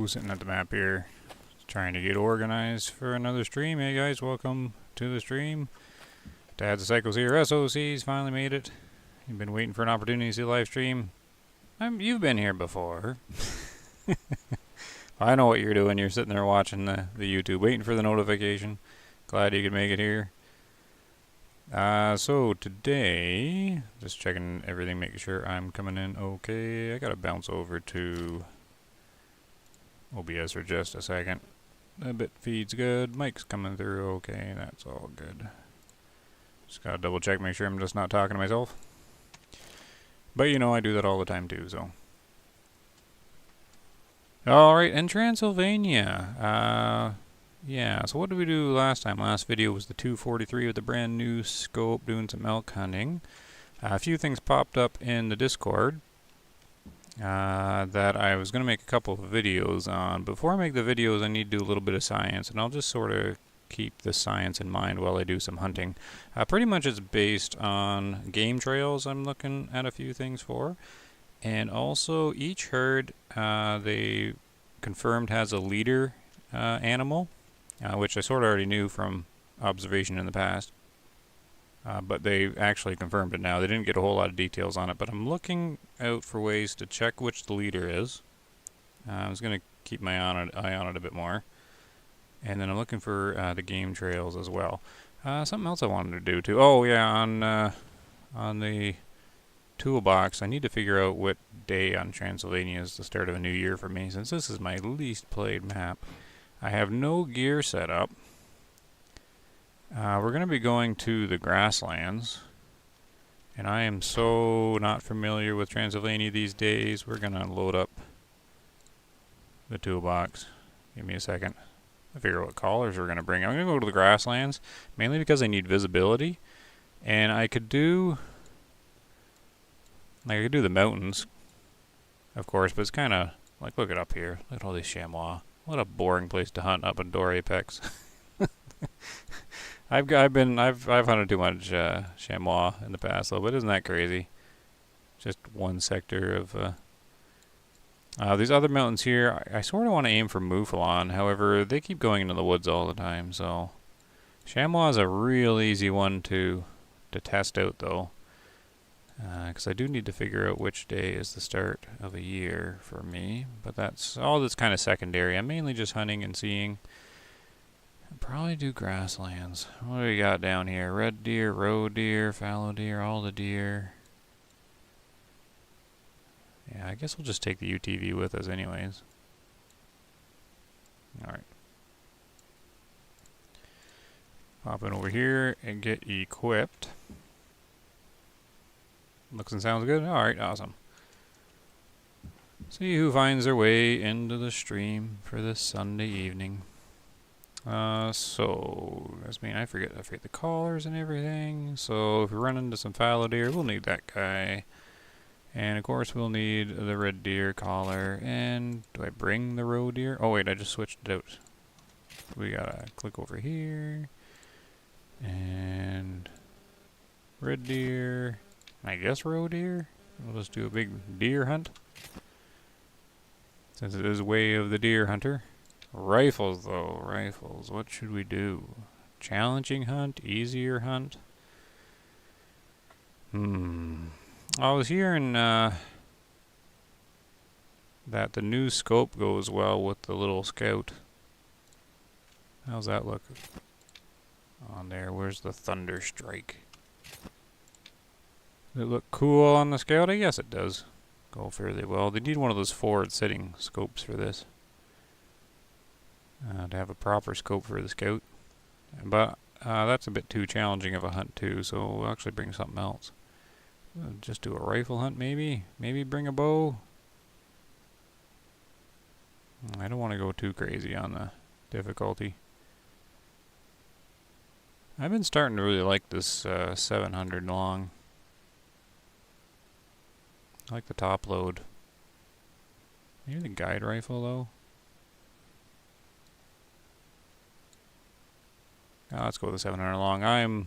Hello, sitting at the map here, trying to get organized for another stream. Hey guys, welcome to the stream. Dad's the Cycles here, SOC's finally made it. You've been waiting for an opportunity to see the live stream. You've been here before. I know what you're doing. You're sitting there watching the YouTube, waiting for the notification. Glad you could make it here. So today, just checking everything, making sure I'm coming in okay. I gotta bounce over to OBS for just a second. The bit feed's good. Mic's coming through okay. That's all good. Just gotta double check, make sure I'm just not talking to myself. But you know, I do that all the time too, so. Alright, in Transylvania. Yeah, so what did we do last time? Last video was the 243 with the brand new scope, doing some elk hunting. A few things popped up in the Discord that I was going to make a couple of videos on. Before I make the videos, I need to do a little bit of science, and I'll just sort of keep the science in mind while I do some hunting. Pretty much it's based on game trails I'm looking at a few things for. And also each herd they confirmed has a leader animal. Which I sort of already knew from observation in the past. But they actually confirmed it now. They didn't get a whole lot of details on it, but I'm looking out for ways to check which the leader is. I was going to keep my eye on it a bit more. And then I'm looking for the game trails as well. Something else I wanted to do too. Oh yeah, on the toolbox, I need to figure out what day on Transylvania is the start of a new year for me, since this is my least played map. I have no gear set up. We're going to be going to the grasslands. And I am so not familiar with Transylvania these days. We're going to load up the toolbox. Give me a second. I figure out what collars we're going to bring. I'm going to go to the grasslands, mainly because I need visibility. And I could do the mountains, of course, but it's kind of like, look it up here. Look at all these chamois. What a boring place to hunt up in Door Apex. I've hunted too much chamois in the past though, but isn't that crazy? Just one sector of these other mountains here. I sort of want to aim for mouflon. However, they keep going into the woods all the time, so chamois is a real easy one to test out though. Because I do need to figure out which day is the start of a year for me, but that's kind of secondary. I'm mainly just hunting and seeing. I'll probably do grasslands. What do we got down here? Red deer, roe deer, fallow deer, all the deer. Yeah, I guess we'll just take the UTV with us anyways. Alright. Pop in over here and get equipped. Looks and sounds good? Alright, awesome. See who finds their way into the stream for this Sunday evening. So, I forget the collars and everything. So, if we run into some fallow deer, we'll need that guy. And of course, we'll need the red deer collar. And do I bring the roe deer? Oh wait, I just switched it out. We gotta click over here. And red deer. I guess roe deer. We'll just do a big deer hunt, since it is way of the deer hunter. Rifles though, rifles. What should we do? Challenging hunt? Easier hunt? I was hearing that the new scope goes well with the little scout. How's that look on there? Where's the Thunder Strike? Does it look cool on the scout? I guess it does go fairly well. They need one of those forward-sitting scopes for this. To have a proper scope for the scout. But that's a bit too challenging of a hunt too, so we'll actually bring something else. We'll just do a rifle hunt maybe? Maybe bring a bow? I don't want to go too crazy on the difficulty. I've been starting to really like this 700 long. I like the top load. Maybe the guide rifle though. Let's go with the 700 long. I'm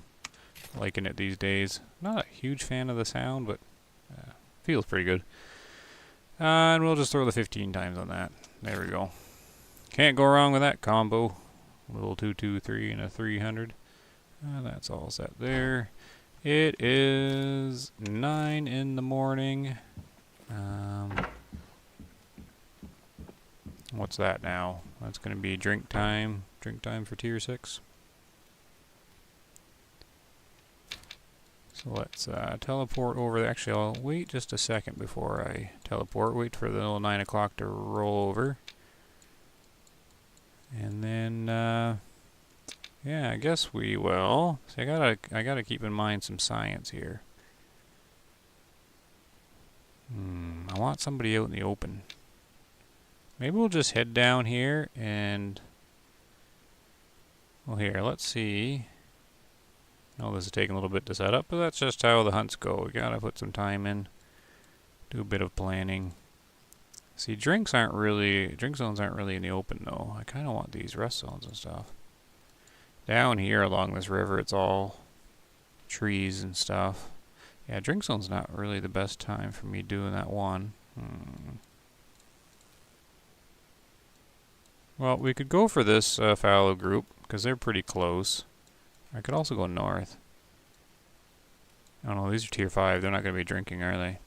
liking it these days. Not a huge fan of the sound, but feels pretty good. And we'll just throw the 15 times on that. There we go. Can't go wrong with that combo. A little 223 and a 300. That's all set there. It is 9 in the morning. What's that now? That's going to be drink time. Drink time for tier 6. So let's teleport over there. Actually, I'll wait just a second before I teleport. Wait for the little 9 o'clock to roll over. And then, yeah, I guess we will. So I gotta keep in mind some science here. I want somebody out in the open. Maybe we'll just head down here and... Well, here, let's see. Oh, this is taking a little bit to set up, but that's just how the hunts go. We gotta put some time in. Do a bit of planning. See, drink zones aren't really in the open, though. I kind of want these rest zones and stuff. Down here along this river, it's all trees and stuff. Yeah, drink zone's not really the best time for me doing that one. Well, we could go for this fallow group, because they're pretty close. I could also go north. I don't know, these are tier 5. They're not going to be drinking, are they?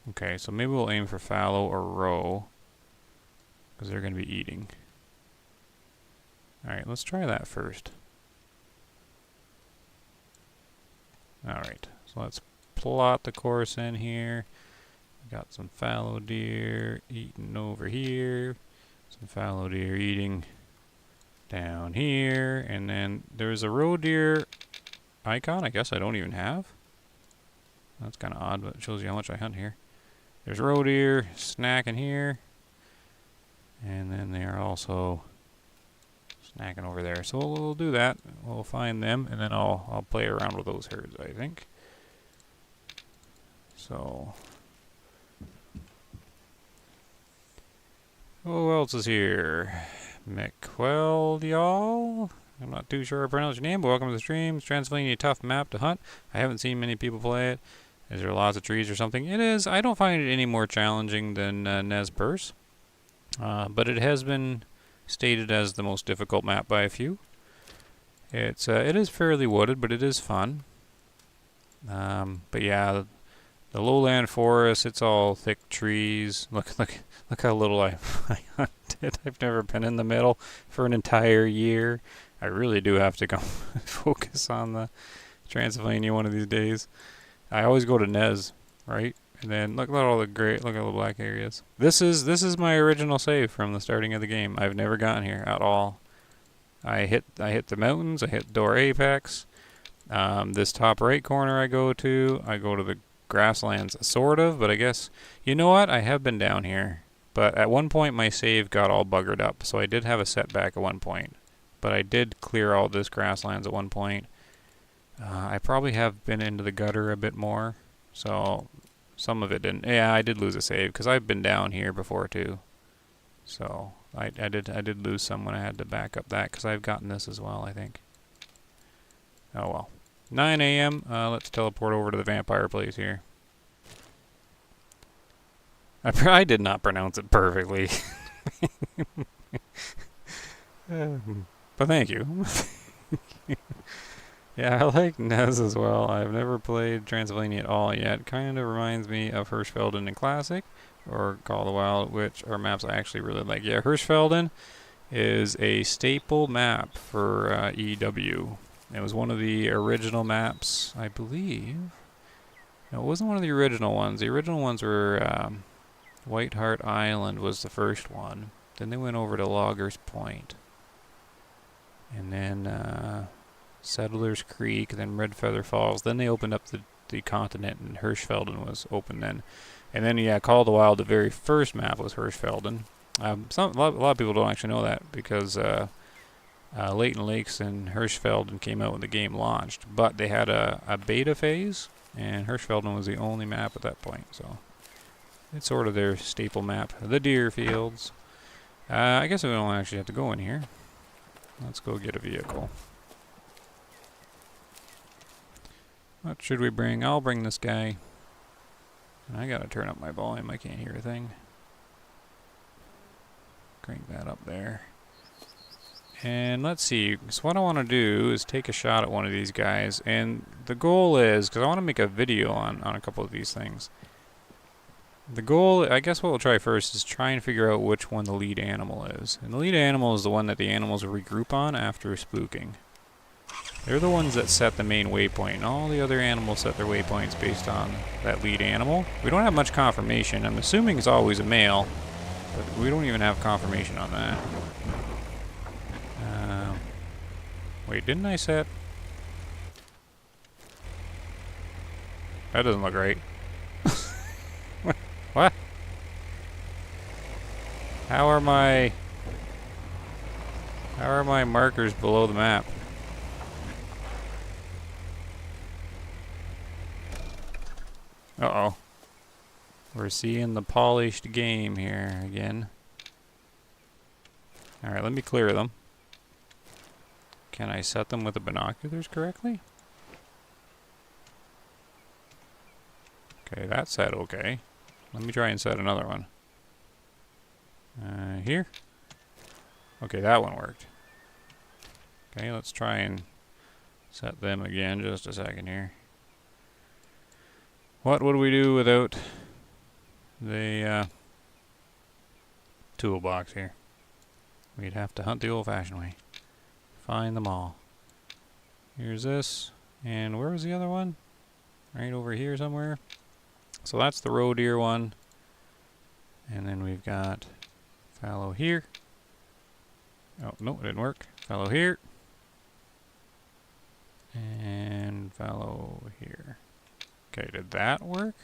Okay, so maybe we'll aim for fallow or roe, because they're going to be eating. Alright, let's try that first. Alright, so let's plot the course in here. Got some fallow deer eating over here. Some fallow deer eating down here. And then there's a roe deer icon I guess I don't even have. That's kind of odd, but it shows you how much I hunt here. There's roe deer snacking here. And then they are also snacking over there. So we'll do that. We'll find them, and then I'll play around with those herds, I think. So... who else is here? McQuell, y'all? I'm not too sure I pronounced your name, but welcome to the stream. It's Transylvania, tough map to hunt. I haven't seen many people play it. Is there lots of trees or something? It is. I don't find it any more challenging than Nez Perce. But it has been stated as the most difficult map by a few. It is fairly wooded, but it is fun. But yeah, the lowland forest, it's all thick trees. Look how little I hunted. I've never been in the middle for an entire year. I really do have to go focus on the Transylvania one of these days. I always go to Nez, right? And then look at all the look at all the black areas. This is my original save from the starting of the game. I've never gotten here at all. I hit the mountains. I hit Door Apex. This top right corner I go to the grasslands, sort of, but I guess, you know what? I have been down here, but at one point my save got all buggered up, so I did have a setback at one point. But I did clear all this grasslands at one point. I probably have been into the gutter a bit more, so some of it didn't. Yeah, I did lose a save because I've been down here before too. So I did lose some when I had to back up that because I've gotten this as well, I think. Oh well. 9 a.m. Let's teleport over to the vampire place here. I did not pronounce it perfectly. But thank you. Yeah, I like Nez as well. I've never played Transylvania at all yet. Kind of reminds me of Hirschfelden in Classic, or Call of the Wild, which are maps I actually really like. Yeah, Hirschfelden is a staple map for EW. It was one of the original maps, I believe. No, it wasn't one of the original ones. The original ones were White Hart Island was the first one. Then they went over to Loggers Point. And then Settlers Creek, then Red Feather Falls. Then they opened up the continent, and Hirschfelden was open then. And then, yeah, Call of the Wild, the very first map was Hirschfelden. A lot of people don't actually know that because Leighton Lakes and Hirschfelden came out when the game launched. But they had a beta phase, and Hirschfelden was the only map at that point. So it's sort of their staple map. The deer fields. I guess we don't actually have to go in here. Let's go get a vehicle. What should we bring? I'll bring this guy. And I gotta turn up my volume. I can't hear a thing. crank that up there. And let's see, so what I want to do is take a shot at one of these guys, and the goal is, because I want to make a video on a couple of these things. The goal, I guess what we'll try first is try and figure out which one the lead animal is. And the lead animal is the one that the animals regroup on after spooking. They're the ones that set the main waypoint, and all the other animals set their waypoints based on that lead animal. We don't have much confirmation. I'm assuming it's always a male, but we don't even have confirmation on that. Wait, didn't I set... That doesn't look right. What? How are my markers below the map? Uh-oh. We're seeing the polished game here again. Alright, let me clear them. Can I set them with the binoculars correctly? Okay, that set okay. Let me try and set another one. Here? Okay, that one worked. Okay, let's try and set them again. Just a second here. What would we do without the toolbox here? We'd have to hunt the old-fashioned way. Find them all. Here's this. And where was the other one? Right over here somewhere. So that's the roe deer one. And then we've got fallow here. Oh, no, it didn't work. Fallow here. And fallow here. Okay, did that work?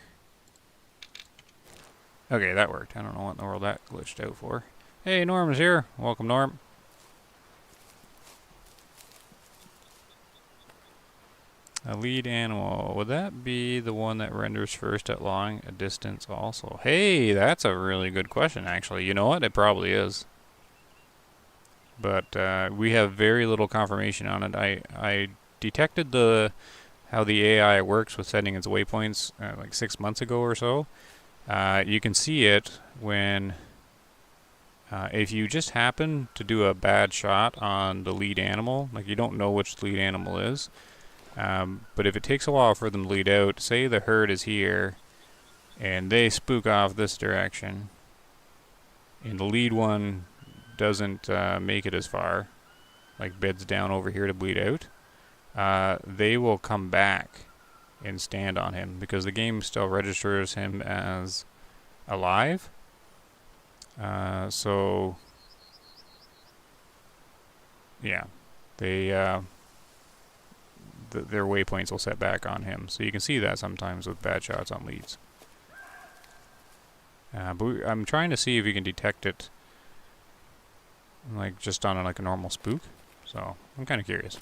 Okay, that worked. I don't know what in the world that glitched out for. Hey, Norm's here. Welcome, Norm. A lead animal. Would that be the one that renders first at long a distance also? Hey, that's a really good question, actually. You know what? It probably is. But we have very little confirmation on it. I detected how the AI works with setting its waypoints like 6 months ago or so. You can see it when if you just happen to do a bad shot on the lead animal, like you don't know which lead animal is. But if it takes a while for them to lead out, say the herd is here, and they spook off this direction, and the lead one doesn't make it as far, like beds down over here to bleed out, they will come back and stand on him, because the game still registers him as alive. So, yeah, they... their waypoints will set back on him. So you can see that sometimes with bad shots on leads. But I'm trying to see if you can detect it like just on like a normal spook. So I'm kind of curious.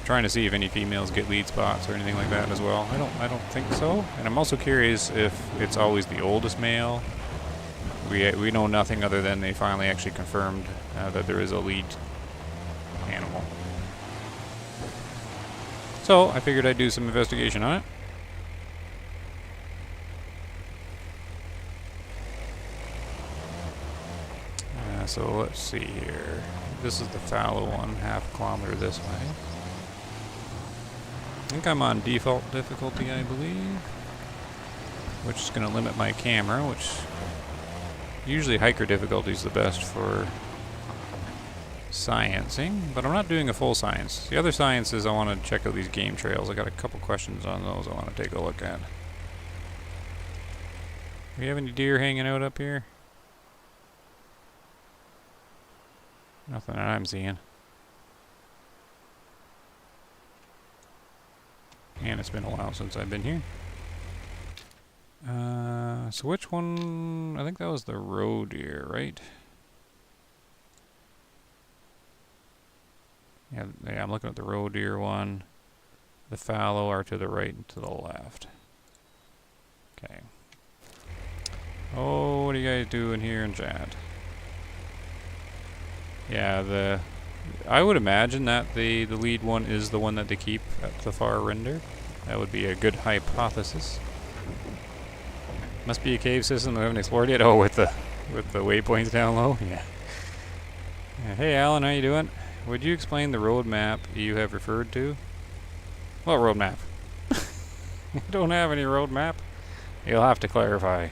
Trying to see if any females get lead spots or anything like that as well. I don't think so. And I'm also curious if it's always the oldest male. We know nothing other than they finally actually confirmed that there is a lead animal. So, I figured I'd do some investigation on it. So let's see here. This is the fallow one, half kilometer this way. I think I'm on default difficulty, I believe. Which is going to limit my camera, which usually hiker difficulty is the best for sciencing, but I'm not doing a full science. The other science is I want to check out these game trails. I got a couple questions on those I want to take a look at. We have any deer hanging out up here? Nothing that I'm seeing. And it's been a while since I've been here. So which one? I think that was the roe deer, right? Yeah, I'm looking at the roe deer one. The fallow are to the right and to the left. Okay. Oh, what are you guys doing here in chat? Yeah, I would imagine that the lead one is the one that they keep at the far render. That would be a good hypothesis. Must be a cave system that I haven't explored yet. Oh, with the With the waypoints down low? Yeah. Hey Alan, how you doing? Would you explain the road map you have referred to? What road map? You don't have any road map? You'll have to clarify.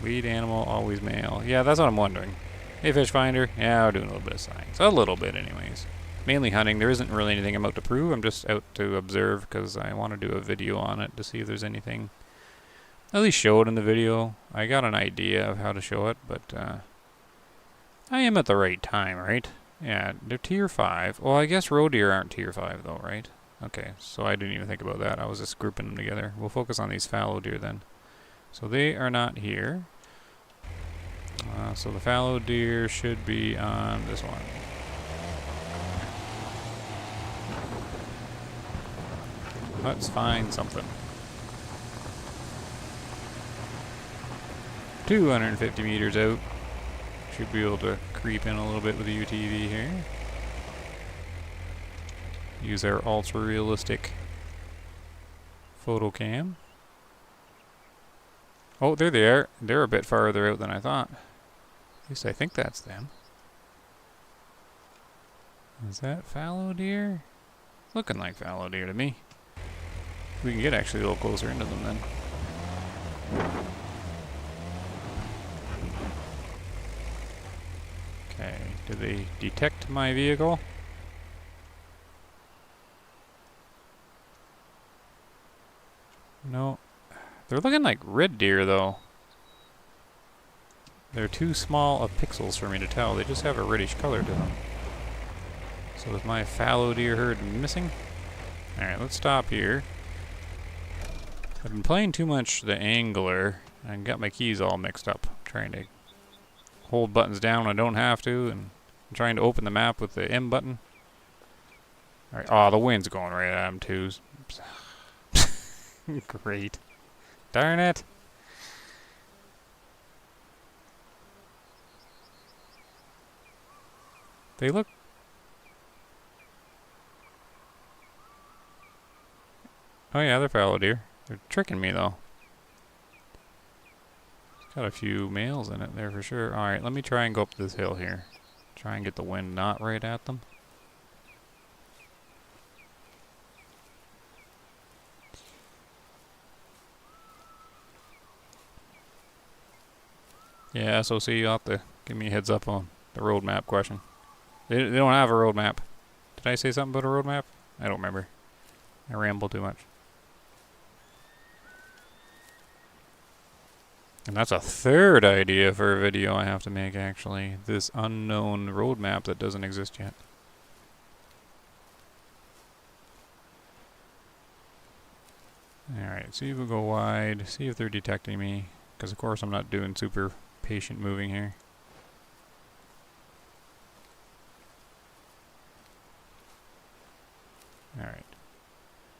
Lead animal, always male. Yeah, that's what I'm wondering. Hey fish finder. Yeah, we're doing a little bit of science. A little bit anyways. Mainly hunting. There isn't really anything I'm out to prove. I'm just out to observe because I want to do a video on it to see if there's anything. At least show it in the video. I got an idea of how to show it, but I am at the right time, right? Yeah, they're tier 5. Well, I guess roe deer aren't tier 5 though, right? Okay, so I didn't even think about that. I was just grouping them together. We'll focus on these fallow deer then. So they are not here. So the fallow deer should be on this one. Let's find something. 250 meters out. Should be able to creep in a little bit with the UTV here. Use our ultra realistic photo cam. Oh, there they are. They're a bit farther out than I thought. At least I think that's them. Is that fallow deer? Looking like fallow deer to me. We can get actually a little closer into them then. Okay, do they detect my vehicle? No. They're looking like red deer though. They're too small of pixels for me to tell. They just have a reddish color to them. So is my fallow deer herd missing? Alright, let's stop here. I've been playing too much the angler and got my keys all mixed up. Trying to hold buttons down when I don't have to, and I'm trying to open the map with the M button. Alright, oh, the wind's going right at them too. Great. Darn it. They look... Oh yeah, they're fallow deer. They're tricking me though. It's got a few males in it there for sure. Alright, let me try and go up this hill here. Try and get the wind not right at them. Yeah, SOC, you'll have to give me a heads up on the road map question. They don't have a road map. Did I say something about a road map? I don't remember. I ramble too much. And that's a third idea for a video I have to make, actually. This unknown road map that doesn't exist yet. Alright, see if we go wide, see if they're detecting me. Because of course I'm not doing super patient moving here. Alright.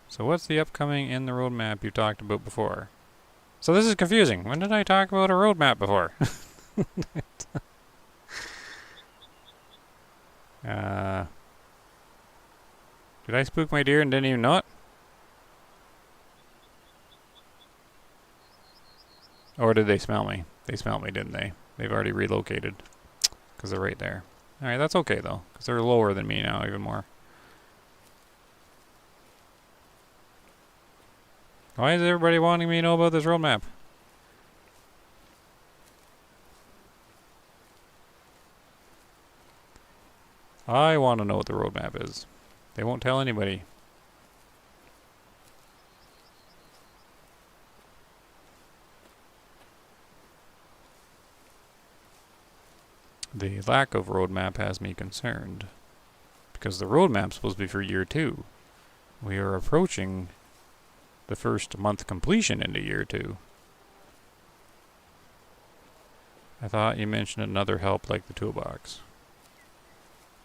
So what's the upcoming in the road map you talked about before? So this is confusing. When did I talk about a road map before? Did I spook my deer and didn't even know it? Or did they smell me? They smelled me, didn't they? They've already relocated. Because they're right there. Alright, that's okay though. Because they're lower than me now, even more. Why is everybody wanting me to know about this road map? I want to know what the road map is. They won't tell anybody. The lack of roadmap has me concerned. Because the roadmap's supposed to be for year 2. We are approaching the first month completion into year 2. I thought you mentioned another help like the toolbox.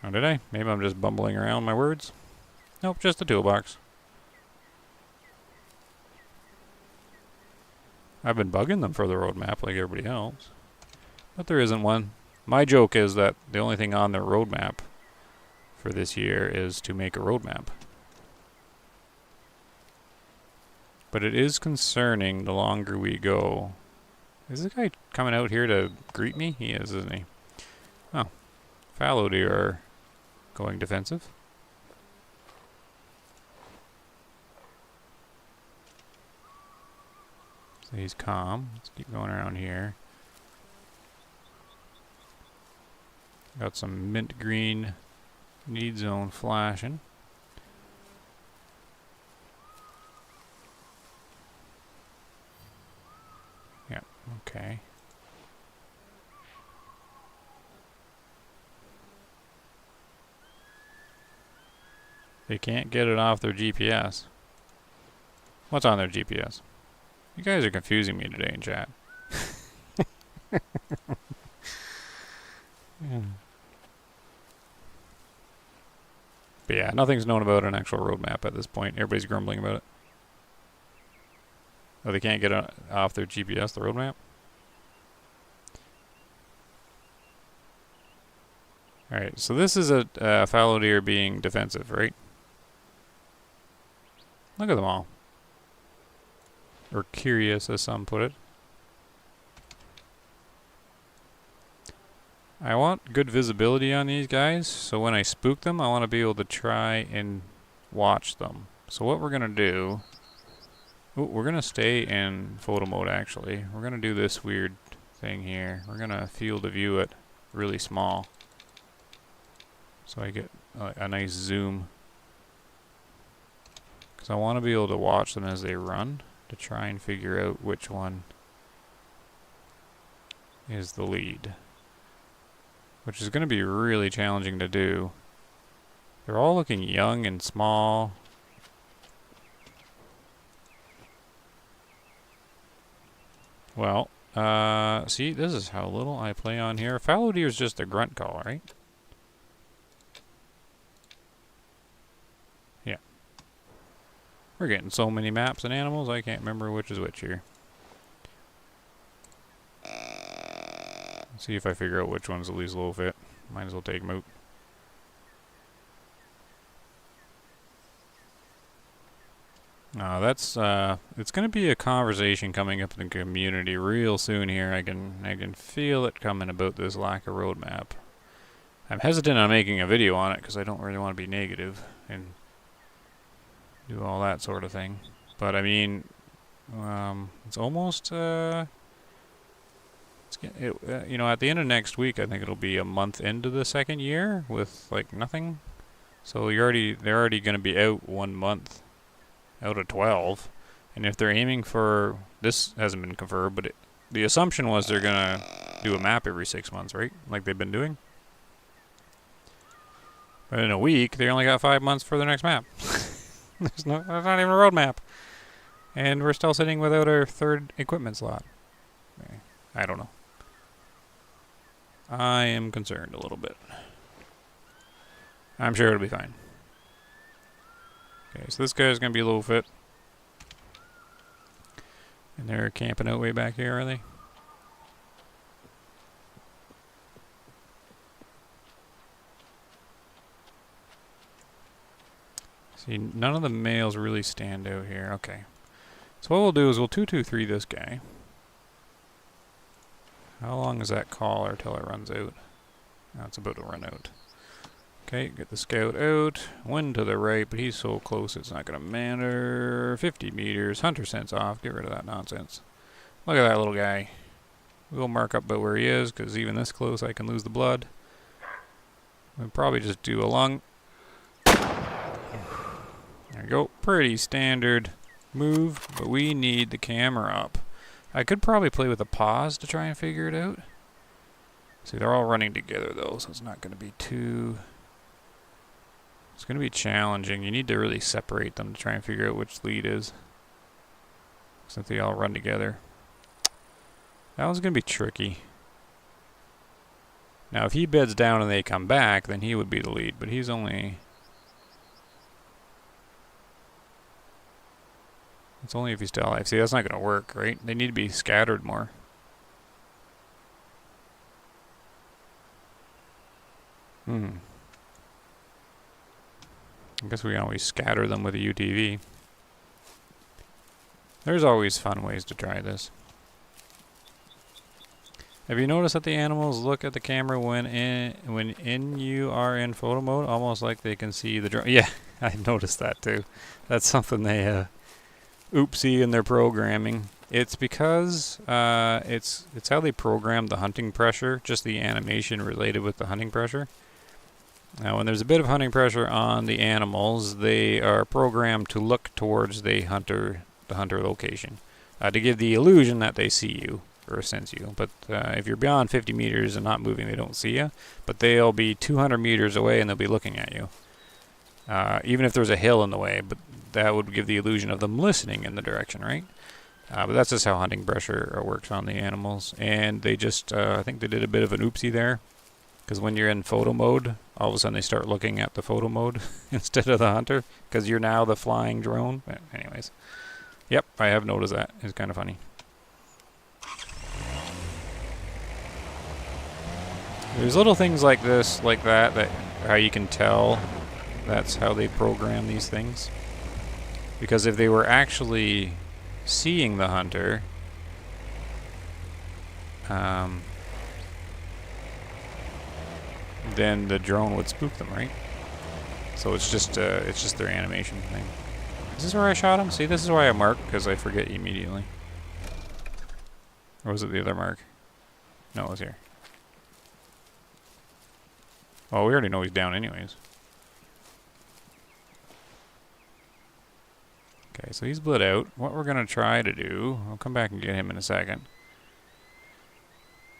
Oh, did I? Maybe I'm just bumbling around my words. Nope, just the toolbox. I've been bugging them for the roadmap like everybody else. But there isn't one. My joke is that the only thing on their roadmap for this year is to make a roadmap. But it is concerning the longer we go Is this guy coming out here to greet me? He is, isn't he? Oh. Fallow deer are going defensive. So he's calm. Let's keep going around here. Got some mint green need zone flashing. Yeah, okay. They can't get it off their GPS. What's on their GPS? You guys are confusing me today in chat. Yeah. But yeah, nothing's known about an actual roadmap at this point. Everybody's grumbling about it. Oh, they can't get it off their GPS, the roadmap? Alright, so this is a fallow deer being defensive, right? Look at them all. Or curious, as some put it. I want good visibility on these guys, so when I spook them, I want to be able to try and watch them. So what we're going to do... Ooh, we're going to stay in photo mode, actually. We're going to do this weird thing here. We're going to field of view it really small. So I get a nice zoom. Because I want to be able to watch them as they run, to try and figure out which one is the lead. Which is going to be really challenging to do. They're all looking young and small. Well, see, this is how little I play on here. Fallow deer is just a grunt call, right? Yeah. We're getting so many maps and animals, I can't remember which is which here. Let's see if I figure out which one's the least low fit. Might as well take them out. That's it's going to be a conversation coming up in the community real soon here. I can feel it coming about this lack of roadmap. I'm hesitant on making a video on it because I don't really want to be negative and do all that sort of thing. But I mean, it's almost you know, at the end of next week, I think it'll be a month into the second year with like nothing. So they're already going to be out 1 month. Out of 12, and if they're aiming for, this hasn't been confirmed, but the assumption was they're gonna do a map every 6 months, right? Like they've been doing. But in a week, they only got 5 months for their next map. There's not even a roadmap, and we're still sitting without our third equipment slot. I don't know. I am concerned a little bit. I'm sure it'll be fine. Okay, so this guy's going to be low fit. And they're camping out way back here, are they? See, none of the males really stand out here. Okay. So what we'll do is we'll 2-2-3 this guy. How long is that caller till it runs out? Oh, it's about to run out. Okay, get the scout out. Wind to the right, but he's so close it's not going to matter. 50 meters. Hunter sense off. Get rid of that nonsense. Look at that little guy. We'll mark up about where he is, because even this close I can lose the blood. We'll probably just do a lung. There we go. Pretty standard move, but we need the camera up. I could probably play with a pause to try and figure it out. See, they're all running together, though, so it's not going to be too... It's going to be challenging. You need to really separate them to try and figure out which lead is. Since they all run together. That one's going to be tricky. Now, if he beds down and they come back, then he would be the lead. But he's only... It's only if he's still alive. See, that's not going to work, right? They need to be scattered more. I guess we can always scatter them with a UTV. There's always fun ways to try this. Have you noticed that the animals look at the camera when you are in photo mode, almost like they can see the drone? Yeah, I noticed that too. That's something they oopsie in their programming. It's because it's how they program the hunting pressure, just the animation related with the hunting pressure. Now, when there's a bit of hunting pressure on the animals, they are programmed to look towards the hunter location, to give the illusion that they see you or sense you. But if you're beyond 50 meters and not moving, they don't see you. But they'll be 200 meters away and they'll be looking at you. Even if there's a hill in the way, but that would give the illusion of them listening in the direction, right? But that's just how hunting pressure works on the animals. And they just, I think they did a bit of an oopsie there. Because when you're in photo mode, all of a sudden they start looking at the photo mode instead of the hunter. Because you're now the flying drone. But anyways. Yep, I have noticed that. It's kind of funny. There's little things like this, like that how you can tell that's how they program these things. Because if they were actually seeing the hunter, then the drone would spook them, right? So it's just their animation thing. Is this where I shot him? See, this is why I mark, because I forget immediately. Or was it the other mark? No, it was here. Well, we already know he's down anyways. Okay, so he's bled out. What we're going to try to do, I'll come back and get him in a second.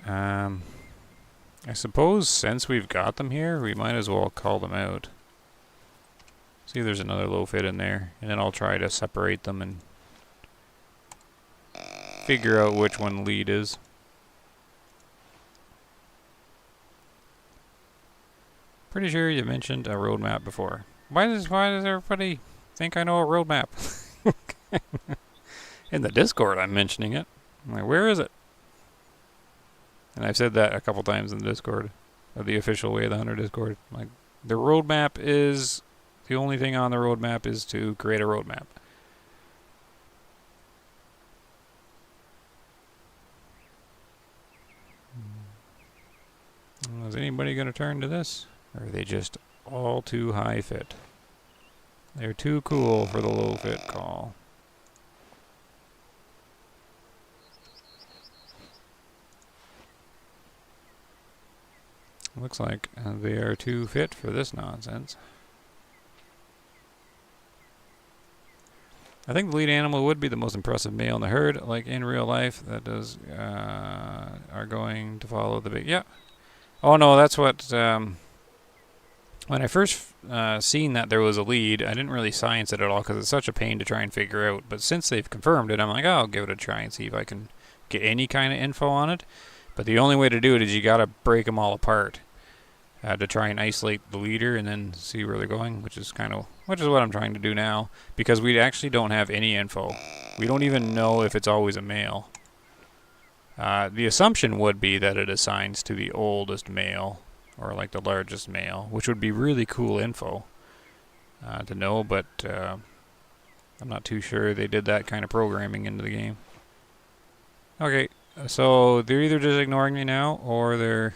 I suppose since we've got them here, we might as well call them out. See if there's another low fit in there. And then I'll try to separate them and figure out which one lead is. Pretty sure you mentioned a roadmap before. Why does everybody think I know a roadmap? In the Discord, I'm mentioning it. I'm like, where is it? And I've said that a couple times in the Discord, or the official Way of the Hunter Discord. Like, the roadmap is, the only thing on the roadmap is to create a roadmap. Is anybody going to turn to this? Or are they just all too high fit? They're too cool for the low fit call. Looks like they are too fit for this nonsense. I think the lead animal would be the most impressive male in the herd, like in real life. That does are going to follow the big. Yeah. Oh no, that's what. When I first seen that there was a lead, I didn't really science it at all because it's such a pain to try and figure out. But since they've confirmed it, I'm like, oh, I'll give it a try and see if I can get any kind of info on it. But the only way to do it is you got to break them all apart to try and isolate the leader and then see where they're going, which is what I'm trying to do now, because we actually don't have any info. We don't even know if it's always a male. The assumption would be that it assigns to the oldest male, or like the largest male, which would be really cool info to know, but I'm not too sure they did that kind of programming into the game. Okay, so they're either just ignoring me now, or they're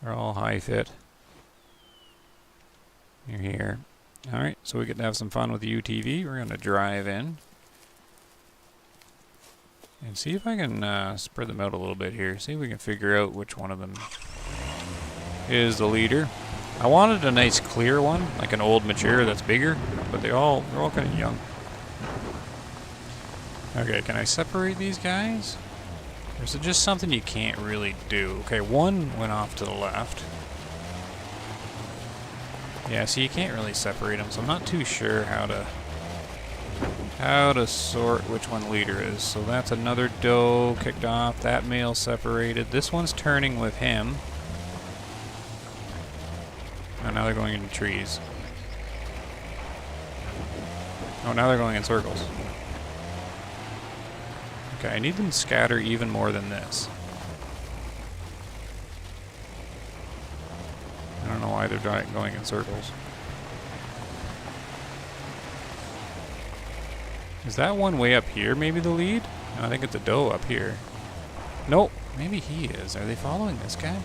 all high fit. You're here. Alright, so we get to have some fun with the UTV. We're going to drive in. And see if I can spread them out a little bit here. See if we can figure out which one of them is the leader. I wanted a nice clear one, like an old mature that's bigger, but they're all kind of young. Okay, can I separate these guys? Or is it just something you can't really do? Okay, one went off to the left. Yeah, so you can't really separate them, so I'm not too sure how to sort which one leader is. So that's another doe kicked off. That male separated. This one's turning with him. And now they're going into trees. Oh, now they're going in circles. Okay, I need them to scatter even more than this. I don't know why they're going in circles. Is that one way up here maybe the lead? No, I think it's a doe up here. Nope. Maybe he is. Are they following this guy?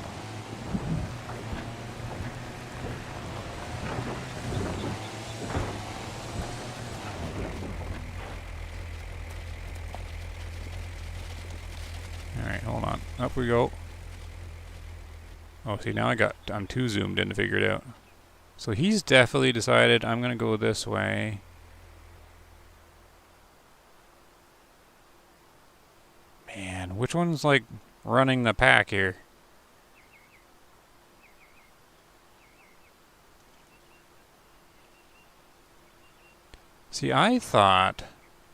Alright, hold on. Up we go. Oh, see, now I'm too zoomed in to figure it out. So he's definitely decided I'm going to go this way. Man, which one's like running the pack here? See, I thought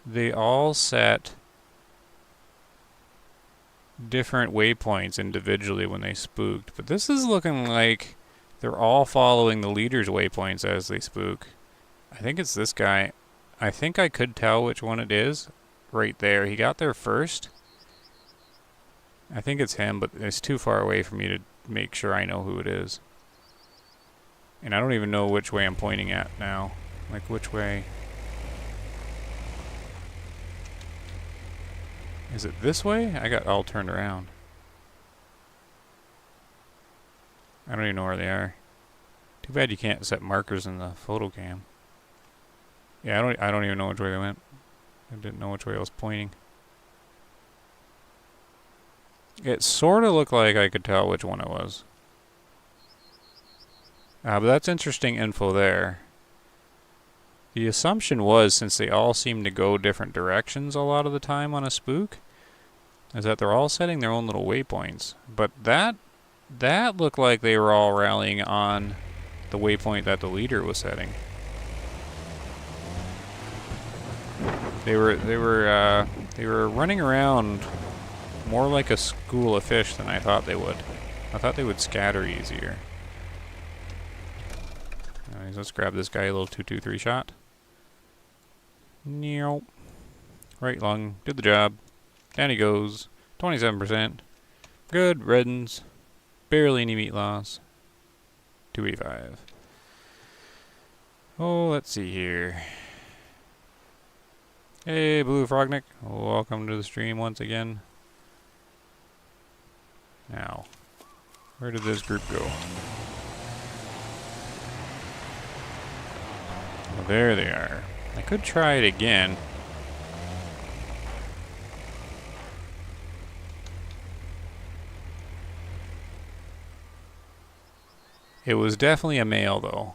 they all set different waypoints individually when they spooked, but this is looking like they're all following the leader's waypoints as they spook. I think it's this guy. I think I could tell which one it is right there. He got there first. I think it's him, but it's too far away for me to make sure I know who it is. And I don't even know which way I'm pointing at now. Like, which way? Is it this way? I got all turned around. I don't even know where they are. Too bad you can't set markers in the photo cam. Yeah, I don't even know which way they went. I didn't know which way I was pointing. It sort of looked like I could tell which one it was. But that's interesting info there. The assumption was, since they all seem to go different directions a lot of the time on a spook, is that they're all setting their own little waypoints. But that looked like they were all rallying on the waypoint that the leader was setting. They were running around more like a school of fish than I thought they would. I thought they would scatter easier. Anyways, let's grab this guy, a little 2-2-3 shot. Nope. Right lung, did the job. Down he goes. 27%. Good riddance. Barely any meat loss. 285. Oh, let's see here. Hey, Blue Frognick. Welcome to the stream once again. Now, where did this group go? Well, there they are. I could try it again. It was definitely a male, though,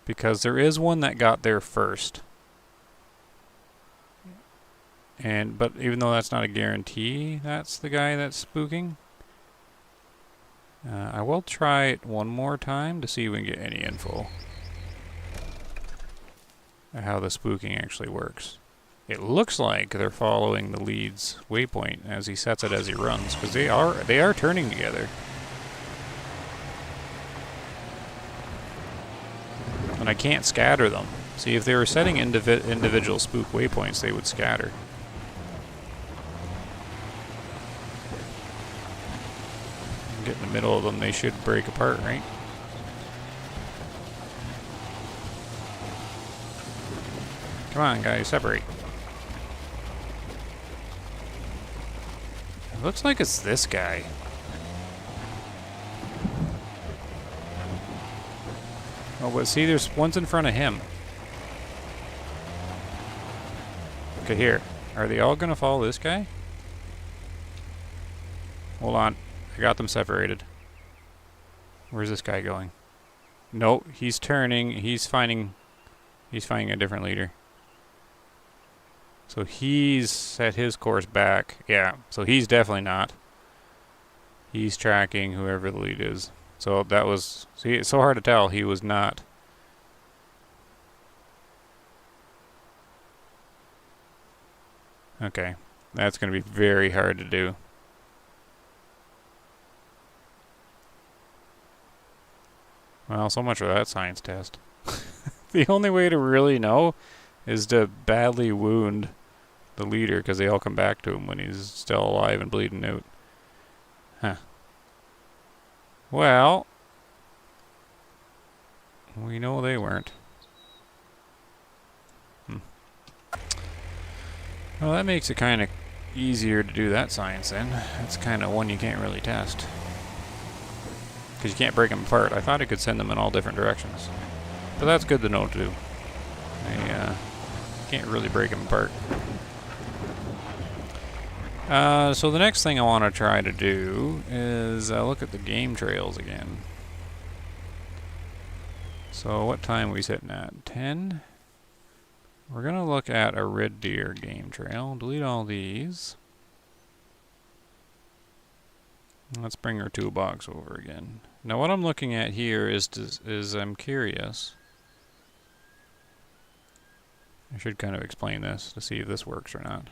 because there is one that got there first. But even though that's not a guarantee, that's the guy that's spooking. I will try it one more time to see if we can get any info on how the spooking actually works. It looks like they're following the lead's waypoint as he sets it as he runs, because they are turning together. And I can't scatter them. See, if they were setting individual spook waypoints, they would scatter. Get in the middle of them, they should break apart, right? Come on, guys, separate. It looks like it's this guy. Oh, but see, there's one's in front of him. Okay, here. Are they all gonna follow this guy? Hold on. I got them separated. Where's this guy going? No, he's turning. He's finding a different leader. So he's set his course back. Yeah, so he's definitely not. He's tracking whoever the lead is. So that was... See, it's so hard to tell. He was not. Okay. That's going to be very hard to do. Well, so much for that science test. The only way to really know is to badly wound the leader, because they all come back to him when he's still alive and bleeding out. Huh. Well, we know they weren't. Well, that makes it kind of easier to do that science in. That's kind of one you can't really test. Because you can't break them apart. I thought I could send them in all different directions. But that's good to know to do. I can't really break them apart. So the next thing I want to try to do is look at the game trails again. So what time are we sitting at? 10? We're going to look at a red deer game trail. Delete all these. Let's bring our toolbox over again. Now what I'm looking at here is I'm curious. I should kind of explain this to see if this works or not.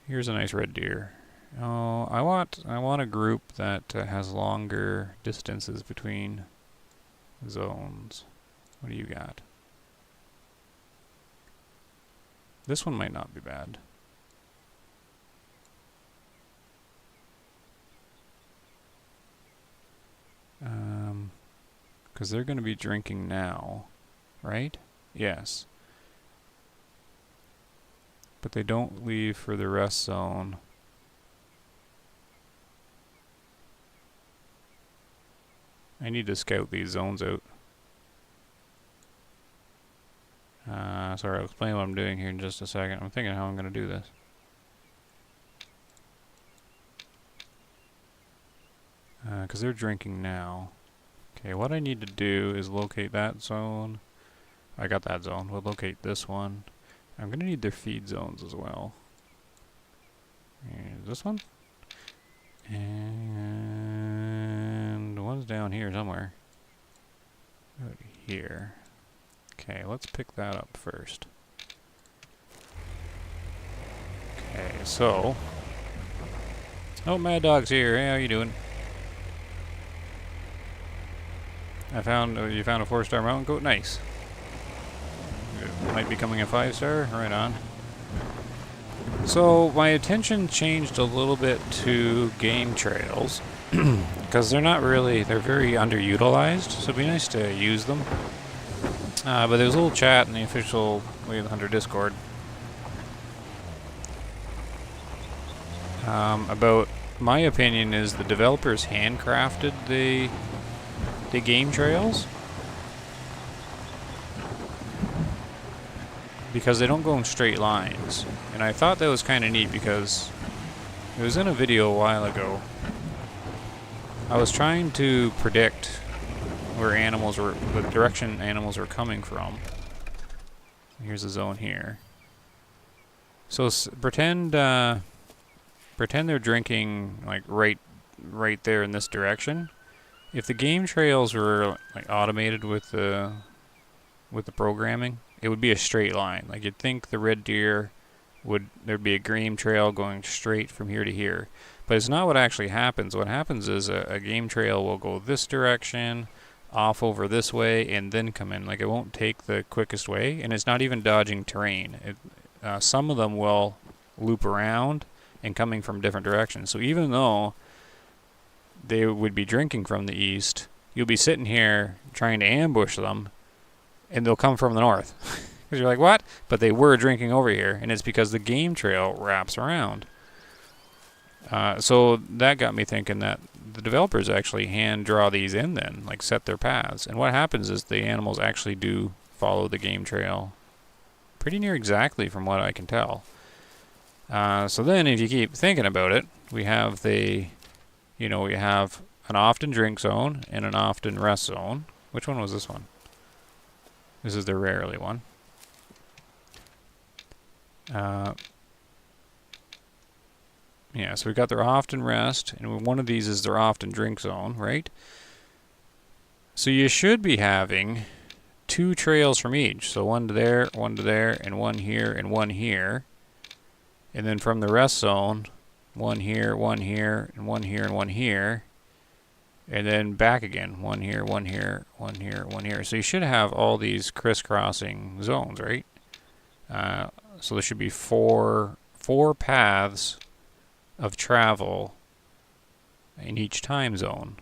Here's a nice red deer. Oh, I want a group that has longer distances between zones. What do you got? This one might not be bad. Because they're going to be drinking now, right? Yes. But they don't leave for the rest zone. I need to scout these zones out. Sorry, I'll explain what I'm doing here in just a second. I'm thinking how I'm going to do this. Because they're drinking now. Okay, what I need to do is locate that zone. I got that zone. We'll locate this one. I'm going to need their feed zones as well. Here's this one. And one's down here somewhere. Out here. Okay, let's pick that up first. Okay, so... Oh, Mad Dog's here. Hey, how you doing? You found a 4-star mountain goat? Nice. It might be becoming a 5-star? Right on. So, my attention changed a little bit to game trails. Because they're very underutilized, so it'd be nice to use them. But there's a little chat in the official Wave Hunter Discord about, my opinion is the developers handcrafted the game trails because they don't go in straight lines. And I thought that was kind of neat because it was in a video a while ago. I was trying to predict where the direction animals were coming from. Here's a zone here. So pretend they're drinking like right there in this direction. If the game trails were like automated with the programming, it would be a straight line. Like you'd think the red deer there'd be a game trail going straight from here to here. But it's not what actually happens. What happens is a game trail will go this direction, off over this way, and then come in. Like it won't take the quickest way, and it's not even dodging terrain. Some of them will loop around and coming from different directions. So even though they would be drinking from the east, you'll be sitting here trying to ambush them, and they'll come from the north. Because you're like, what? But they were drinking over here, and it's because the game trail wraps around. So that got me thinking that the developers actually hand draw these in then, like set their paths. And what happens is the animals actually do follow the game trail pretty near exactly from what I can tell. So then if you keep thinking about it, we have we have an often drink zone and an often rest zone. Which one was this one? This is the rarely one. Yeah, so we've got their often rest, and one of these is their often drink zone, right? So you should be having 2 trails from each. So one to there, and one here, and one here. And then from the rest zone, one here, and one here, and one here. And then back again, one here, one here, one here, one here. So you should have all these crisscrossing zones, right? So there should be four paths of travel in each time zone.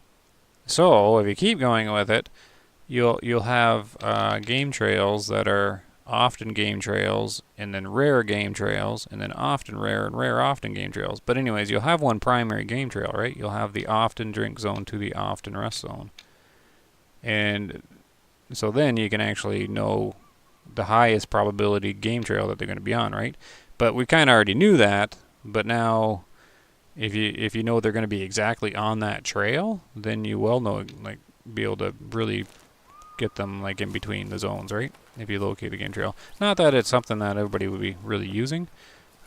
So if you keep going with it, you'll have game trails that are often game trails, and then rare game trails, and then often rare and rare often game trails. But anyways, you'll have one primary game trail, right? You'll have the often drink zone to the often rest zone. And so then you can actually know the highest probability game trail that they're going to be on, right? But we kind of already knew that, but now if you know they're going to be exactly on that trail, then you will know, like, be able to really get them like in between the zones, right? If you locate the game trail. Not that it's something that everybody would be really using.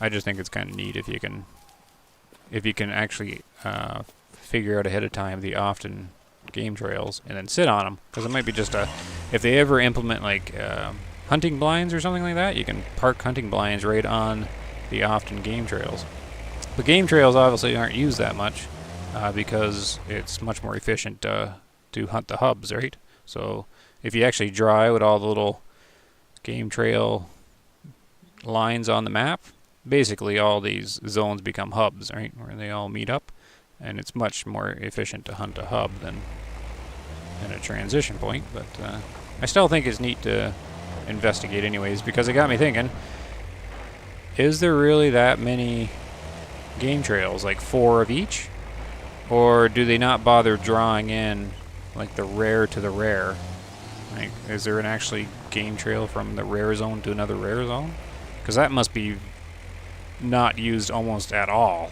I just think it's kind of neat if you can actually figure out ahead of time the often game trails and then sit on them, because it might be just if they ever implement like hunting blinds or something like that, you can park hunting blinds right on the often game trails. The game trails obviously aren't used that much because it's much more efficient to hunt the hubs, right? So if you actually draw out all the little game trail lines on the map, basically all these zones become hubs, right? Where they all meet up, and it's much more efficient to hunt a hub than a transition point. But I still think it's neat to investigate anyways, because it got me thinking, is there really that many game trails, like 4 of each? Or do they not bother drawing in like the rare to the rare? Like, is there an actually game trail from the rare zone to another rare zone? Because that must be not used almost at all.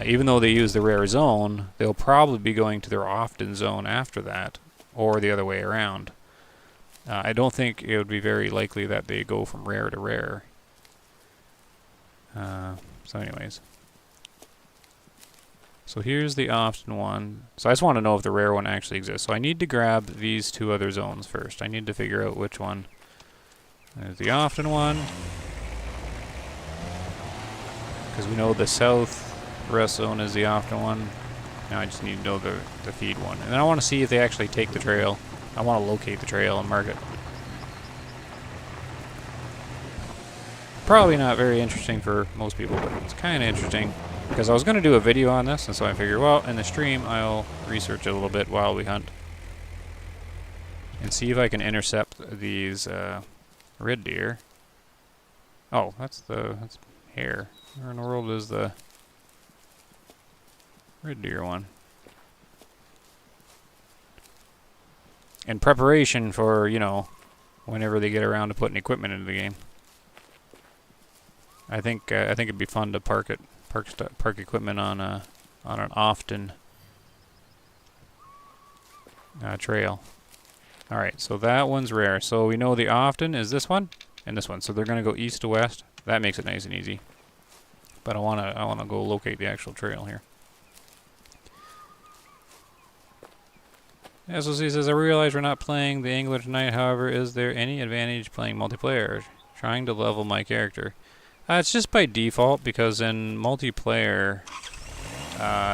Even though they use the rare zone, they'll probably be going to their often zone after that, or the other way around. I don't think it would be very likely that they go from rare to rare. So anyways. So here's the often one. So I just want to know if the rare one actually exists. So I need to grab these 2 other zones first. I need to figure out which one. There's the often one. Because we know the south rest zone is the often one. Now I just need to know the feed one. And then I want to see if they actually take the trail. I want to locate the trail and mark it. Probably not very interesting for most people, but it's kind of interesting. Because I was going to do a video on this, and so I figured, well, in the stream, I'll research it a little bit while we hunt. And see if I can intercept these red deer. Oh, that's hare. Where in the world is the red deer one? In preparation for, you know, whenever they get around to putting equipment into the game. I think it'd be fun to park equipment on an often trail. All right, so that one's rare. So we know the often is this one and this one. So they're gonna go east to west. That makes it nice and easy. But I wanna go locate the actual trail here. SOC says, I realize we're not playing the Angler tonight. However, is there any advantage playing multiplayer? Trying to level my character. It's just by default, because in multiplayer,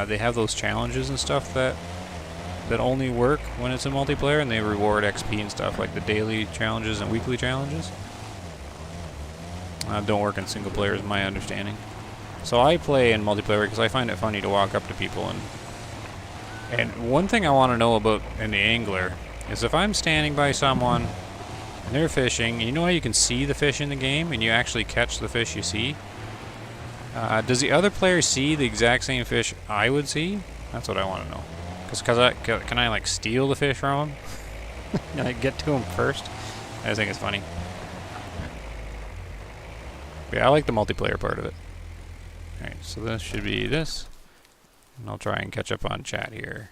they have those challenges and stuff that only work when it's in multiplayer, and they reward XP and stuff, like the daily challenges and weekly challenges. Don't work in single player, is my understanding. So I play in multiplayer because I find it funny to walk up to people and one thing I want to know about in the Angler is if I'm standing by someone and they're fishing, you know how you can see the fish in the game and you actually catch the fish you see? Does the other player see the exact same fish I would see? That's what I want to know. Can I like steal the fish from him? Can I get to him first? I think it's funny. But yeah, I like the multiplayer part of it. Alright, so this should be this. And I'll try and catch up on chat here.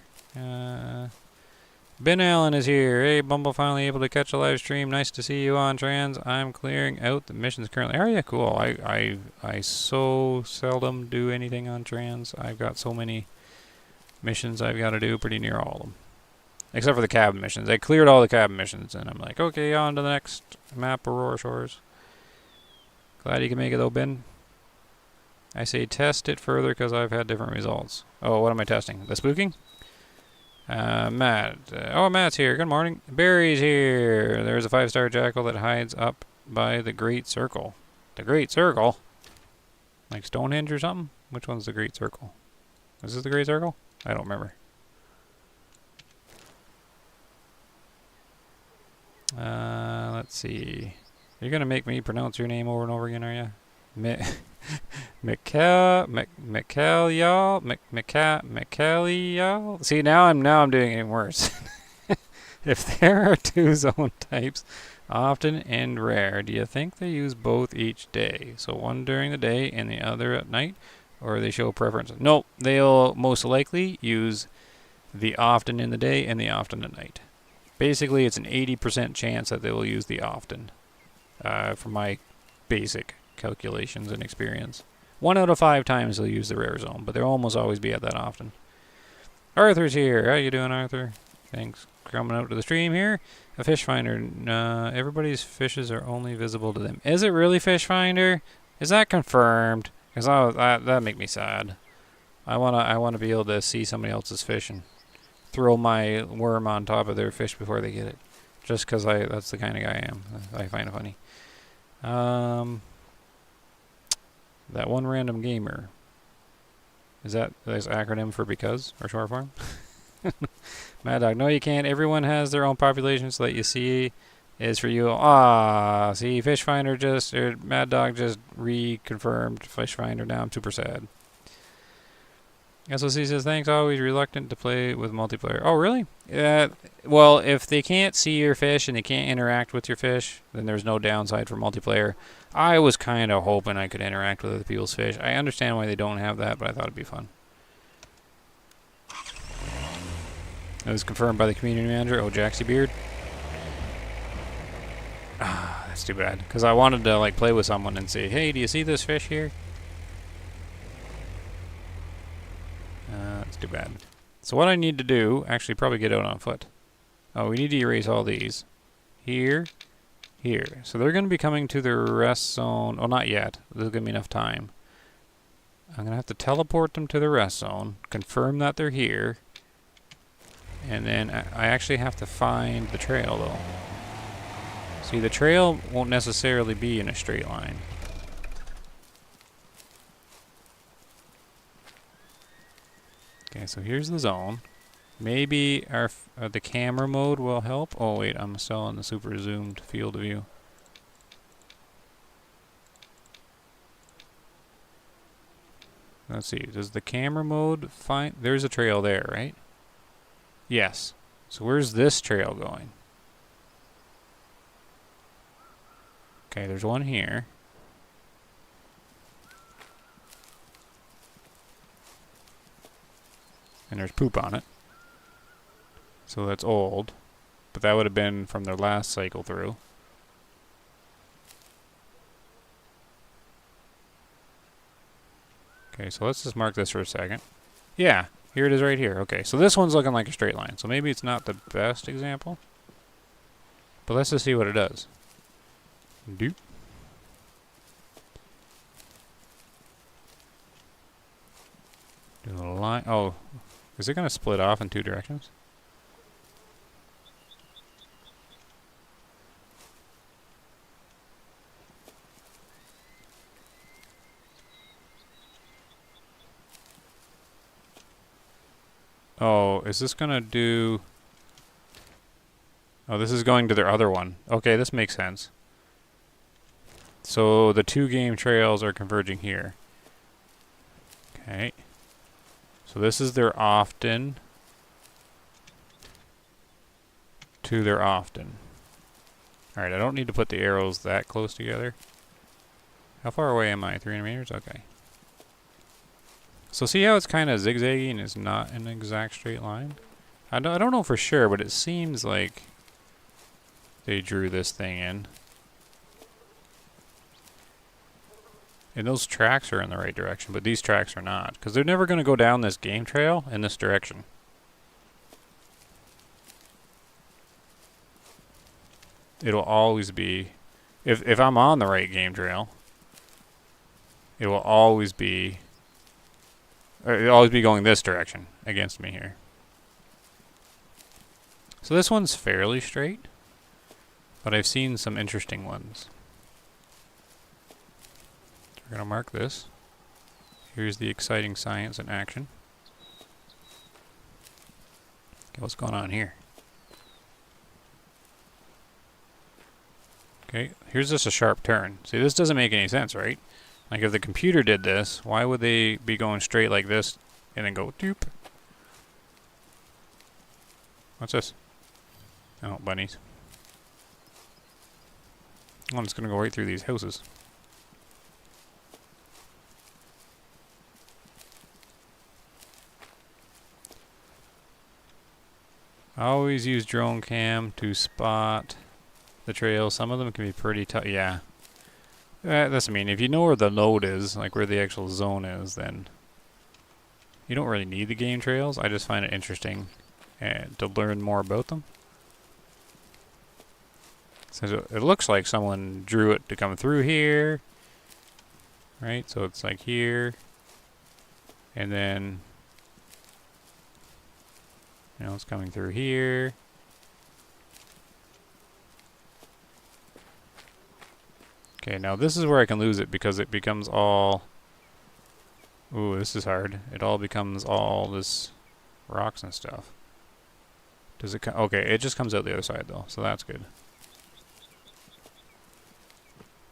Ben Allen is here. Hey, Bumble, finally able to catch a live stream. Nice to see you on Trans. I'm clearing out the missions currently. Oh yeah, cool. I so seldom do anything on Trans. I've got so many missions I've got to do, pretty near all of them. Except for the cabin missions. I cleared all the cabin missions, and I'm like, okay, on to the next map, Aurora Shores. Glad you can make it though, Ben. I say test it further because I've had different results. Oh, what am I testing? The spooking? Matt. Oh, Matt's here. Good morning. Barry's here. There's a 5-star jackal that hides up by the Great Circle. The Great Circle? Like Stonehenge or something? Which one's the Great Circle? Is this the Great Circle? I don't remember. Let's see. Are you gonna make me pronounce your name over and over again, are you? Mikhail. See, now I'm doing it worse. If there are two zone types, often and rare, do you think they use both each day? So one during the day and the other at night, or they show preference? No, they'll most likely use the often in the day and the often at night. Basically, it's an 80% chance that they will use the often, from my basic calculations and experience. 1 out of 5 times they'll use the rare zone, but they'll almost always be at that often. Arthur's here. How you doing, Arthur? Thanks for coming out to the stream here. A fish finder. Everybody's fishes are only visible to them. Is it really fish finder? Is that confirmed? Because that'd make me sad. I wanna be able to see somebody else's fish and throw my worm on top of their fish before they get it. Just because that's the kind of guy I am. I find it funny. That one random gamer. Is that acronym for because or short form? Mad Dog. No, you can't. Everyone has their own population, so that you see is for you. Ah, see, Fish Finder Mad Dog just reconfirmed Fish Finder. Now I'm super sad. SOC says, thanks, always reluctant to play with multiplayer. Oh, really? Well, if they can't see your fish and they can't interact with your fish, then there's no downside for multiplayer. I was kind of hoping I could interact with other people's fish. I understand why they don't have that, but I thought it'd be fun. It was confirmed by the community manager. Oh, Jaxie Beard. Ah, that's too bad. Because I wanted to like play with someone and say, hey, do you see this fish here? That's too bad. So what I need to do, actually probably get out on foot. Oh, we need to erase all these. Here, here. So they're going to be coming to the rest zone. Oh, not yet. There's going to be enough time. I'm going to have to teleport them to the rest zone, confirm that they're here, and then I actually have to find the trail, though. See, the trail won't necessarily be in a straight line. Okay, so here's the zone. Maybe the camera mode will help. Oh wait, I'm still in the super zoomed field of view. Let's see, does the camera mode find... There's a trail there, right? Yes. So where's this trail going? Okay, there's one here. And there's poop on it. So that's old. But that would have been from their last cycle through. Okay, so let's just mark this for a second. Yeah, here it is right here. Okay, so this one's looking like a straight line. So maybe it's not the best example. But let's just see what it does. Doop. Do a little line. Oh, is it going to split off in 2 directions? Oh, is this going to do... Oh, this is going to their other one. Okay, this makes sense. So the 2 game trails are converging here. Okay. So this is their often to their often. Alright, I don't need to put the arrows that close together. How far away am I? 300 meters? Okay. So see how it's kind of zigzaggy and it's not an exact straight line? I don't know for sure, but it seems like they drew this thing in. And those tracks are in the right direction, but these tracks are not. Because they're never going to go down this game trail in this direction. It'll always be... If I'm on the right game trail, it will always be... It'll always be going this direction against me here. So this one's fairly straight, but I've seen some interesting ones. We're going to mark this. Here's the exciting science in action. Okay, what's going on here? Okay, here's just a sharp turn. See, this doesn't make any sense, right? Like, if the computer did this, why would they be going straight like this and then go doop? What's this? Oh, bunnies. Oh, it's gonna go right through these houses. I always use drone cam to spot the trail. Some of them can be pretty tough. Yeah. That's, I mean, if you know where the node is, like where the actual zone is, then you don't really need the game trails. I just find it interesting to learn more about them. So it looks like someone drew it to come through here. Right? So it's like here. And then, you know, it's coming through here. Okay, now this is where I can lose it because it becomes all... Ooh, this is hard. It all becomes all this rocks and stuff. Does it okay, it just comes out the other side though, so that's good.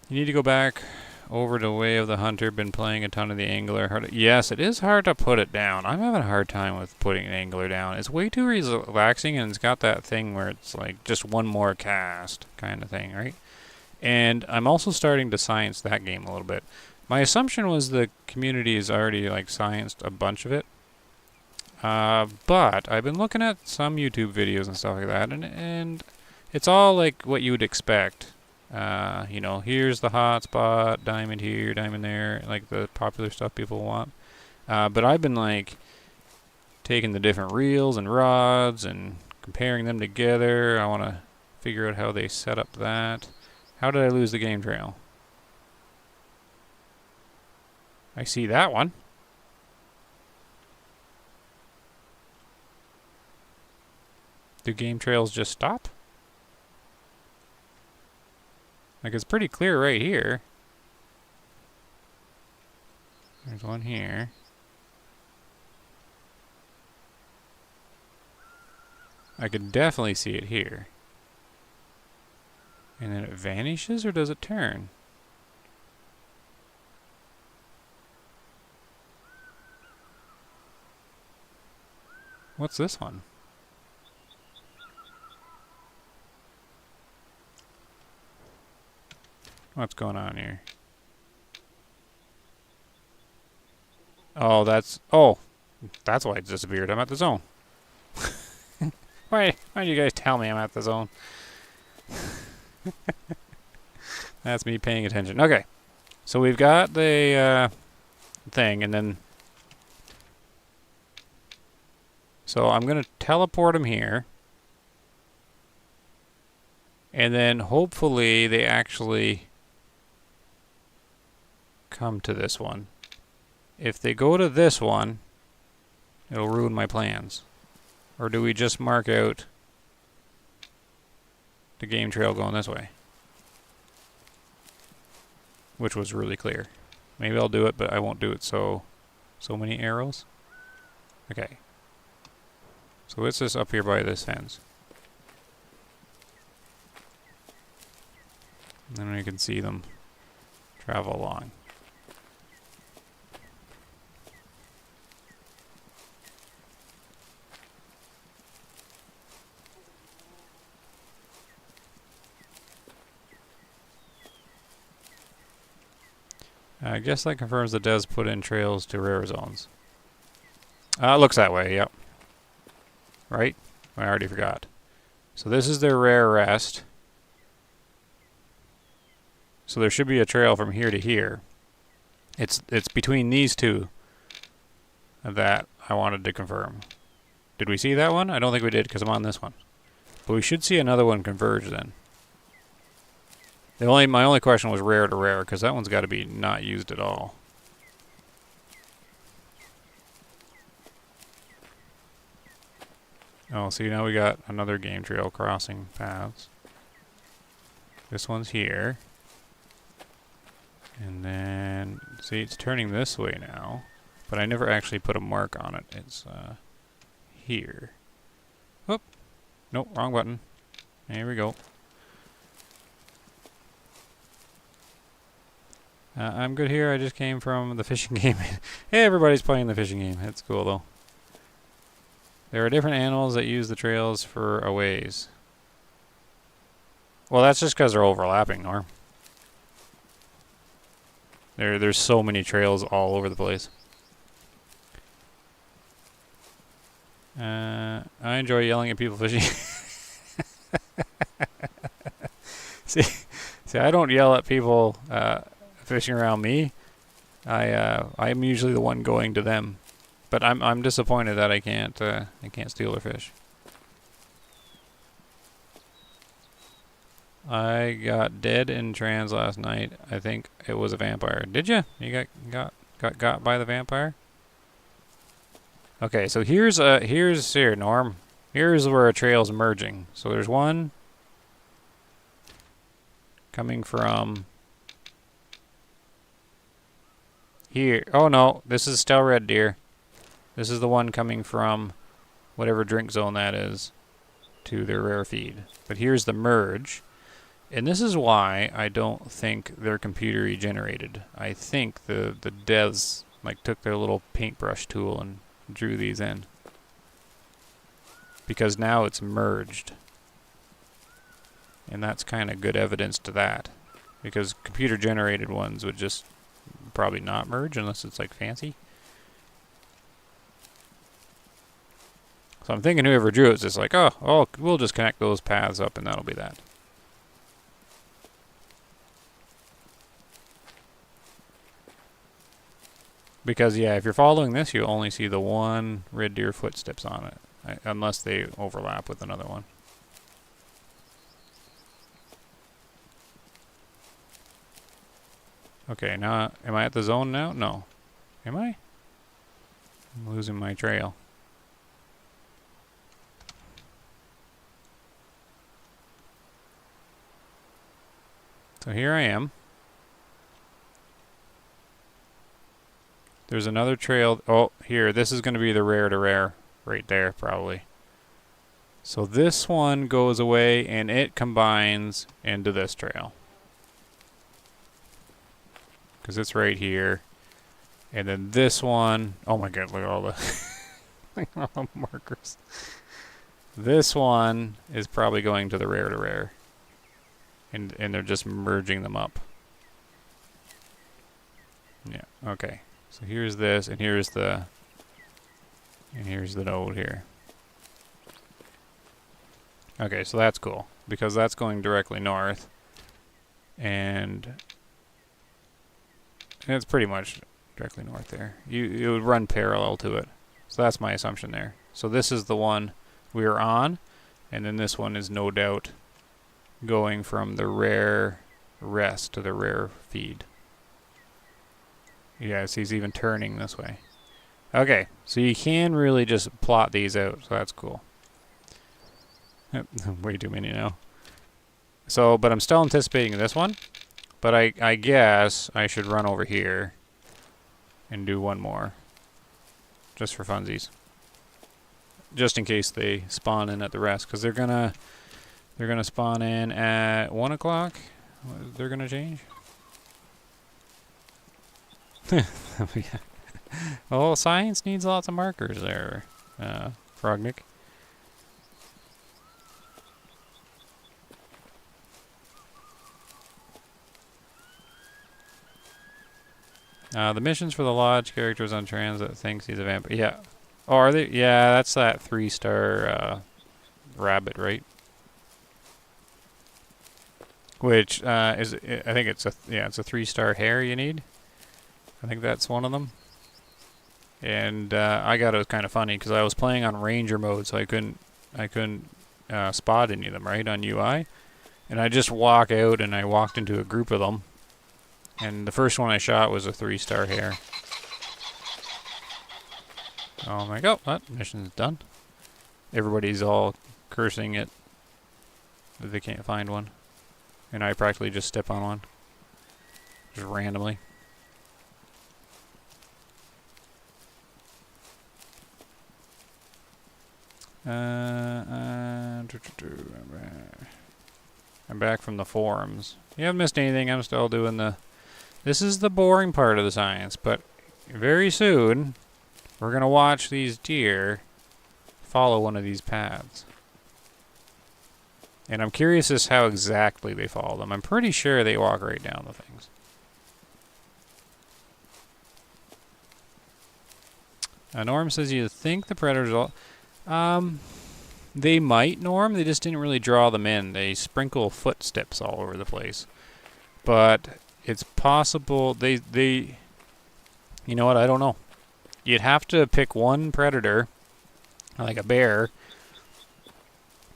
You need to go back over to Way of the Hunter. Been playing a ton of the Angler. Yes, it is hard to put it down. I'm having a hard time with putting an Angler down. It's way too relaxing, and it's got that thing where it's like just one more cast kind of thing, right? And I'm also starting to science that game a little bit. My assumption was the community has already like scienced a bunch of it. But I've been looking at some YouTube videos and stuff like that, and it's all like what you would expect. You know, here's the hot spot, diamond here, diamond there, like the popular stuff people want. But I've been like taking the different reels and rods and comparing them together. I want to figure out how they set up that. How did I lose the game trail? I see that one. Do game trails just stop? Like, it's pretty clear right here. There's one here. I can definitely see it here. And then it vanishes, or does it turn? What's this one? What's going on here? Oh, that's why it disappeared. I'm at the zone. Why did you guys tell me I'm at the zone? That's me paying attention. Okay. So we've got the thing, and then... So I'm going to teleport him here. And then hopefully they actually come to this one. If they go to this one, it'll ruin my plans. Or do we just mark out the game trail going this way? Which was really clear. Maybe I'll do it, but I won't do it so many arrows. Okay. So it's just up here by this fence. And then we can see them travel along. I guess that confirms that Des put in trails to rare zones. It looks that way, yep. Right? I already forgot. So this is their rare rest. So there should be a trail from here to here. It's between these two that I wanted to confirm. Did we see that one? I don't think we did because I'm on this one. But we should see another one converge then. My only question was rare to rare, because that one's got to be not used at all. Oh, see, now we got another game trail crossing paths. This one's here. And then, see, it's turning this way now. But I never actually put a mark on it. It's here. Whoop. Nope, wrong button. There we go. I'm good here. I just came from the fishing game. Hey, everybody's playing the fishing game. It's cool, though. There are different animals that use the trails for a ways. Well, that's just because they're overlapping, Norm. There's so many trails all over the place. I enjoy yelling at people fishing. See, I don't yell at people fishing around me. I'm usually the one going to them, but I'm disappointed that I can't steal their fish. I got dead in Trans last night. I think it was a vampire. Did you? You got by the vampire? Okay, so here's here, Norm. Here's where a trail's merging. So there's one coming from here. Oh no, this is still red deer. This is the one coming from whatever drink zone that is to their rare feed. But here's the merge. And this is why I don't think they're computer generated. I think the devs like took their little paintbrush tool and drew these in. Because now it's merged. And that's kind of good evidence to that. Because computer generated ones would just probably not merge unless it's like fancy. So I'm thinking whoever drew it is just like, oh, we'll just connect those paths up and that'll be that. Because, yeah, if you're following this, you only see the one red deer footsteps on it. Unless they overlap with another one. Okay, now, am I at the zone now? No. Am I? I'm losing my trail. So here I am. There's another trail. Oh, here. This is going to be the rare to rare right there, probably. So this one goes away and it combines into this trail. Because it's right here. And then this one. Oh my god, look at all the markers. This one is probably going to the rare to rare. And they're just merging them up. Yeah, okay. So here's this, and here's the node here. Okay, so that's cool, because that's going directly north. And it's pretty much directly north there. It would run parallel to it. So that's my assumption there. So this is the one we are on, and then this one is no doubt going from the rare rest to the rare feed. Yeah, so he's even turning this way. Okay, so you can really just plot these out, so that's cool. Way too many now. So, but I'm still anticipating this one. But I guess I should run over here and do one more. Just for funsies. Just in case they spawn in at the rest, because they're gonna spawn in at 1 o'clock. They're gonna change. Well, science needs lots of markers there, Frognick. The missions for the lodge characters on Trans that thinks he's a vampire. Yeah. Oh, are they? Yeah, that's that 3-star rabbit, right? Which is, I think it's a 3-star hare you need. I think that's one of them. And I got it was kind of funny because I was playing on Ranger mode, so I couldn't spot any of them right on UI. And I just walk out, and I walked into a group of them. And the first one I shot was a 3-star hare. Oh, I'm like, oh, that mission's done. Everybody's all cursing it that they can't find one. And I practically just step on one. Just randomly. I'm back from the forums. You haven't missed anything. I'm still doing the This is the boring part of the science, but very soon we're going to watch these deer follow one of these paths. And I'm curious as how exactly they follow them. I'm pretty sure they walk right down the things. Norm says you think the predators all... They might, Norm. They just didn't really draw them in. They sprinkle footsteps all over the place. But it's possible they... You know what? I don't know. You'd have to pick one predator, like a bear,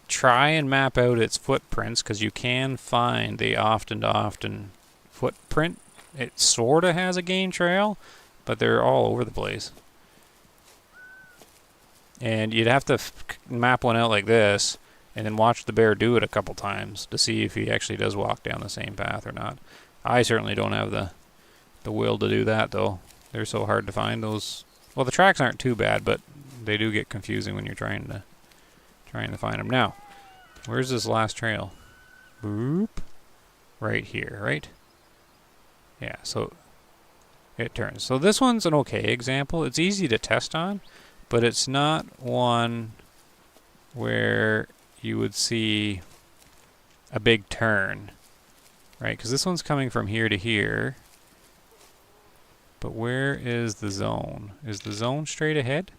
try and map out its footprints, because you can find the often footprint. It sort of has a game trail, but they're all over the place. And you'd have to map one out like this, and then watch the bear do it a couple times to see if he actually does walk down the same path or not. I certainly don't have the will to do that, though. They're so hard to find. Those, well, the tracks aren't too bad, but they do get confusing when you're trying to find them. Now, where's this last trail? Boop. Right here, right? Yeah, so it turns. So this one's an okay example. It's easy to test on, but it's not one where you would see a big turn, right? Because this one's coming from here to here. But where is the zone? Is the zone straight ahead?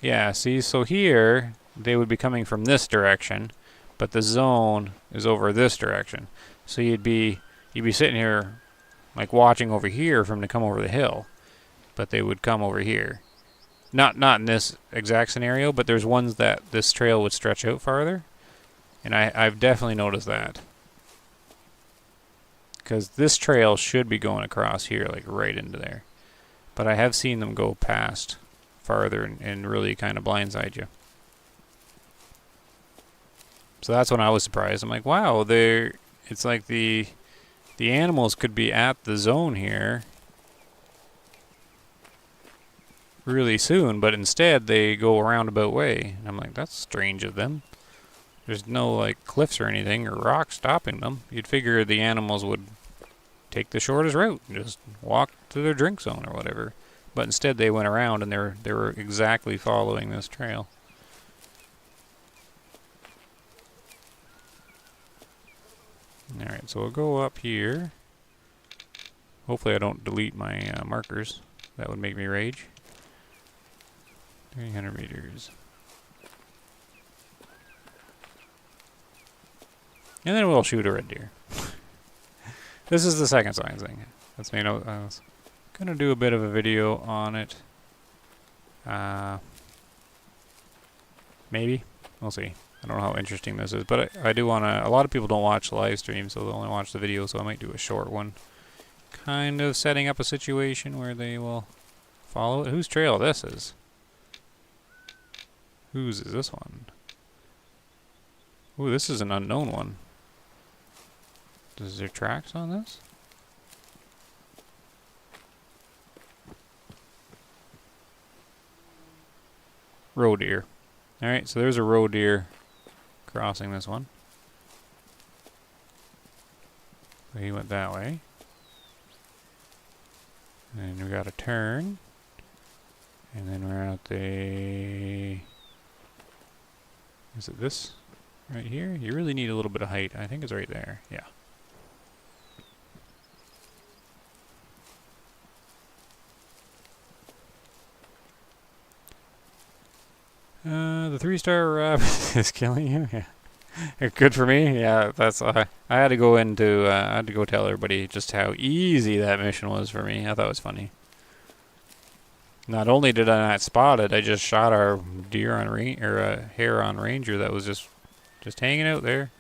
Yeah, see, so here they would be coming from this direction, but the zone is over this direction. So you'd be sitting here like watching over here for them to come over the hill, but they would come over here. Not in this exact scenario, but there's ones that this trail would stretch out farther, and I've definitely noticed that. Because this trail should be going across here, like right into there. But I have seen them go past farther and really kind of blindside you. So that's when I was surprised. I'm like, wow, it's like the animals could be at the zone here really soon, but instead they go a roundabout way. And I'm like, that's strange of them. There's no like cliffs or anything or rocks stopping them. You'd figure the animals would take the shortest route and just walk to their drink zone or whatever. But instead they went around and they were exactly following this trail. Alright, so we'll go up here. Hopefully I don't delete my markers. That would make me rage. 300 meters. And then we'll shoot a red deer. This is the second science thing. That's me. I was going to do a bit of a video on it. Maybe. We'll see. I don't know how interesting this is. But I do want to... A lot of people don't watch the live stream, so they'll only watch the video. So I might do a short one. Kind of setting up a situation where they will follow it. Whose trail this is? Whose is this one? Ooh, this is an unknown one. Is there tracks on this? Roe deer. Alright, so there's a roe deer crossing this one. So he went that way. And we got a turn. And then we're at the... Is it this? Right here? You really need a little bit of height. I think it's right there. Yeah. The 3-star rabbit is killing you. Yeah, good for me. Yeah, that's. I had to go into. I had to go tell everybody just how easy that mission was for me. I thought it was funny. Not only did I not spot it, I just shot our deer on hare on ranger that was just hanging out there.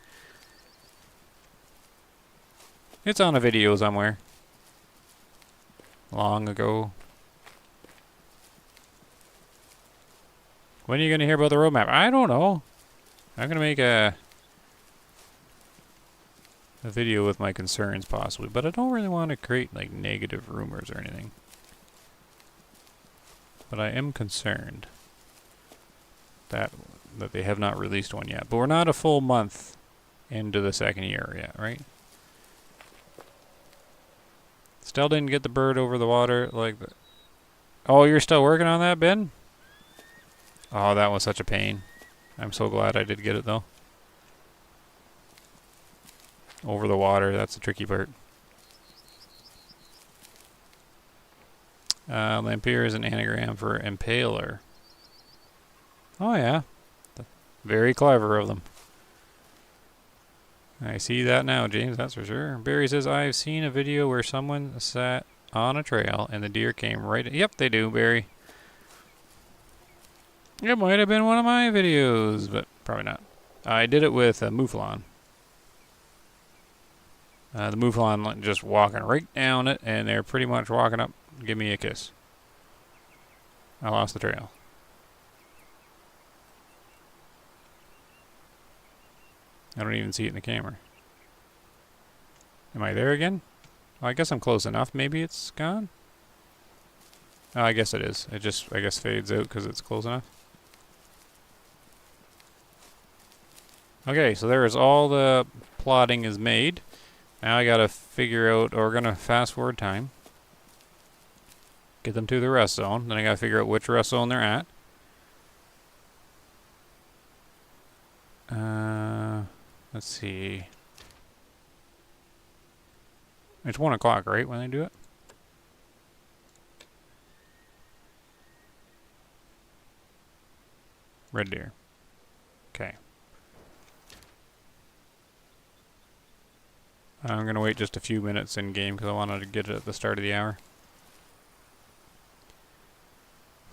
It's on a video somewhere. Long ago. When are you going to hear about the roadmap? I don't know. I'm going to make a video with my concerns possibly, but I don't really want to create like negative rumors or anything. But I am concerned that they have not released one yet. But we're not a full month into the second year yet, right? Still didn't get the bird over the water like the... Oh, you're still working on that, Ben? Oh, that was such a pain. I'm so glad I did get it, though. Over the water, that's the tricky part. Lampier is an anagram for impaler. Oh, yeah. Very clever of them. I see that now, James, that's for sure. Barry says, I've seen a video where someone sat on a trail and the deer came right... Yep, they do, Barry. It might have been one of my videos, but probably not. I did it with a mouflon. The mouflon just walking right down it, and they're pretty much walking up, give me a kiss. I lost the trail. I don't even see it in the camera. Am I there again? Well, I guess I'm close enough. Maybe it's gone? Oh, I guess it is. It just, I guess, fades out because it's close enough. Okay, so there is all the plotting is made. Now I gotta figure out, or we're gonna fast forward time. Get them to the rest zone. Then I gotta figure out which rest zone they're at. Let's see. It's 1 o'clock, right, when they do it? Red deer. Okay. I'm going to wait just a few minutes in game because I wanted to get it at the start of the hour.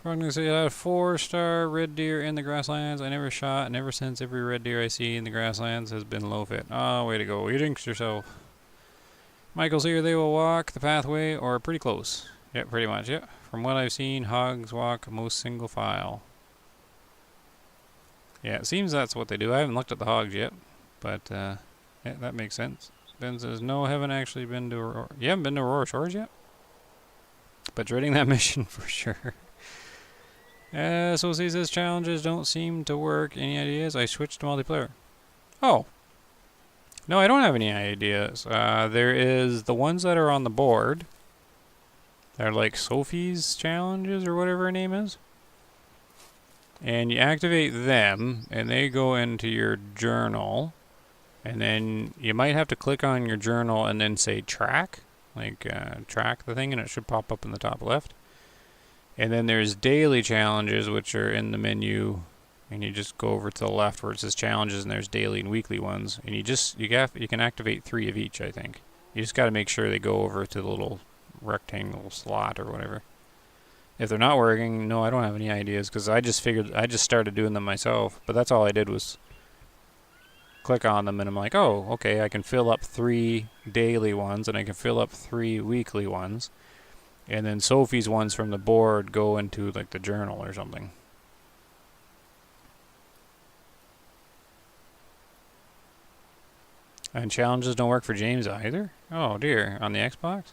I'm going to say I had a 4-star red deer in the grasslands. I never shot, and ever since every red deer I see in the grasslands has been low fit. Oh, way to go. You jinxed yourself. Michael's here. They will walk the pathway or pretty close. Yep, pretty much. Yep. From what I've seen, hogs walk most single file. Yeah, it seems that's what they do. I haven't looked at the hogs yet, but yeah, that makes sense. Ben says, no, haven't actually been to Aurora. You haven't been to Aurora Shores yet? But dreading that mission for sure. So he says challenges don't seem to work. Any ideas? I switched to multiplayer. Oh. No, I don't have any ideas. There is the ones that are on the board. They're like Sophie's challenges or whatever her name is. And you activate them, and they go into your journal. And then you might have to click on your journal and then say track. Like track the thing, and it should pop up in the top left. And then there's daily challenges, which are in the menu, and you just go over to the left where it says challenges, and there's daily and weekly ones. And you can activate 3 of each, I think. You just got to make sure they go over to the little rectangle slot or whatever. If they're not working, no, I don't have any ideas because I just started doing them myself. But that's all I did was click on them, and I'm like, oh, okay, I can fill up 3 daily ones, and I can fill up 3 weekly ones. And then Sophie's ones from the board go into like the journal or something. And challenges don't work for James either? Oh dear, on the Xbox?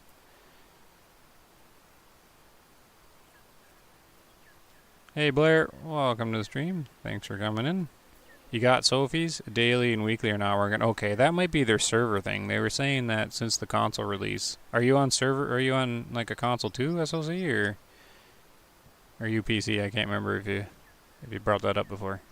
Hey Blair, welcome to the stream. Thanks for coming in. You got Sophie's? Daily and weekly are not working. Okay, that might be their server thing. They were saying that since the console release. Are you on server? Are you on like a console too, SOC, or are you PC? I can't remember if you brought that up before.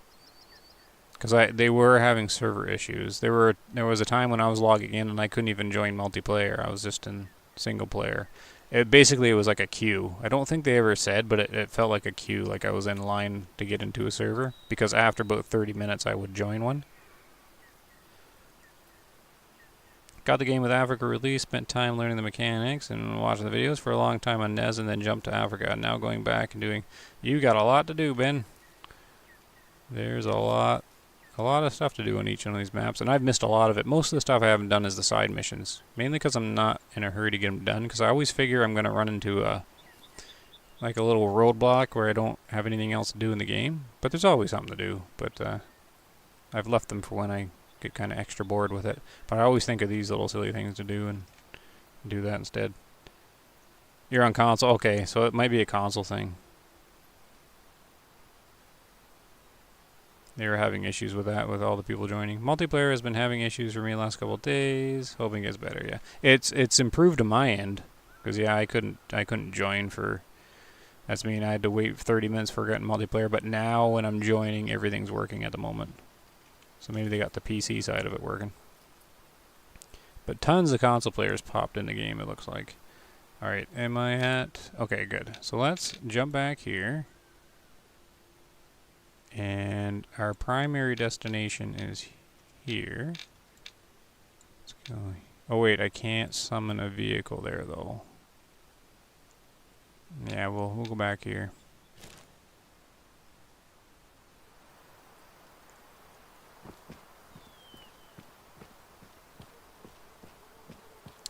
Because they were having server issues. There was a time when I was logging in and I couldn't even join multiplayer. I was just in single player. It was like a queue. I don't think they ever said, but it felt like a queue, like I was in line to get into a server. Because after about 30 minutes, I would join one. Got the game with Africa release, spent time learning the mechanics and watching the videos for a long time on NES, and then jumped to Africa. Now going back and doing... You got a lot to do, Ben. There's a lot of stuff to do on each one of these maps, and I've missed a lot of it. Most of the stuff I haven't done is the side missions, mainly because I'm not in a hurry to get them done, because I always figure I'm going to run into a little roadblock where I don't have anything else to do in the game, but there's always something to do, but I've left them for when I get kind of extra bored with it, but I always think of these little silly things to do and do that instead. You're on console? Okay, so it might be a console thing. They were having issues with that, with all the people joining. Multiplayer has been having issues for me the last couple of days. Hoping it gets better, yeah. It's improved to my end. Because yeah, I couldn't join for. That's mean I had to wait 30 minutes for getting multiplayer. But now when I'm joining, everything's working at the moment. So maybe they got the PC side of it working. But tons of console players popped in the game. It looks like. All right, am I at? Okay, good. So let's jump back here. And our primary destination is here. Let's go. Oh wait, I can't summon a vehicle there though. Yeah, we'll go back here.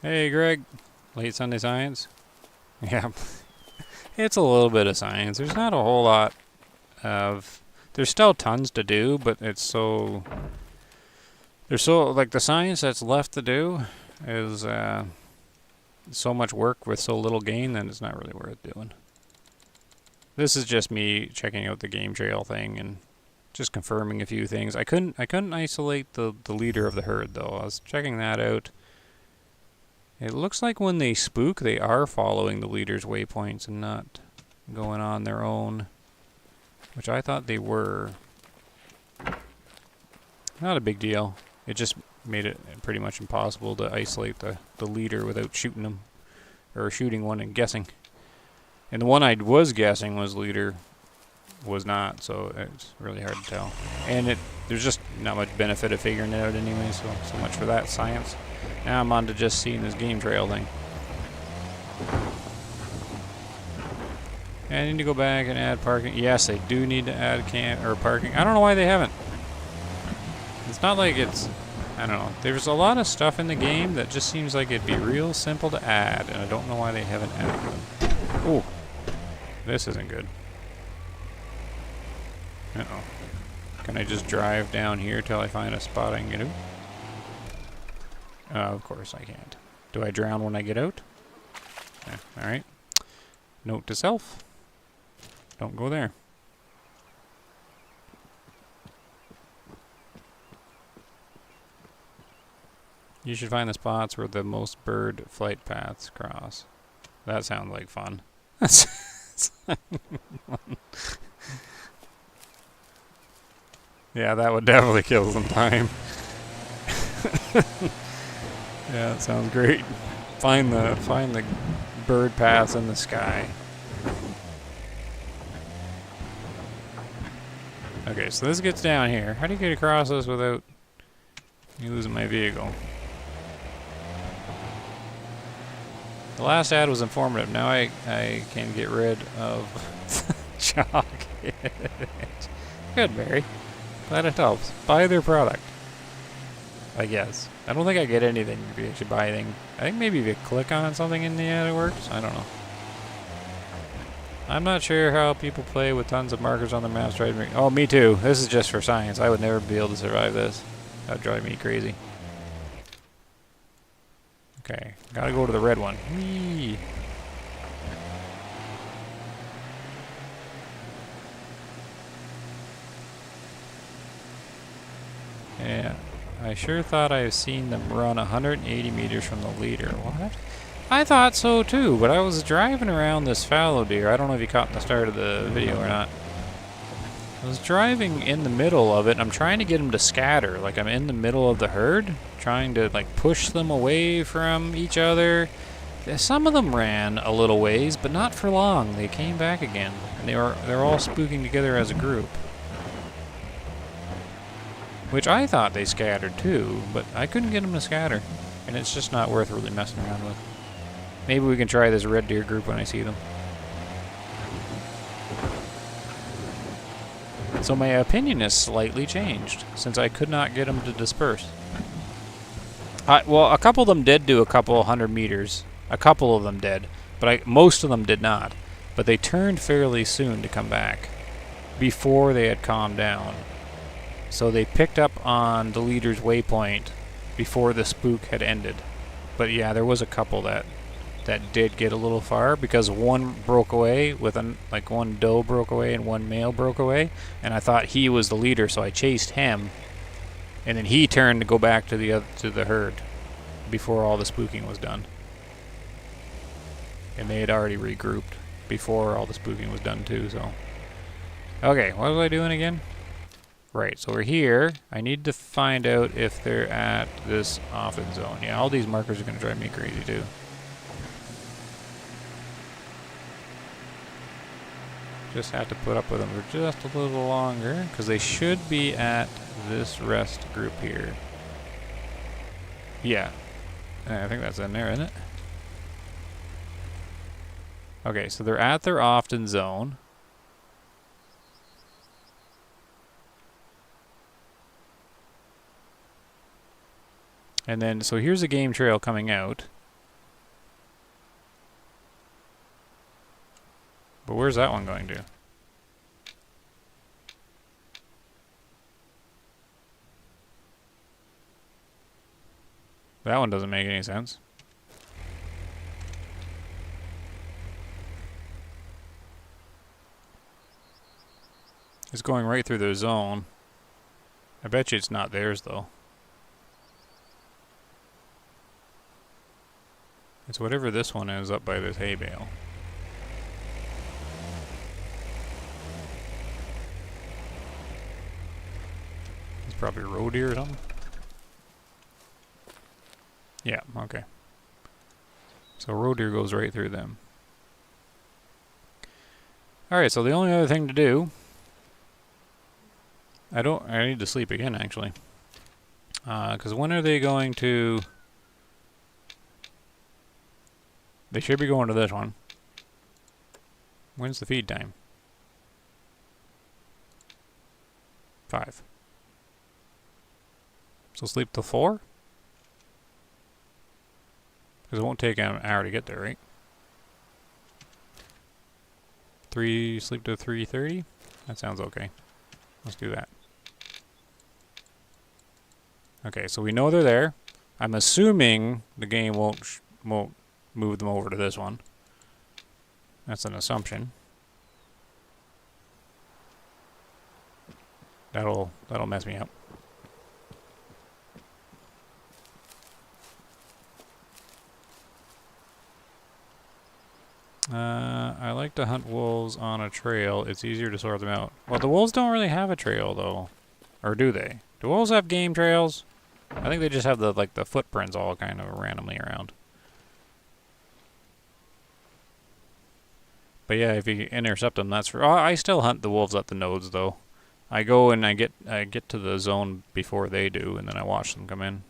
Hey Greg, late Sunday science? Yeah, it's a little bit of science. There's not a whole lot of... There's still tons to do, but it's so... There's so... Like, the science that's left to do is so much work with so little gain that it's not really worth doing. This is just me checking out the game trail thing and just confirming a few things. I couldn't isolate the leader of the herd, though. I was checking that out. It looks like when they spook, they are following the leader's waypoints and not going on their own, which I thought they were. Not a big deal. It just made it pretty much impossible to isolate the leader without shooting them, or shooting one and guessing. And the one I was guessing was leader was not, so it's really hard to tell. And there's just not much benefit of figuring it out anyway, so much for that science. Now I'm on to just seeing this game trail thing. And I need to go back and add parking. Yes, they do need to add parking. I don't know why they haven't. It's not like it's... I don't know. There's a lot of stuff in the game that just seems like it'd be real simple to add, and I don't know why they haven't added them. Ooh. This isn't good. Uh-oh. Can I just drive down here till I find a spot I can get out? Of course I can't. Do I drown when I get out? Yeah, alright. Note to self. Don't go there. You should find the spots where the most bird flight paths cross. That sounds like fun. Yeah, that would definitely kill some time. Yeah, that sounds great. Find the bird paths in the sky. Okay, so this gets down here. How do you get across this without me losing my vehicle? The last ad was informative. Now I can get rid of chalk. Good, Mary. Glad it helps. Buy their product. I guess. I don't think I get anything if you actually buy anything. I think maybe if you click on something in the ad it works. I don't know. I'm not sure how people play with tons of markers on their maps. Oh, me too. This is just for science. I would never be able to survive this. That would drive me crazy. Okay, gotta go to the red one. Whee! Yeah, I sure thought I've seen them run 180 meters from the leader. What? I thought so too, but I was driving around this fallow deer. I don't know if you caught in the start of the video or not. I was driving in the middle of it, and I'm trying to get them to scatter. Like, I'm in the middle of the herd, trying to, like, push them away from each other. Some of them ran a little ways, but not for long. They came back again, and they're all spooking together as a group. Which I thought they scattered too, but I couldn't get them to scatter. And it's just not worth really messing around with. Maybe we can try this red deer group when I see them. So my opinion has slightly changed, since I could not get them to disperse. Well, a couple of them did do a couple 100 meters. A couple of them did, but most of them did not. But they turned fairly soon to come back, before they had calmed down. So they picked up on the leader's waypoint before the spook had ended. But yeah, there was a couple that did get a little far, because one broke away with one doe broke away and one male broke away, and I thought he was the leader, so I chased him, and then he turned to go back to the herd before all the spooking was done. And they had already regrouped before all the spooking was done too, so. Okay, what was I doing again? Right, so we're here. I need to find out if they're at this off-in zone. Yeah, all these markers are going to drive me crazy too. Just have to put up with them for just a little longer, because they should be at this rest group here. Yeah. I think that's in there, isn't it? Okay, so they're at their off-in zone. And then, so here's a game trail coming out. But where's that one going to? That one doesn't make any sense. It's going right through their zone. I bet you it's not theirs, though. It's whatever this one is up by this hay bale. It's probably roe deer or something. Yeah, okay. So roe deer goes right through them. Alright, so the only other thing to do... I need to sleep again, actually. Because when are they going to... They should be going to this one. When's the feed time? 5. So sleep till 4? Because it won't take an hour to get there, right? 3, sleep to 3:30? That sounds okay. Let's do that. Okay, so we know they're there. I'm assuming the game won't move them over to this one. That's an assumption. That'll mess me up. I like to hunt wolves on a trail. It's easier to sort them out. Well, the wolves don't really have a trail, though. Or do they? Do wolves have game trails? I think they just have the footprints all kind of randomly around. But yeah, if you intercept them, that's for... I still hunt the wolves at the nodes, though. I go and I get to the zone before they do, and then I watch them come in.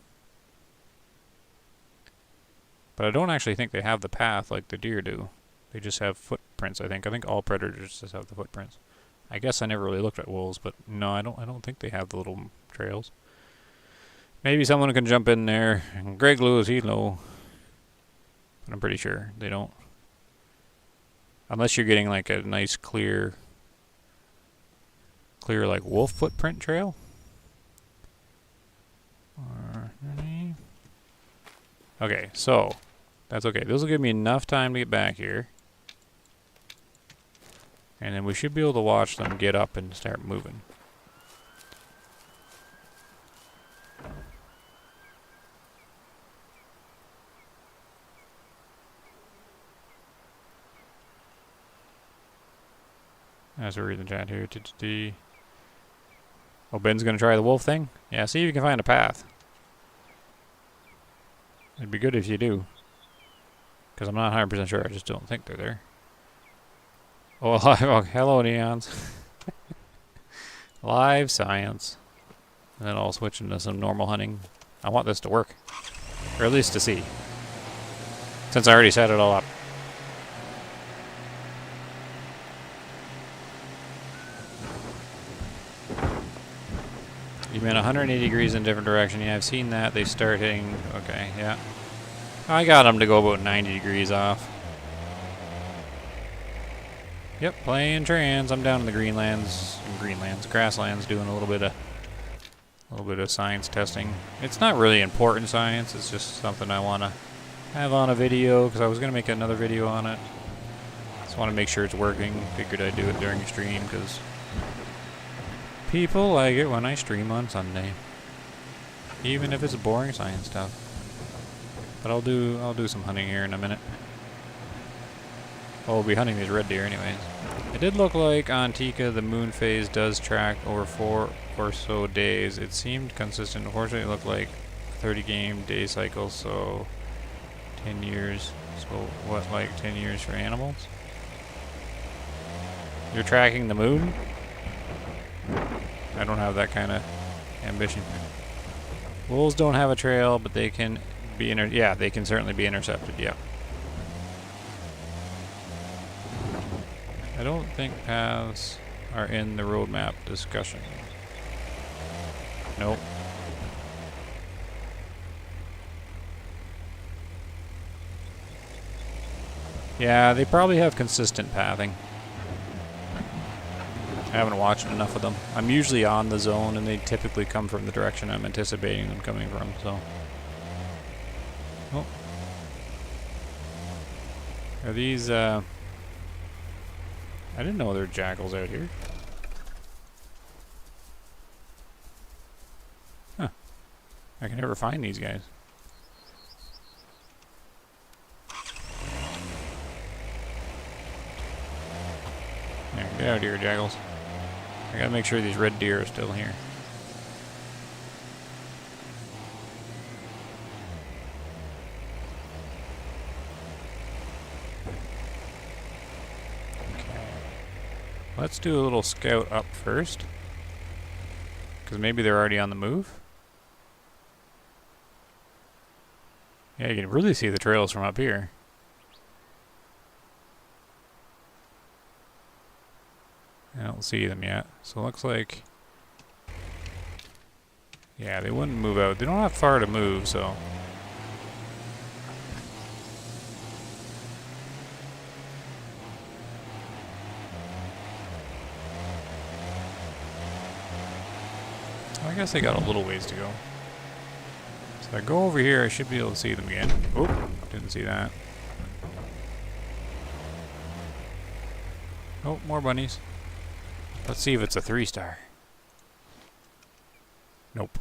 But I don't actually think they have the path like the deer do. They just have footprints, I think. I think all predators just have the footprints. I guess I never really looked at wolves, but no, I don't think they have the little trails. Maybe someone can jump in there. And Greg Lewis, he'd know. But I'm pretty sure they don't. Unless you're getting like a nice clear like wolf footprint trail. Okay, so that's okay. This will give me enough time to get back here. And then we should be able to watch them get up and start moving. As we're reading the chat here. Oh, Ben's going to try the wolf thing? Yeah, see if you can find a path. It'd be good if you do. Because I'm not 100% sure. I just don't think they're there. Oh, hello, Neons. Live science. And then I'll switch into some normal hunting. I want this to work. Or at least to see. Since I already set it all up. You've been 180 degrees in different direction. Yeah, I've seen that. They start hitting... Okay, yeah. I got them to go about 90 degrees off. Yep, playing trans. I'm down in the grasslands, doing a little bit of science testing. It's not really important science. It's just something I want to have on a video because I was going to make another video on it. Just want to make sure it's working. Figured I'd do it during a stream because people like it when I stream on Sunday, even if it's boring science stuff. But I'll do some hunting here in a minute. Well, we'll be hunting these red deer anyways. It did look like on Tika the moon phase does track over 4 or so days. It seemed consistent. Unfortunately, it looked like 30 game day cycle, so 10 years. So what, like 10 years for animals? You're tracking the moon? I don't have that kind of ambition. Wolves don't have a trail, but they can be yeah, they can certainly be intercepted, yeah. I don't think paths are in the roadmap discussion. Nope. Yeah, they probably have consistent pathing. I haven't watched enough of them. I'm usually on the zone, and they typically come from the direction I'm anticipating them coming from, so. Oh. Are these, I didn't know there were jackals out here. Huh. I can never find these guys. Yeah, get out of here, jackals. I gotta make sure these red deer are still here. Okay. Let's do a little scout up first. Because maybe they're already on the move. Yeah, you can really see the trails from up here. I don't see them yet. So it looks like... yeah, they wouldn't move out. They don't have far to move, so... I guess they got a little ways to go. So if I go over here, I should be able to see them again. Oh, didn't see that. Oh, more bunnies. Let's see if it's a 3-star. Nope.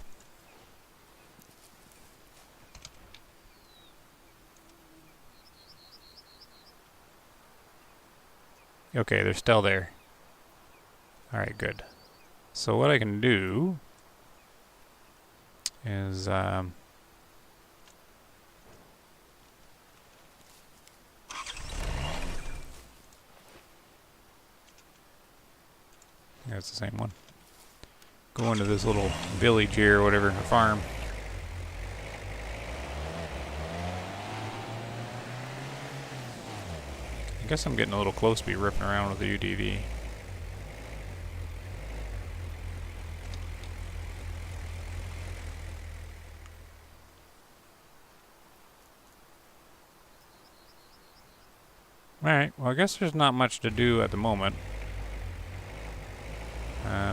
Okay, they're still there. Alright, good. So what I can do is yeah, it's the same one. Go into this little village here or whatever, a farm. I guess I'm getting a little close to be ripping around with the UTV. Alright, well I guess there's not much to do at the moment.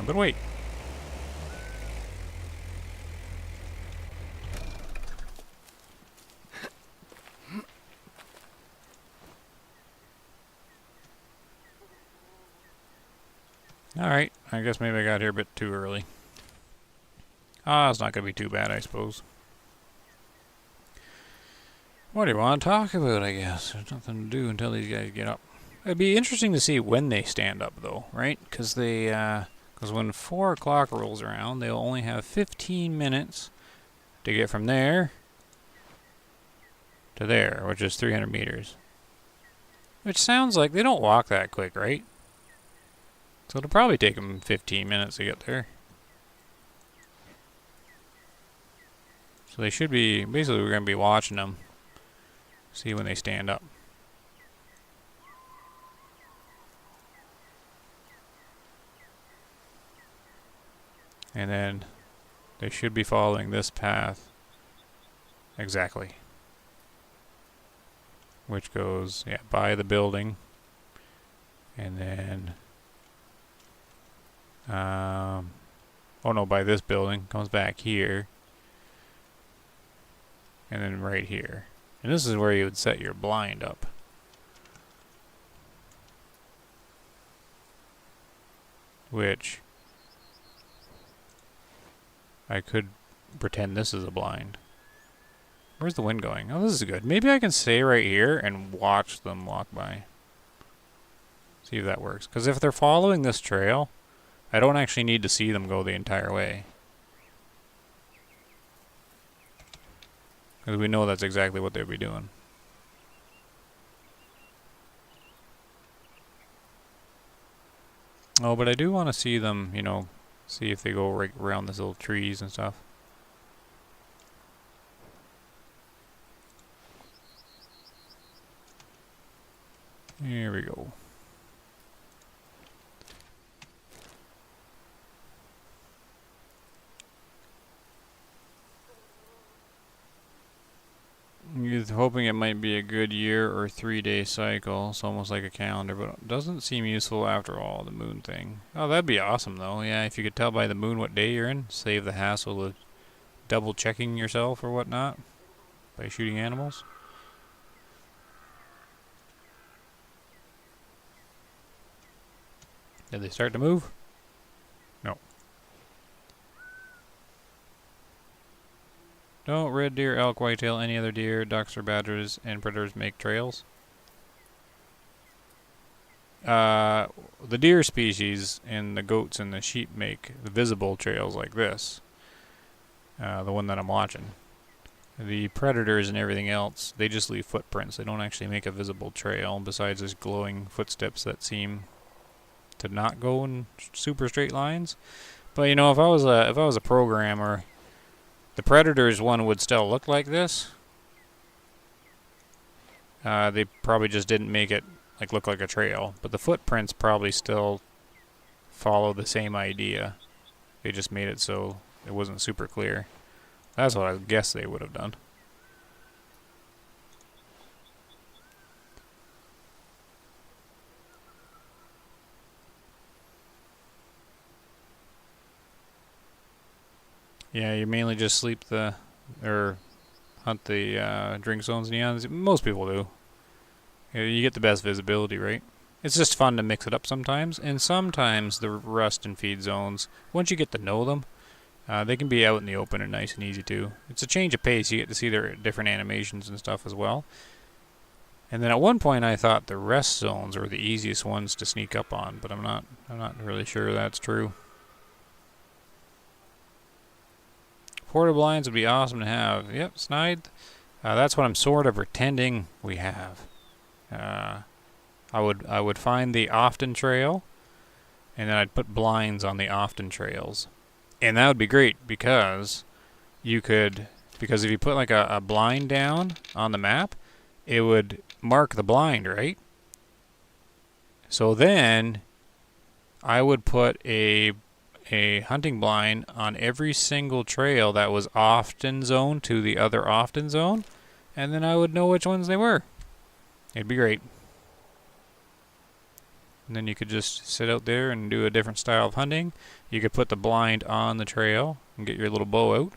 But wait. Alright, I guess maybe I got here a bit too early. Ah, it's not going to be too bad, I suppose. What do you want to talk about, I guess? There's nothing to do until these guys get up. It'd be interesting to see when they stand up, though, right? Because they, because when 4 o'clock rolls around, they'll only have 15 minutes to get from there to there, which is 300 meters. Which sounds like they don't walk that quick, right? So it'll probably take them 15 minutes to get there. So they should be, basically we're going to be watching them. See when they stand up. And then they should be following this path exactly. Which goes, yeah, by the building. And then, oh no, by this building, comes back here. And then right here. And this is where you would set your blind up. Which I could pretend this is a blind. Where's the wind going? Oh, this is good. Maybe I can stay right here and watch them walk by. See if that works. Because if they're following this trail, I don't actually need to see them go the entire way. Because we know that's exactly what they'll be doing. Oh, but I do want to see them, you know, see if they go right around these little trees and stuff. Here we go. You're hoping it might be a good year or 3-day cycle. It's almost like a calendar, but it doesn't seem useful after all, the moon thing. Oh, that'd be awesome, though. Yeah, if you could tell by the moon what day you're in, save the hassle of double checking yourself or whatnot by shooting animals. Did they start to move? No. Don't red deer, elk, whitetail, any other deer, ducks or badgers and predators make trails? The deer species and the goats and the sheep make visible trails like this. The one that I'm watching. The predators and everything else, they just leave footprints. They don't actually make a visible trail besides just glowing footsteps that seem to not go in super straight lines. But you know, if I was a programmer, the predators one would still look like this. They probably just didn't make it like look like a trail, but the footprints probably still follow the same idea. They just made it so it wasn't super clear. That's what I guess they would have done. Yeah, you mainly just sleep or hunt the drink zones and neons. Most people do. You get the best visibility, right? It's just fun to mix it up sometimes, and sometimes the rust and feed zones, once you get to know them, they can be out in the open and nice and easy too. It's a change of pace. You get to see their different animations and stuff as well. And then at one point I thought the rest zones were the easiest ones to sneak up on, but I'm not really sure that's true. Porta blinds would be awesome to have. Yep, snide. That's what I'm sort of pretending we have. I would find the often trail, and then I'd put blinds on the often trails, and that would be great because if you put like a blind down on the map, it would mark the blind, right? So then I would put a hunting blind on every single trail that was often zoned to the other often zone, and then I would know which ones they were. It'd be great. And then you could just sit out there and do a different style of hunting. You could put the blind on the trail and get your little bow out,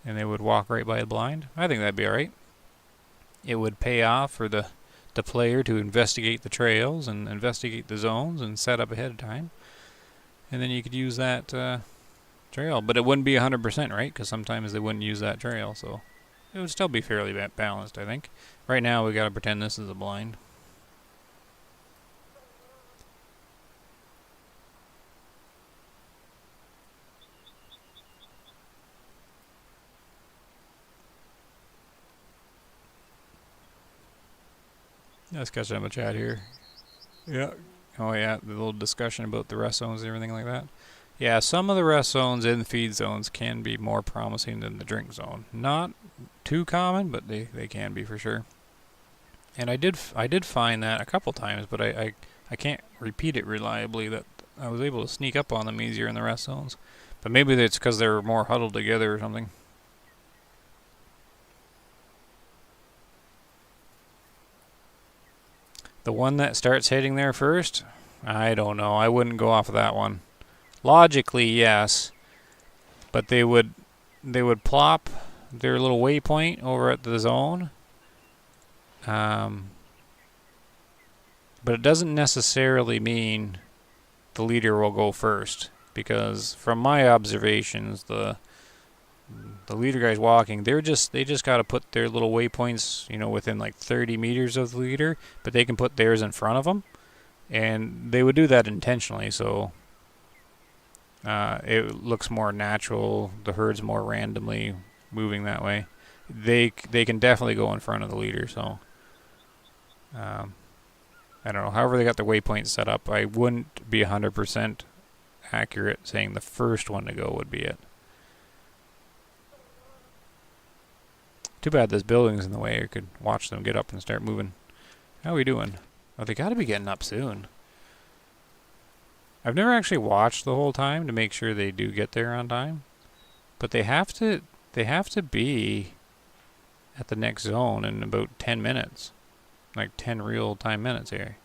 and they would walk right by the blind. I think that'd be alright. It would pay off for the player to investigate the trails and investigate the zones and set up ahead of time. And then you could use that trail. But it wouldn't be 100%, right? Because sometimes they wouldn't use that trail. So it would still be fairly balanced, I think. Right now we got to pretend this is a blind. Let's catch up a chat here. Yeah. Oh yeah, the little discussion about the rest zones and everything like that. Yeah, some of the rest zones and feed zones can be more promising than the drink zone. Not too common, but they can be for sure. And I did find that a couple times, but I can't repeat it reliably, that I was able to sneak up on them easier in the rest zones. But maybe it's because they were more huddled together or something. The one that starts hitting there first? I don't know. I wouldn't go off of that one. Logically, yes. But they would plop their little waypoint over at the zone. But it doesn't necessarily mean the leader will go first. Because from my observations, the the leader guy's walking, they just got to put their little waypoints, you know, within like 30 meters of the leader, but they can put theirs in front of them, and they would do that intentionally, so it looks more natural. The herd's more randomly moving that way. They can definitely go in front of the leader, so I don't know. However they got the waypoints set up, I wouldn't be 100% accurate saying the first one to go would be it. Too bad this building's in the way. I could watch them get up and start moving. How are we doing? Oh, they gotta be getting up soon. I've never actually watched the whole time to make sure they do get there on time. But they have to be at the next zone in about 10 minutes. Like 10 real time minutes here.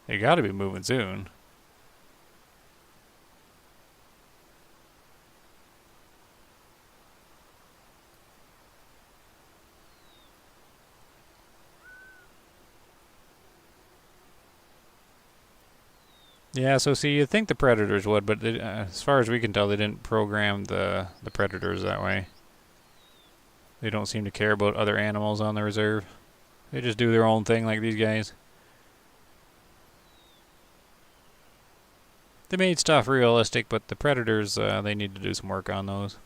They gotta be moving soon. Yeah, so see, you'd think the predators would, but as far as we can tell, they didn't program the predators that way. They don't seem to care about other animals on the reserve. They just do their own thing like these guys. They made stuff realistic, but the predators, they need to do some work on those.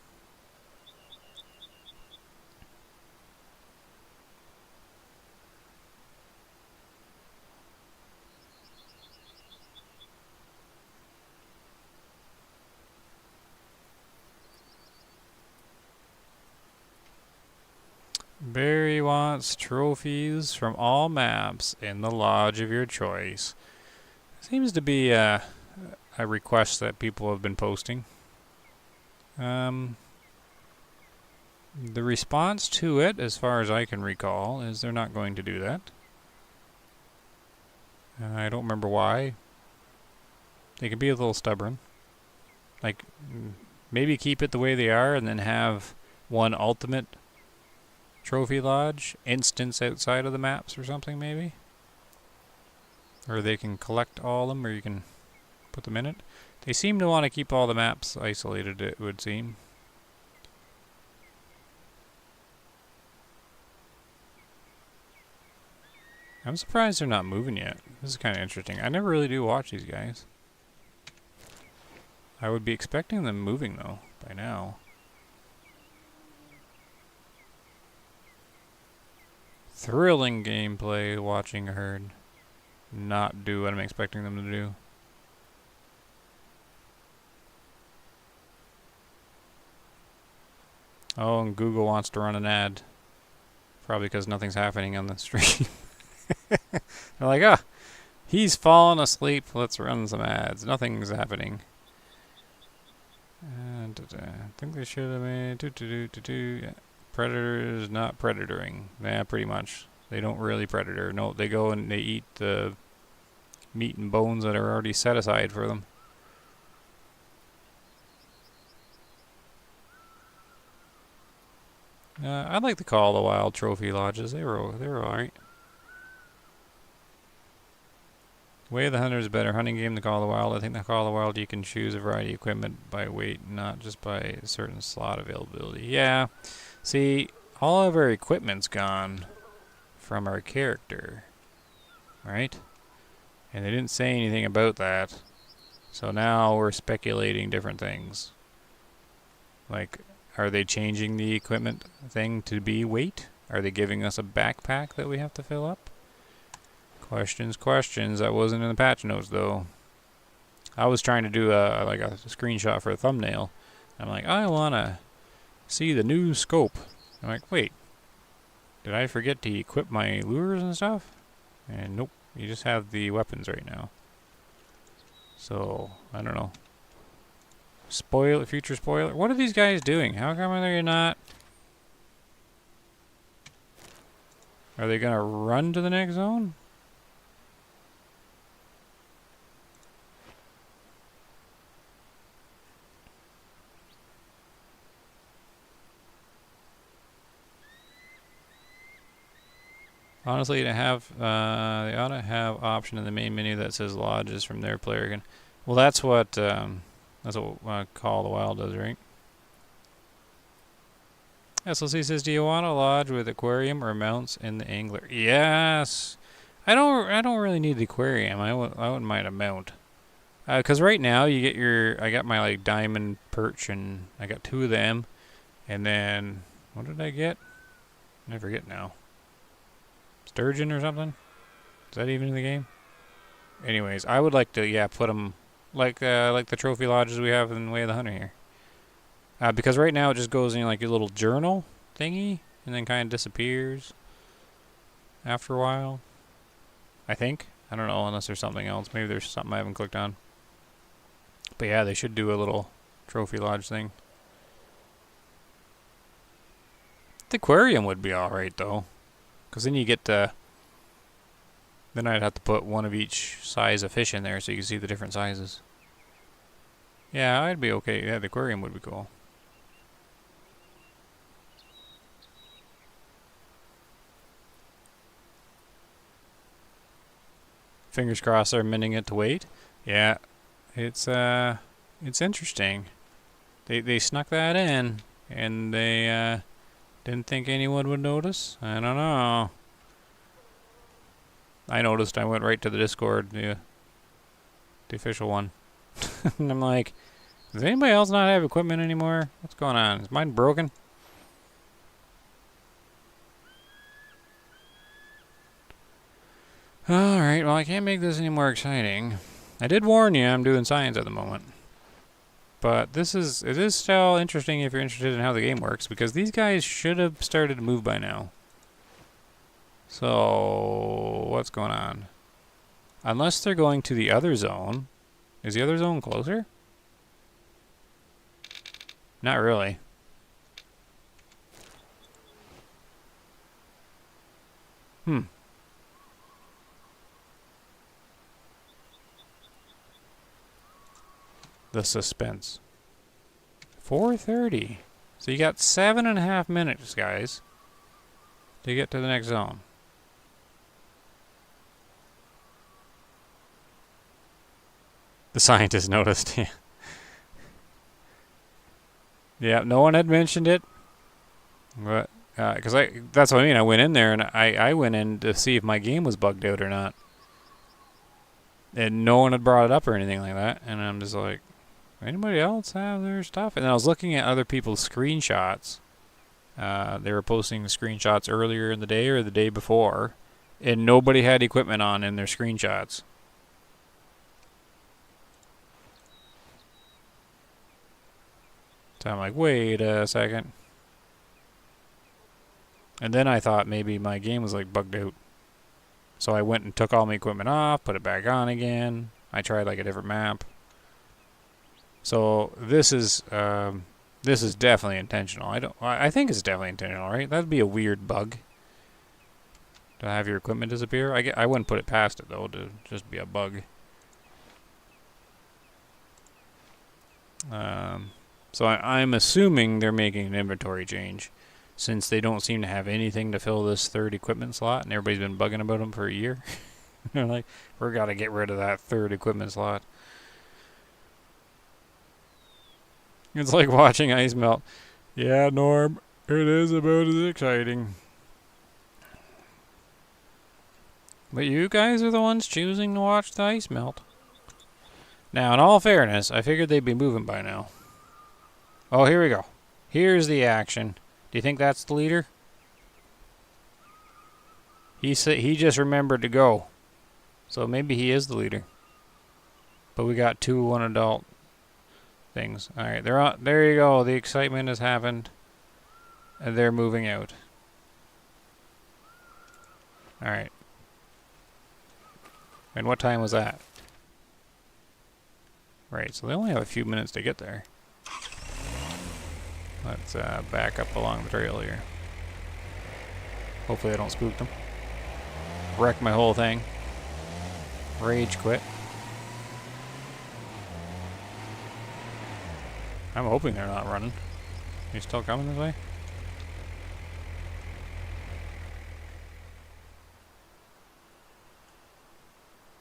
Barry wants trophies from all maps in the lodge of your choice. Seems to be a request that people have been posting. The response to it, as far as I can recall, is they're not going to do that. I don't remember why. They can be a little stubborn. Like, maybe keep it the way they are and then have one ultimate trophy lodge instance outside of the maps or something, maybe. Or they can collect all of them, or you can put them in it. They seem to want to keep all the maps isolated, it would seem. I'm surprised they're not moving yet. This is kind of interesting. I never really do watch these guys. I would be expecting them moving, though, by now. Thrilling gameplay watching a herd not do what I'm expecting them to do. Oh, and Google wants to run an ad. Probably because nothing's happening on the stream. They're like, ah, he's fallen asleep. Let's run some ads. Nothing's happening. And I think they should have made yeah. Predators not predatoring. Yeah, pretty much. They don't really predator. No, they go and they eat the meat and bones that are already set aside for them. I like the Call of the Wild trophy lodges. They were alright. Way of the Hunter is a better hunting game than Call of the Wild. I think the Call of the Wild you can choose a variety of equipment by weight, not just by a certain slot availability. Yeah. See, all of our equipment's gone from our character, right? And they didn't say anything about that. So now we're speculating different things. Like, are they changing the equipment thing to be weight? Are they giving us a backpack that we have to fill up? Questions. That wasn't in the patch notes, though. I was trying to do a screenshot for a thumbnail. I'm like, I want to see the new scope. I'm like, wait, did I forget to equip my lures and stuff? And nope, you just have the weapons right now. So, I don't know. Future spoiler. What are these guys doing? How come they're not? Are they gonna run to the next zone? Honestly, they ought to have option in the main menu that says lodges from their player can. Well, that's what Call of the Wild does, right? SLC says, do you want a lodge with aquarium or mounts in the angler? Yes. I don't really need the aquarium. I wouldn't mind a mount. Because right now you get I got my like diamond perch and I got 2 of them. And then, what did I get? I forget now. Sturgeon or something? Is that even in the game? Anyways, I would like to, yeah, put them like the trophy lodges we have in Way of the Hunter here. Because right now it just goes in like your little journal thingy and then kind of disappears after a while. I think. I don't know unless there's something else. Maybe there's something I haven't clicked on. But yeah, they should do a little trophy lodge thing. The aquarium would be alright though. Because then you get to... Then I'd have to put one of each size of fish in there so you can see the different sizes. Yeah, I'd be okay. Yeah, the aquarium would be cool. Fingers crossed they're mending it to weight. Yeah, it's interesting. They snuck that in, and they didn't think anyone would notice. I don't know. I noticed. I went right to the Discord, the official one, and I'm like, does anybody else not have equipment anymore? What's going on? Is mine broken? Alright, well I can't make this any more exciting. I did warn you I'm doing science at the moment. But it is still interesting if you're interested in how the game works, because these guys should have started to move by now. So, what's going on? Unless they're going to the other zone. Is the other zone closer? Not really. The suspense. 4:30. So you got 7.5 minutes, guys, to get to the next zone. The scientist noticed. Yeah, no one had mentioned it. But, because that's what I mean. I went in there and I went in to see if my game was bugged out or not. And no one had brought it up or anything like that. And I'm just like, anybody else have their stuff? And then I was looking at other people's screenshots. They were posting screenshots earlier in the day or the day before. And nobody had equipment on in their screenshots. So I'm like, wait a second. And then I thought maybe my game was like bugged out. So I went and took all my equipment off, put it back on again. I tried like a different map. So this is definitely intentional. I think it's definitely intentional, right? That'd be a weird bug to have your equipment disappear. I wouldn't put it past it though to just be a bug. So I'm assuming they're making an inventory change, since they don't seem to have anything to fill this 3rd equipment slot, and everybody's been bugging about them for a year. They're like, we gotta get rid of that 3rd equipment slot. It's like watching ice melt. Yeah, Norm, it is about as exciting. But you guys are the ones choosing to watch the ice melt. Now, in all fairness, I figured they'd be moving by now. Oh, here we go. Here's the action. Do you think that's the leader? He just remembered to go. So maybe he is the leader. But we got 2 1 adult things. Alright, they're on. There you go. The excitement has happened. And they're moving out. Alright. And what time was that? Right, so they only have a few minutes to get there. Let's back up along the trail here. Hopefully I don't spook them. Wreck my whole thing. Rage quit. I'm hoping they're not running. Are you still coming this way?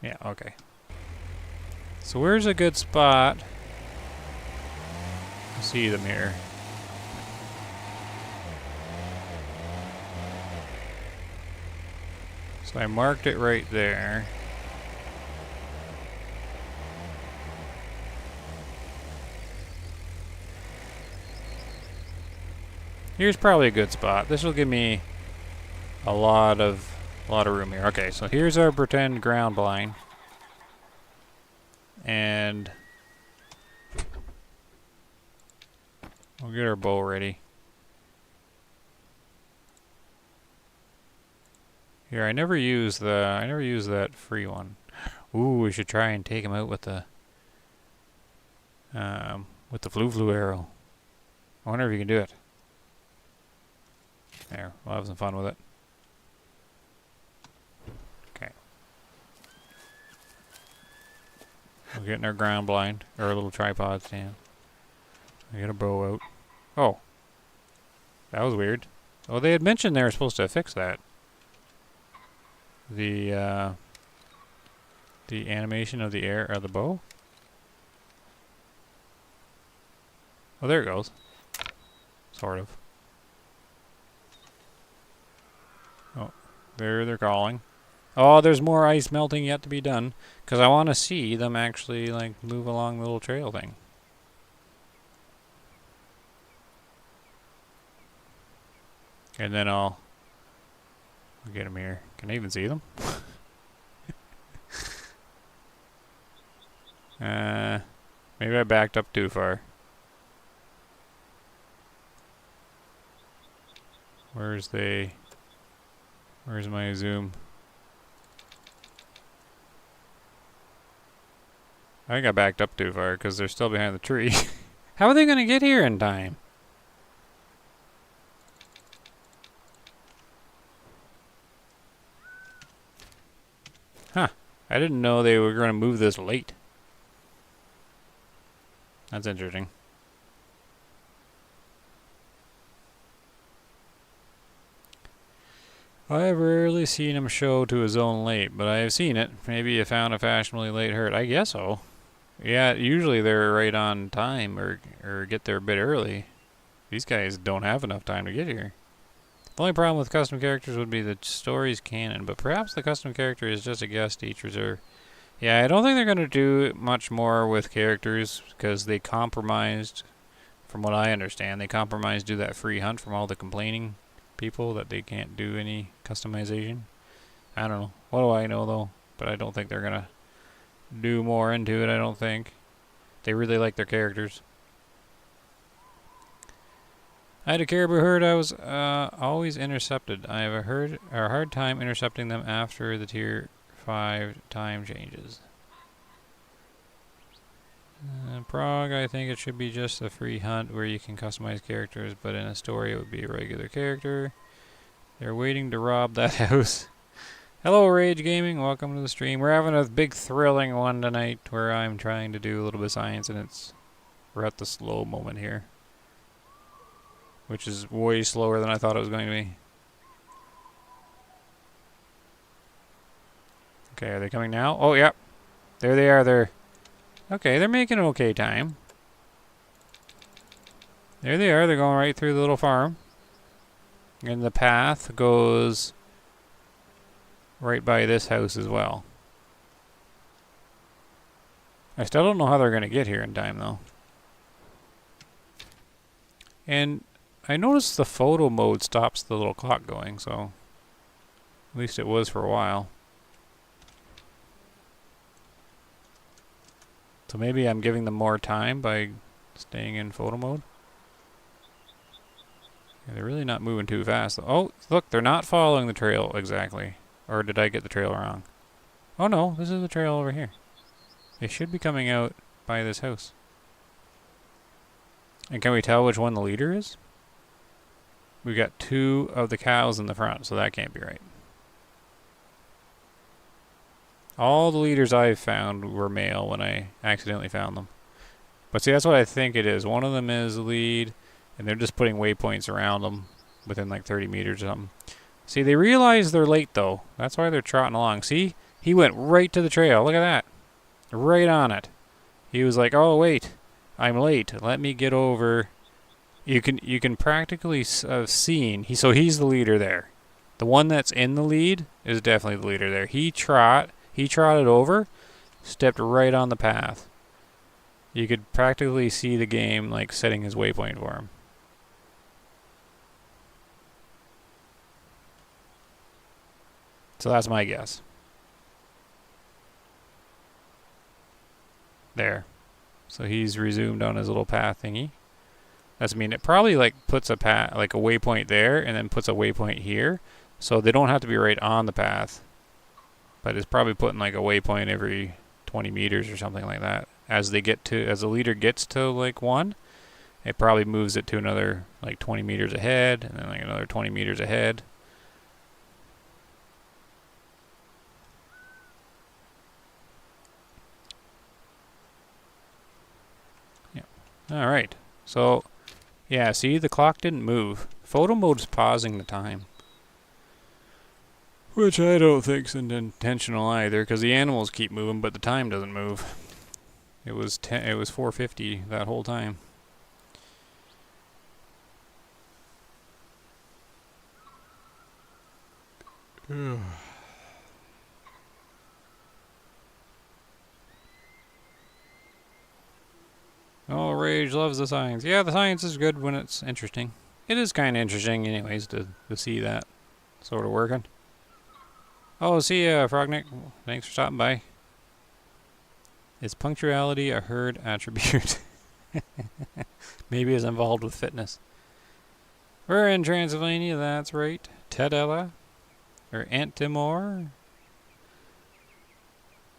Yeah, okay. So where's a good spot to see them here? So I marked it right there. Here's probably a good spot. This will give me a lot of room here. Okay, so here's our pretend ground blind. And we'll get our bow ready. Here, I never use that free one. Ooh, we should try and take him out with the flu arrow. I wonder if you can do it. There, we'll have some fun with it. Okay. We're getting our ground blind, or our little tripod stand. We get a bow out. Oh. That was weird. Oh, they had mentioned they were supposed to fix that. The animation of the air, or the bow? Oh, there it goes. Sort of. Oh, they're calling. Oh, there's more ice melting yet to be done, because I want to see them actually, like, move along the little trail thing. And then I'll get them here. Can I even see them? Maybe I backed up too far. Where's my zoom? I think I backed up too far because they're still behind the tree. How are they going to get here in time? Huh. I didn't know they were going to move this late. That's interesting. I've rarely seen him show to his own late, but I have seen it. Maybe you found a fashionably late herd. I guess so. Yeah, usually they're right on time or get there a bit early. These guys don't have enough time to get here. The only problem with custom characters would be the story's canon, but perhaps the custom character is just a guest each reserve. Yeah, I don't think they're going to do much more with characters because they compromised, from what I understand, they compromised do that free hunt from all the complaining people that they can't do any customization. I don't know. What do I know though? But I don't think they're going to do more into it, I don't think. They really like their characters. I had a caribou herd I was always intercepted. I have a hard time intercepting them after the tier 5 time changes. Prague, I think it should be just a free hunt where you can customize characters, but in a story it would be a regular character. They're waiting to rob that house. Hello Rage Gaming, welcome to the stream. We're having a big thrilling one tonight where I'm trying to do a little bit of science and we're at the slow moment here. Which is way slower than I thought it was going to be. Okay, are they coming now? Oh, yep. There they are. Okay, they're making an okay time. There they are. They're going right through the little farm. And the path goes right by this house as well. I still don't know how they're going to get here in time, though. And I noticed the photo mode stops the little clock going, so at least it was for a while. So maybe I'm giving them more time by staying in photo mode. Yeah, they're really not moving too fast. Oh, look, they're not following the trail exactly. Or did I get the trail wrong? Oh no, this is the trail over here. They should be coming out by this house. And can we tell which one the leader is? We got 2 of the cows in the front, so that can't be right. All the leaders I've found were male when I accidentally found them. But see, that's what I think it is. One of them is the lead, and they're just putting waypoints around them within like 30 meters or something. See, they realize they're late, though. That's why they're trotting along. See? He went right to the trail. Look at that. Right on it. He was like, oh, wait. I'm late. Let me get over. You can practically have seen. So he's the leader there. The one that's in the lead is definitely the leader there. He trotted over, stepped right on the path. You could practically see the game like setting his waypoint for him. So that's my guess. There. So he's resumed on his little path thingy. That's, I mean, it probably like puts a path, like a waypoint there, and then puts a waypoint here. So they don't have to be right on the path. But it's probably putting like a waypoint every 20 meters or something like that. As the leader gets to like 1, it probably moves it to another like 20 meters ahead, and then like another 20 meters ahead. Yeah. All right. So, yeah, see, the clock didn't move. Photo mode's pausing the time. Which I don't think's intentional either, because the animals keep moving, but the time doesn't move. It was 4:50 that whole time. Oh, Rage loves the science. Yeah, the science is good when it's interesting. It is kind of interesting anyways to see that sort of working. Oh, see ya, Frognick. Thanks for stopping by. Is punctuality a herd attribute? Maybe it's involved with fitness. We're in Transylvania, that's right. Tedella. Or Aunt Timor.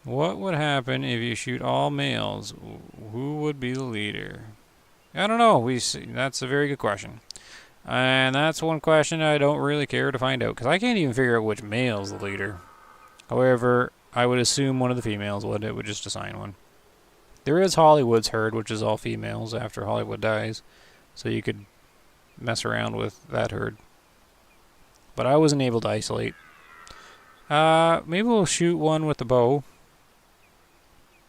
What would happen if you shoot all males? Who would be the leader? I don't know. That's a very good question. And that's one question I don't really care to find out, because I can't even figure out which male's the leader. However, I would assume one of the females would. It would just assign one. There is Hollywood's herd, which is all females after Hollywood dies. So you could mess around with that herd. But I wasn't able to isolate. Maybe we'll shoot one with the bow.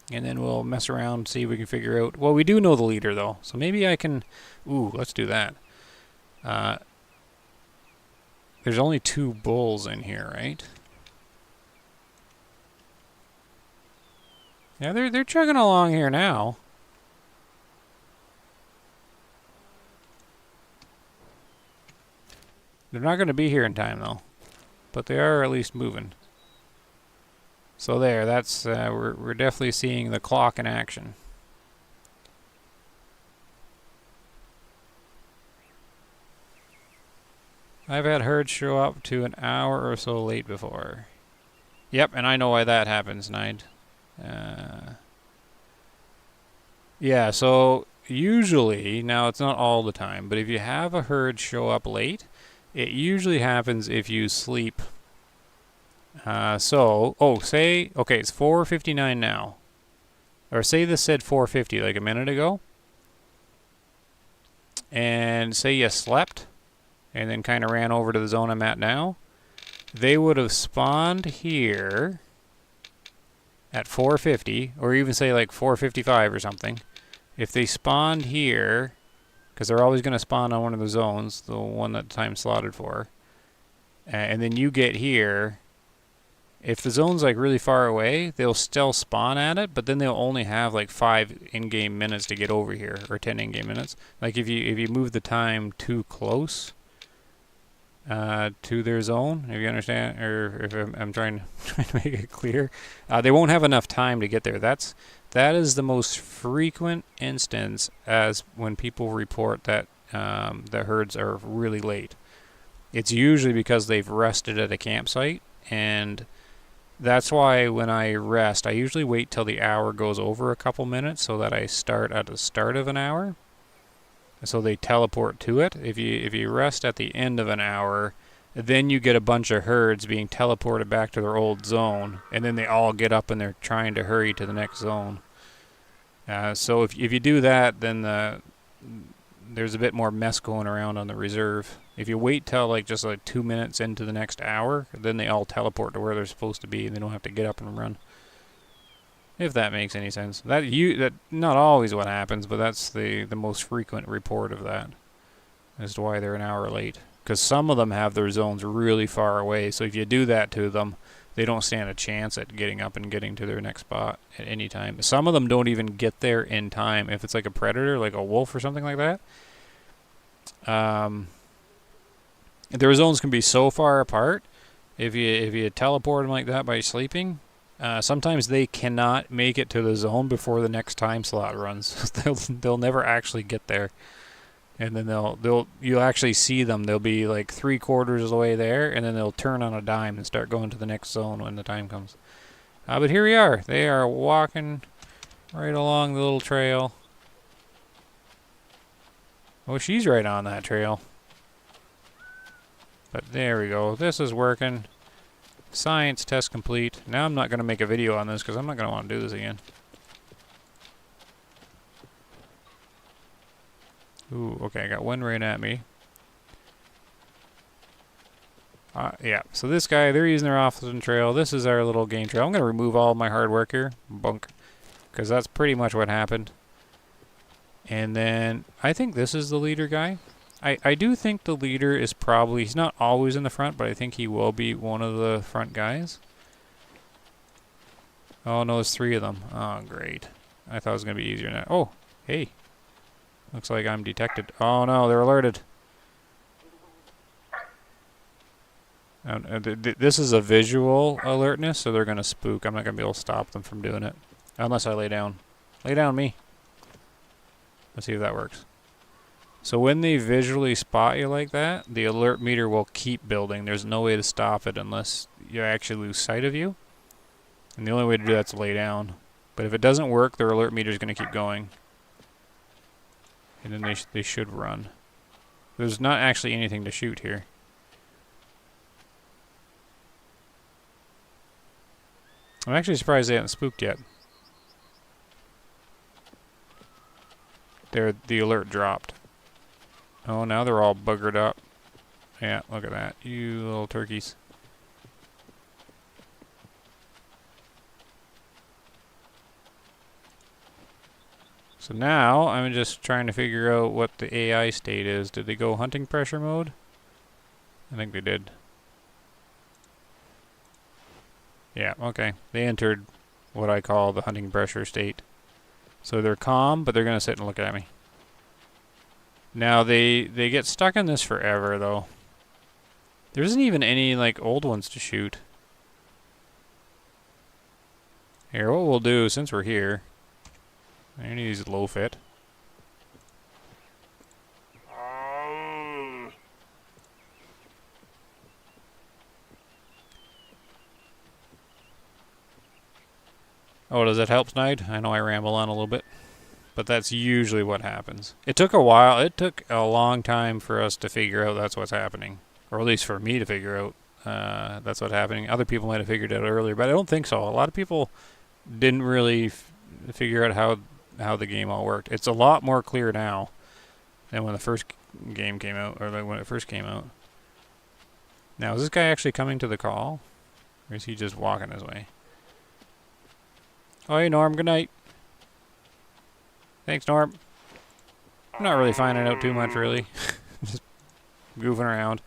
And then we'll mess around, see if we can figure out... Well, we do know the leader, though. So maybe I can... Ooh, let's do that. There's only 2 bulls in here, right? Yeah, they're chugging along here now. They're not going to be here in time, though. But they are at least moving. So there, that's we're definitely seeing the clock in action. I've had herds show up to an hour or so late before. Yep, and I know why that happens, Nide. Yeah, so usually, now it's not all the time, but if you have a herd show up late, it usually happens if you sleep. Say, okay, it's 4:59 now. Or say this said 4:50 like a minute ago. And say you slept, and then kind of ran over to the zone I'm at now. They would have spawned here at 4:50, or even say like 4:55 or something. If they spawned here, because they're always going to spawn on one of the zones, the one that the time's slotted for, and then you get here. If the zone's like really far away, they'll still spawn at it, but then they'll only have like 5 in-game minutes to get over here, or 10 in-game minutes. Like if you move the time too close to their zone, if you understand, or if I'm trying to make it clear, they won't have enough time to get there. That is the most frequent instance as when people report that the herds are really late. It's usually because they've rested at a campsite, and that's why when I rest, I usually wait till the hour goes over a couple minutes so that I start at the start of an hour. So they teleport to it. If you rest at the end of an hour, then you get a bunch of herds being teleported back to their old zone, and then they all get up and they're trying to hurry to the next zone. So if you do that, then there's a bit more mess going around on the reserve. If you wait till just 2 minutes into the next hour, then they all teleport to where they're supposed to be, and they don't have to get up and run. If that makes any sense. That not always what happens, but that's the most frequent report of that as to why they're an hour late. because some of them have their zones really far away. So if you do that to them, they don't stand a chance at getting up and getting to their next spot at any time. Some of them don't even get there in time. If it's like a predator, like a wolf or something like that, their zones can be so far apart. If you teleport them like that by sleeping, sometimes they cannot make it to the zone before the next time slot runs. they'll never actually get there. And then you'll actually see them. They'll be like 3/4 of the way there, and then they'll turn on a dime and start going to the next zone when the time comes. But here we are. They are walking right along the little trail. Oh, she's right on that trail. But there we go. This is working. Science test complete. Now I'm not going to make a video on this because I'm not going to want to do this again. Ooh, okay, I got one right at me. Yeah, so this guy, they're using their off-the trail. This is our little game trail. I'm going to remove all my hard work here. Bunk. Because that's pretty much what happened. And then, I think this is the leader guy. I do think the leader is probably, he's not always in the front, but I think he will be one of the front guys. Oh, no, there's 3 of them. Oh, great. I thought it was going to be easier than that. Oh, hey. Looks like I'm detected. Oh no, they're alerted. This is a visual alertness, so they're going to spook. I'm not going to be able to stop them from doing it. Unless I lay down. Lay down, me. Let's see if that works. So when they visually spot you like that, the alert meter will keep building. There's no way to stop it unless you actually lose sight of you. And the only way to do that is to lay down. But if it doesn't work, their alert meter is going to keep going. And then they should run. There's not actually anything to shoot here. I'm actually surprised they haven't spooked yet. The alert dropped. Oh, now they're all buggered up. Yeah, look at that. You little turkeys. So now, I'm just trying to figure out what the AI state is. Did they go hunting pressure mode? I think they did. Yeah, okay. They entered what I call the hunting pressure state. So they're calm, but they're going to sit and look at me. Now, they get stuck in this forever, though. There isn't even any, like, old ones to shoot. Here, what we'll do, since we're here... Any of these low fit. Oh, does that help, Snide? I know I ramble on a little bit. But that's usually what happens. It took a while. It took a long time for us to figure out that's what's happening. Or at least for me to figure out that's what's happening. Other people might have figured it out earlier, but I don't think so. A lot of people didn't really figure out how the game all worked. It's a lot more clear now than when the first game came out, or like when it first came out. Now, is this guy actually coming to the call? Or is he just walking his way? Oh, hey, Norm, good night. Thanks, Norm. I'm not really finding out too much, really. Just goofing around.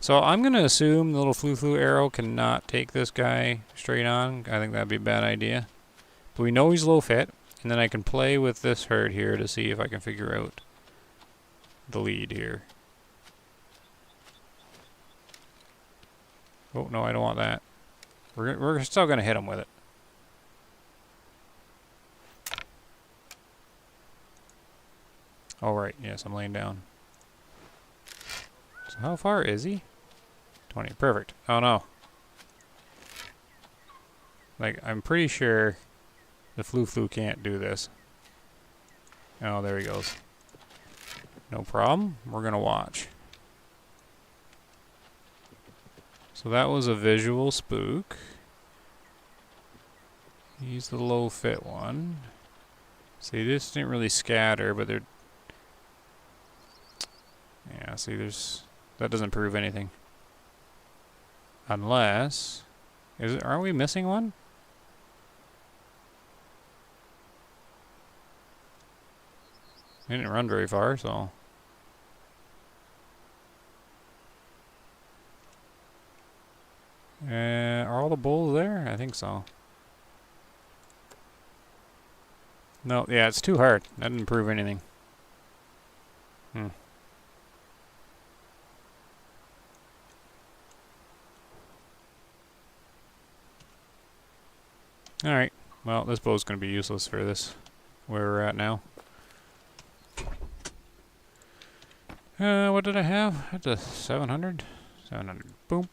So I'm going to assume the little flu arrow cannot take this guy straight on. I think that'd be a bad idea. But we know he's low fit. And then I can play with this herd here to see if I can figure out the lead here. Oh, no, I don't want that. We're still going to hit him with it. Oh, right. Yes, I'm laying down. So how far is he? 20. Perfect. Oh, no. Like, I'm pretty sure the flu can't do this. Oh, there he goes. No problem. We're going to watch. So that was a visual spook. He's the low fit one. See, this didn't really scatter, but they're... Yeah, see, there's... That doesn't prove anything. Unless... Aren't we missing one? He didn't run very far, so... Are all the bulls there? I think so. No, yeah, it's too hard. That didn't prove anything. Alright, well, this bow's going to be useless for this, where we're at now. What did I have? I had a 700? 700. Boom.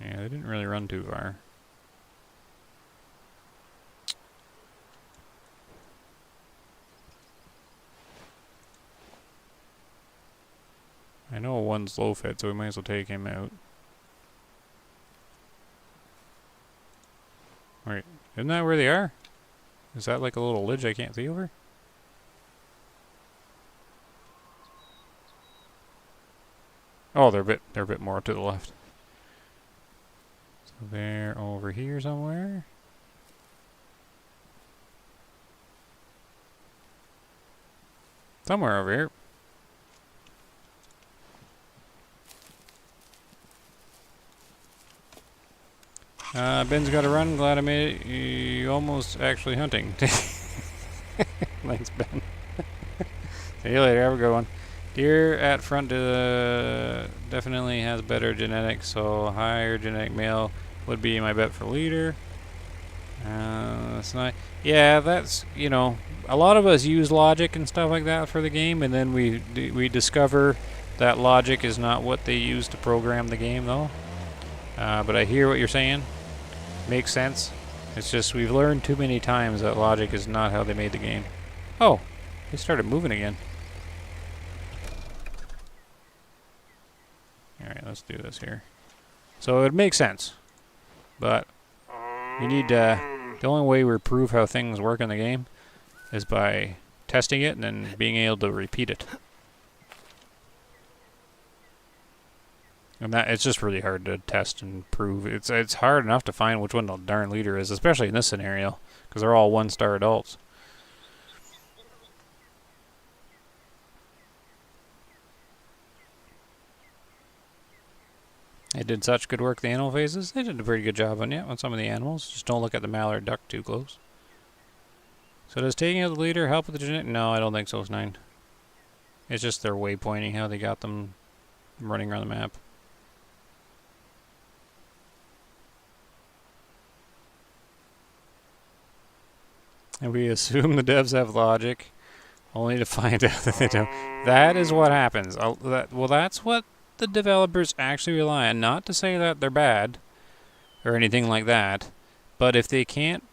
Yeah, they didn't really run too far. I know one's low fed, so we might as well take him out. Wait, isn't that where they are? Is that like a little ledge I can't see over? Oh, they're a bit more to the left. So they're over here somewhere. Somewhere over here. Ben's got to run. Glad I made it. You almost actually hunting. Thanks, Ben. See you later. Have a good one. Deer at front definitely has better genetics, so higher genetic male would be my bet for leader. That's not. Yeah, that's, you know, a lot of us use logic and stuff like that for the game, and then we discover that logic is not what they use to program the game, though. But I hear what you're saying. Makes sense. It's just we've learned too many times that logic is not how they made the game. Oh, they started moving again. Alright, let's do this here. So it makes sense. But you need the only way we prove how things work in the game is by testing it and then being able to repeat it. And that it's just really hard to test and prove. It's hard enough to find which one the darn leader is, especially in this scenario, because they're all one-star adults. They did such good work the animal phases. They did a pretty good job on some of the animals. Just don't look at the mallard duck too close. So does taking out the leader help with the genetic? No, I don't think so, it's 9. It's just their waypointing, how they got them running around the map. And we assume the devs have logic, only to find out that they don't. That is what happens. Well, that's what the developers actually rely on. Not to say that they're bad, or anything like that, but if they can't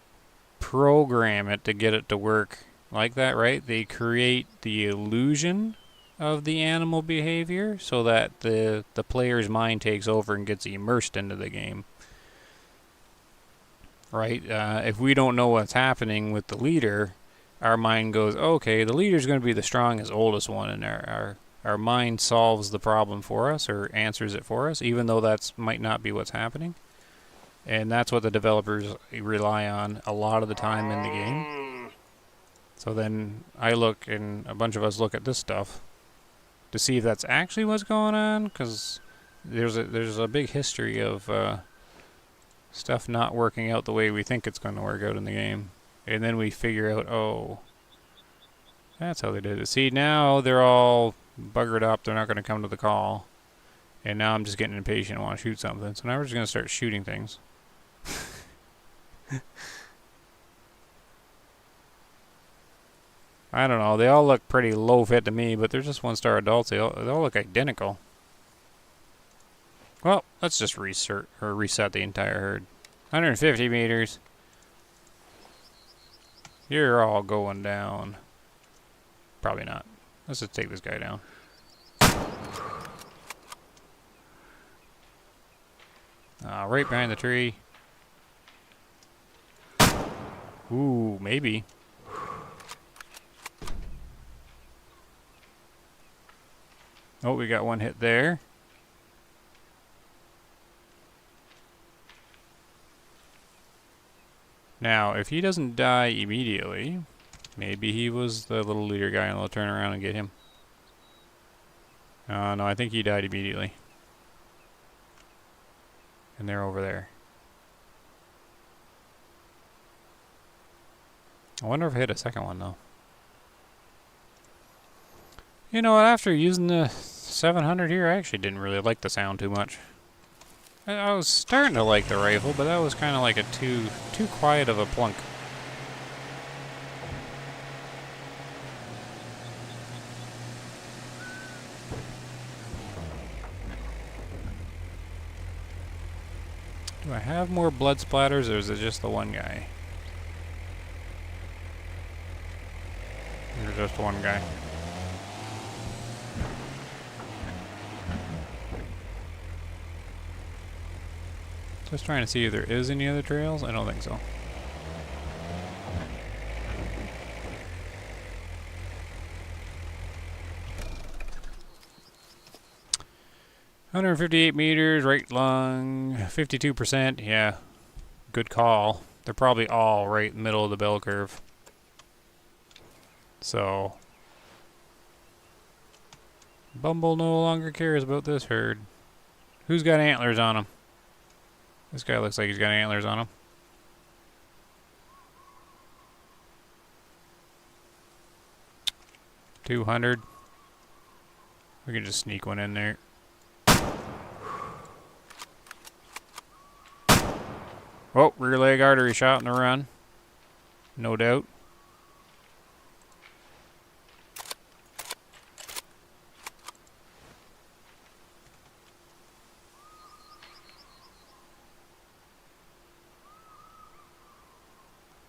program it to get it to work like that, right, they create the illusion of the animal behavior so that the player's mind takes over and gets immersed into the game. Right? If we don't know what's happening with the leader, our mind goes, okay, the leader's going to be the strongest, oldest one, and our mind solves the problem for us or answers it for us, even though that might not be what's happening. And that's what the developers rely on a lot of the time in the game. So then I look, and a bunch of us look at this stuff to see if that's actually what's going on, because there's a big history of stuff not working out the way we think it's going to work out in the game. And then we figure out, oh, that's how they did it. See, now they're all buggered up. They're not going to come to the call. And now I'm just getting impatient and want to shoot something. So now we're just going to start shooting things. I don't know. They all look pretty low fit to me, but they're just one-star adults. They all look identical. Well, let's just reset the entire herd. 150 meters. You're all going down. Probably not. Let's just take this guy down. Right behind the tree. Ooh, maybe. Oh, we got one hit there. Now, if he doesn't die immediately, maybe he was the little leader guy and I'll turn around and get him. No, I think he died immediately. And they're over there. I wonder if I hit a second one, though. You know what, after using the 700 here, I actually didn't really like the sound too much. I was starting to like the rifle, but that was kind of like a too quiet of a plunk. Do I have more blood splatters, or is it just the one guy? Or just one guy? Just trying to see if there is any other trails. I don't think so. $158 meters, right lung, 52%. Yeah, good call. They're probably all right middle of the bell curve. So, Bumble no longer cares about this herd. Who's got antlers on him? This guy looks like he's got antlers on him. $200. We can just sneak one in there. Oh, rear leg artery shot in the run. No doubt.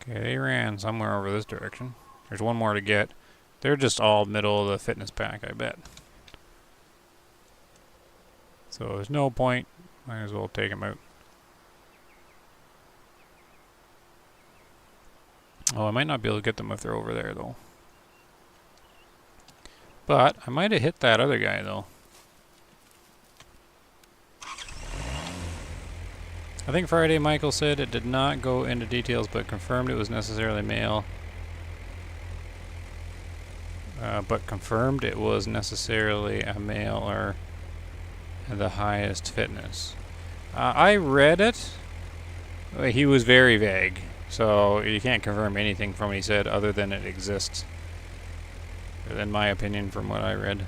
Okay, they ran somewhere over this direction. There's one more to get. They're just all middle of the fitness pack, I bet. So there's no point. Might as well take them out. Oh, I might not be able to get them if they're over there, though. But I might have hit that other guy, though. I think Friday Michael said it did not go into details, but confirmed it was necessarily male. But confirmed it was necessarily a male or the highest fitness. I read it. He was very vague, so you can't confirm anything from what he said other than it exists. In my opinion, from what I read.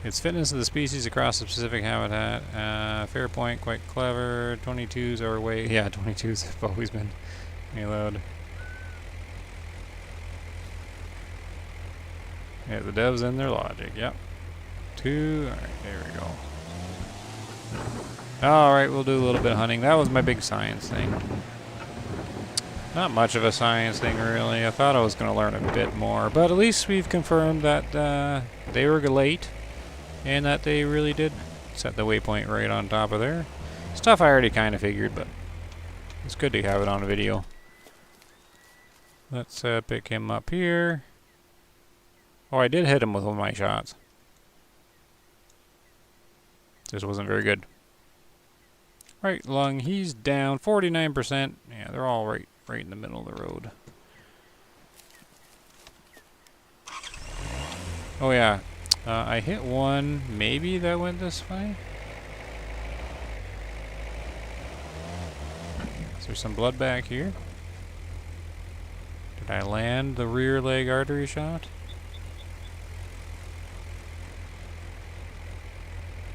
It's fitness of the species across a specific habitat. Fair point, quite clever. 22s are way... Yeah, 22s have always been allowed. Yeah, the devs and their logic, yep. 2, alright, there we go. Alright, we'll do a little bit of hunting. That was my big science thing. Not much of a science thing, really. I thought I was going to learn a bit more, but at least we've confirmed that they were late. And that they really did set the waypoint right on top of there. Stuff I already kind of figured, but it's good to have it on video. Let's pick him up here. Oh, I did hit him with one of my shots. This wasn't very good. Right lung, he's down 49%. Yeah, they're all right in the middle of the road. Oh yeah. I hit one, maybe that went this way. Is there some blood back here? Did I land the rear leg artery shot?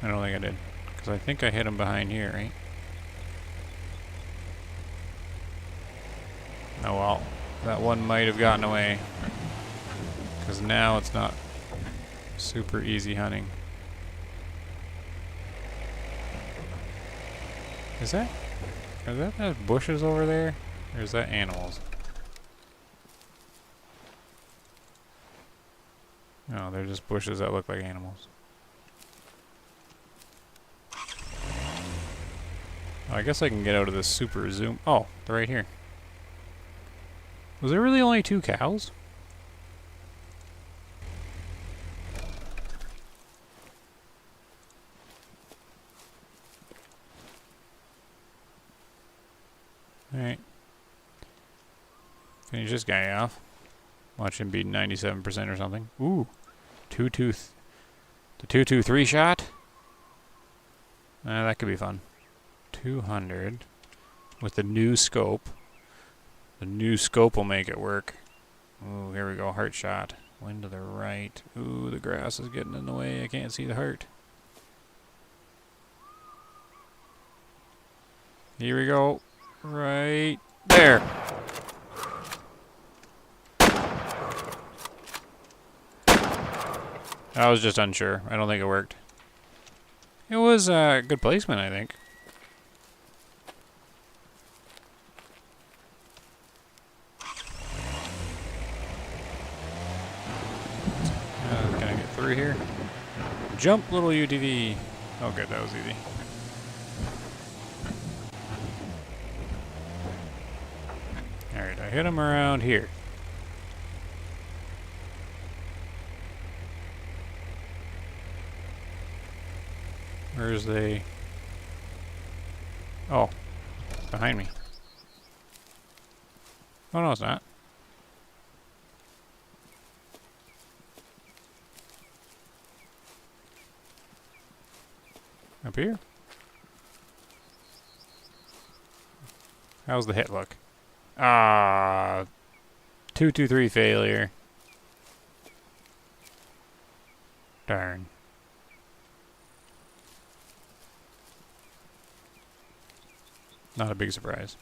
I don't think I did, because I think I hit him behind here, right? Oh well, that one might have gotten away, because now it's not super easy hunting. Are that bushes over there? Or is that animals? No, they're just bushes that look like animals. Oh, I guess I can get out of this super zoom. Oh, they're right here. Was there really only 2 cows? Alright. Finish this guy off. Watch him be 97% or something. Ooh. 2 tooth. The 223 shot? That could be fun. 200 with the new scope. The new scope will make it work. Ooh, here we go. Heart shot. Wind to the right. Ooh, the grass is getting in the way. I can't see the heart. Here we go. Right there. I was just unsure. I don't think it worked. It was a good placement, I think. Can I get through here? Jump, little UTV. Oh, good. That was easy. Alright, I hit him around here. Where's the... Oh, behind me. Oh, no, it's not. Up here? How's the hit look? Ah, 223 failure. Darn. Not a big surprise.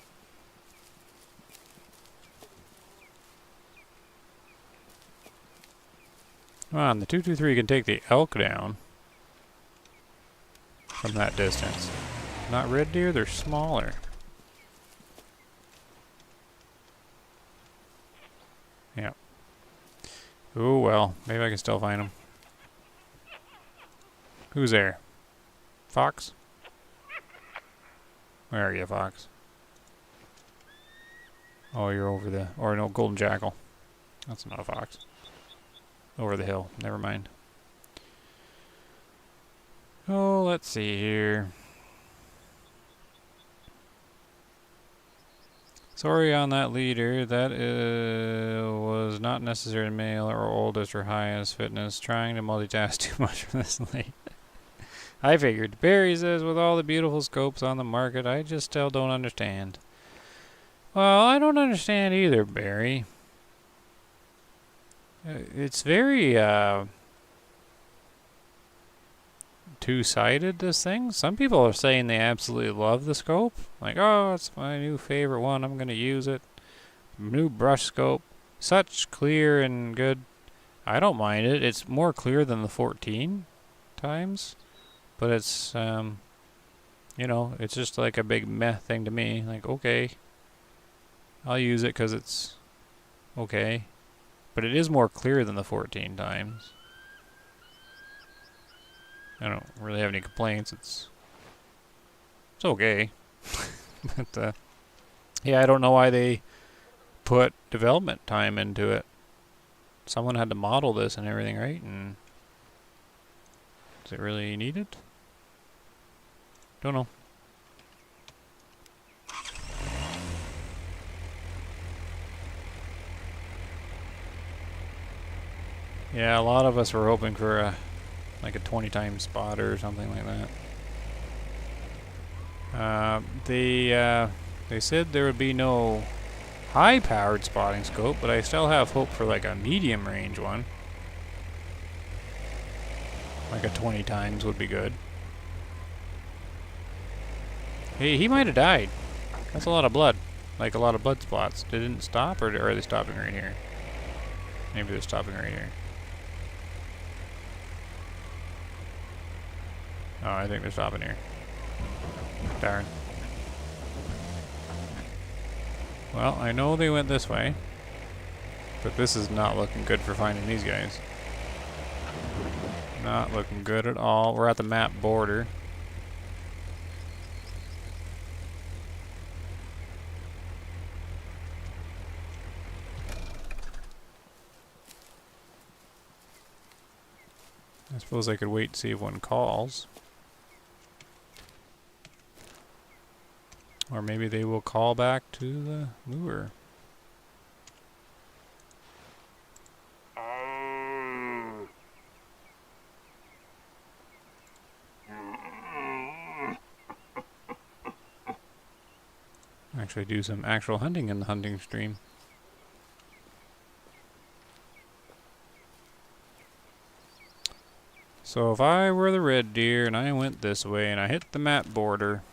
Come on, the 223 can take the elk down from that distance. Not red deer, they're smaller. Yep. Oh well, maybe I can still find them. Who's there? Fox? Where are you, Fox? Oh, you're over the... Or no, golden jackal. That's not a fox. Over the hill. Never mind. Oh, let's see here. Sorry on that leader. That was not necessary male or oldest or highest fitness. Trying to multitask too much for this late. I figured. Barry says, with all the beautiful scopes on the market, I just still don't understand. Well, I don't understand either, Barry. It's very, two-sided, this thing. Some people are saying they absolutely love the scope. Like, oh, it's my new favorite one. I'm going to use it. New brush scope. Such clear and good. I don't mind it. It's more clear than the 14 times. But it's, you know, it's just like a big meh thing to me. Like, okay, I'll use it because it's okay. But it is more clear than the 14 times. I don't really have any complaints. It's okay. But, yeah, I don't know why they put development time into it. Someone had to model this and everything, right? And is it really needed? Don't know. Yeah, a lot of us were hoping for a like a 20-time spotter or something like that. They said there would be no high-powered spotting scope, but I still have hope for like a medium range one. Like a 20 times would be good. Hey, he might have died. That's a lot of blood. Like a lot of blood spots. They didn't stop, or are they stopping right here? Maybe they're stopping right here. Oh, I think they're stopping here. Darn. Well, I know they went this way. But this is not looking good for finding these guys. Not looking good at all. We're at the map border. I suppose I could wait and see if one calls. Or maybe they will call back to the lure. Actually do some actual hunting in the hunting stream. So if I were the red deer and I went this way and I hit the map border,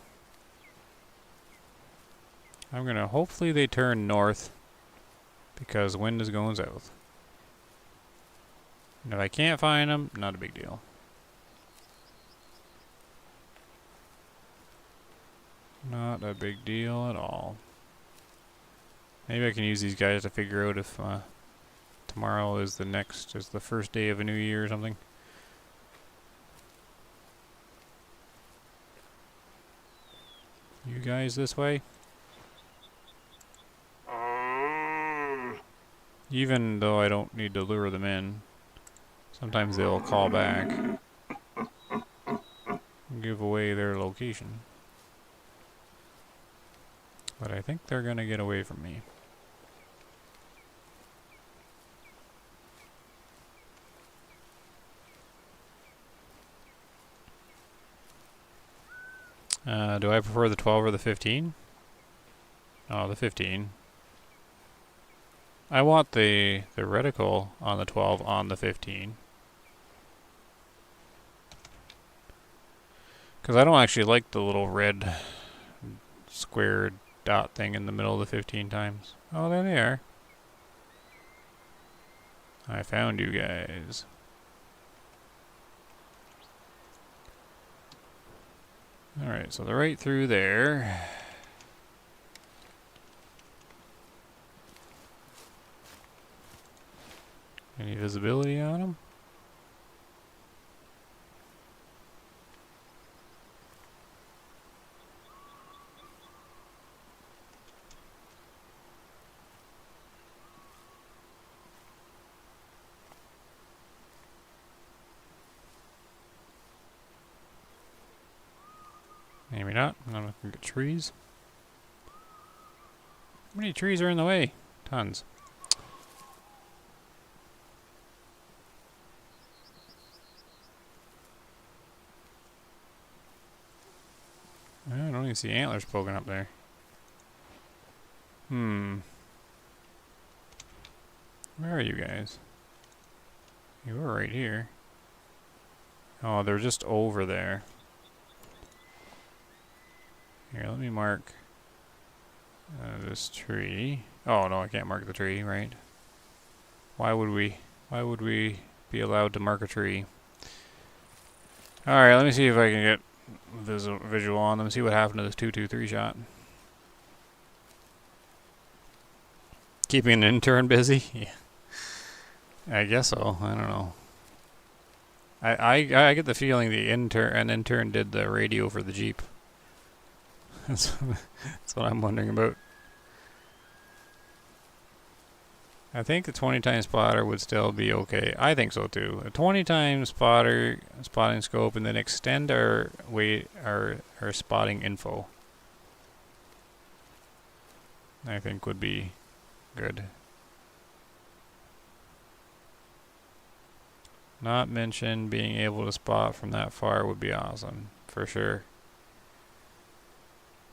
I'm gonna hopefully they turn north because wind is going south. And if I can't find them, not a big deal. Not a big deal at all. Maybe I can use these guys to figure out if tomorrow is the first day of a new year or something. You guys this way? Even though I don't need to lure them in, sometimes they'll call back and give away their location. But I think they're gonna get away from me. Do I prefer the 12 or the 15? Oh, the 15. I want the reticle on the 12 on the 15. Because I don't actually like the little red square dot thing in the middle of the 15 times. Oh, there they are. I found you guys. Alright, so they're right through there. Any visibility on them? Maybe not. I'm looking at trees. How many trees are in the way? Tons. I don't even see antlers poking up there. Where are you guys? You were right here. Oh, they're just over there. Here, let me mark this tree. Oh no, I can't mark the tree, right? Why would we be allowed to mark a tree? Alright, let me see if I can get visual on them, see what happened to this 223 shot. Keeping an intern busy? Yeah. I guess so. I don't know. I get the feeling an intern did the radio for the Jeep. That's what I'm wondering about. I think the 20 times spotter would still be okay. I think so too. A 20 times spotting scope, and then extend our spotting info. I think would be good. Not mention being able to spot from that far would be awesome, for sure.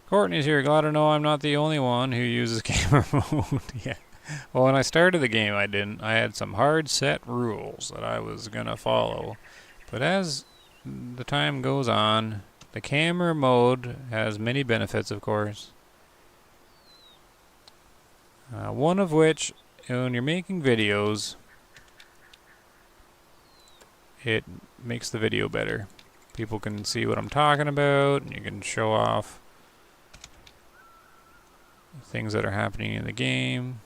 Courtney's here. Glad to know I'm not the only one who uses camera mode. Yeah. Well, when I started the game, I didn't. I had some hard set rules that I was gonna follow. But as the time goes on, the camera mode has many benefits, of course. One of which, when you're making videos, it makes the video better. People can see what I'm talking about, and you can show off things that are happening in the game.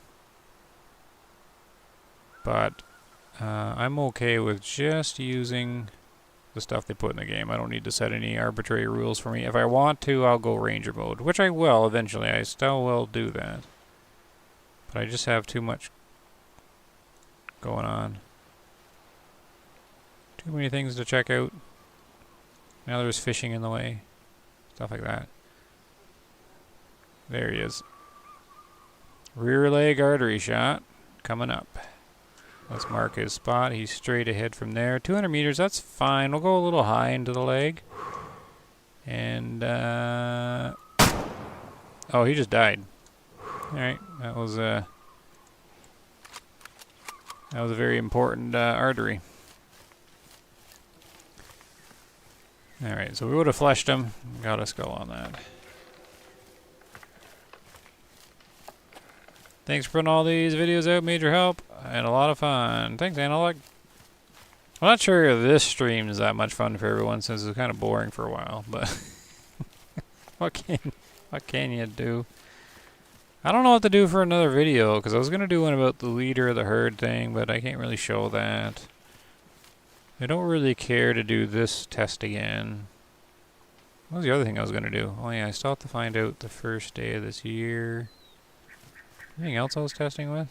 But I'm okay with just using the stuff they put in the game. I don't need to set any arbitrary rules for me. If I want to, I'll go ranger mode, which I will eventually. I still will do that. But I just have too much going on. Too many things to check out. Now there's fishing in the way. Stuff like that. There he is. Rear leg artery shot. Coming up. Let's mark his spot. He's straight ahead from there. 200 meters, that's fine. We'll go a little high into the leg. And, Oh, he just died. Alright, that was a very important artery. Alright, so we would have fleshed him. Got a skull on that. Thanks for putting all these videos out. Major help and a lot of fun. Thanks, Analog. I'm not sure if this stream is that much fun for everyone since it's kind of boring for a while, but what can you do? I don't know what to do for another video because I was gonna do one about the leader of the herd thing, but I can't really show that. I don't really care to do this test again. What was the other thing I was gonna do? Oh yeah, I still have to find out the first day of this year. Anything else I was testing with?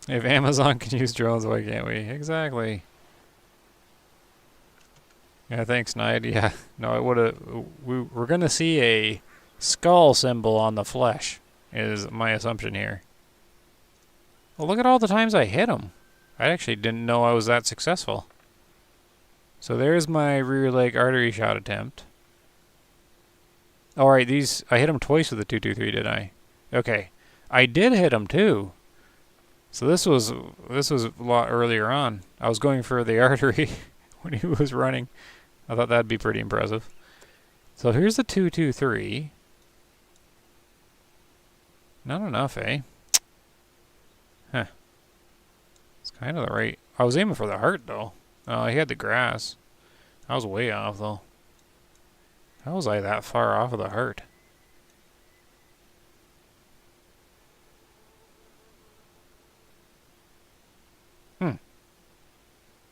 If Amazon can use drones, why can't we? Exactly. Yeah, thanks, Knight. Yeah, no, it would have. We're gonna see a skull symbol on the flesh, is my assumption here. Well, look at all the times I hit him. I actually didn't know I was that successful. So there's my rear leg artery shot attempt. Alright, I hit him twice with the 223, did I? Okay. I did hit him too. So this was a lot earlier on. I was going for the artery when he was running. I thought that'd be pretty impressive. So here's the 223. Not enough, eh? Huh. It's kind of the right. I was aiming for the heart though. Oh, he had the grass. I was way off though. How was I that far off of the heart?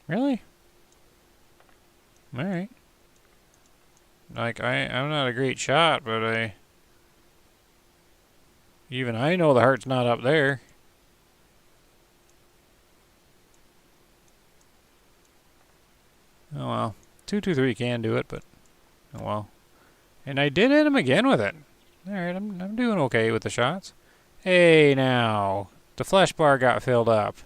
Really? Alright. Like, I'm not a great shot, but even I know the heart's not up there. Oh well. 223 can do it, but oh well. And I did hit him again with it. Alright, I'm doing okay with the shots. Hey now. The flesh bar got filled up.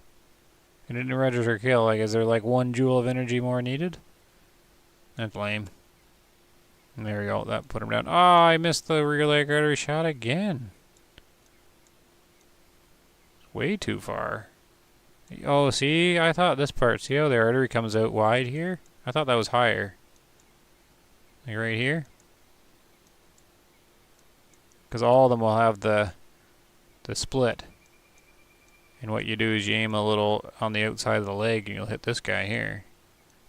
It didn't register kill. Like, is there like 1 joule of energy more needed? That's lame. And there we go. That put him down. Oh, I missed the rear leg artery shot again. Way too far. Oh, see? I thought this part. See how the artery comes out wide here? I thought that was higher. Like right here? Because all of them will have the split. And what you do is you aim a little on the outside of the leg and you'll hit this guy here.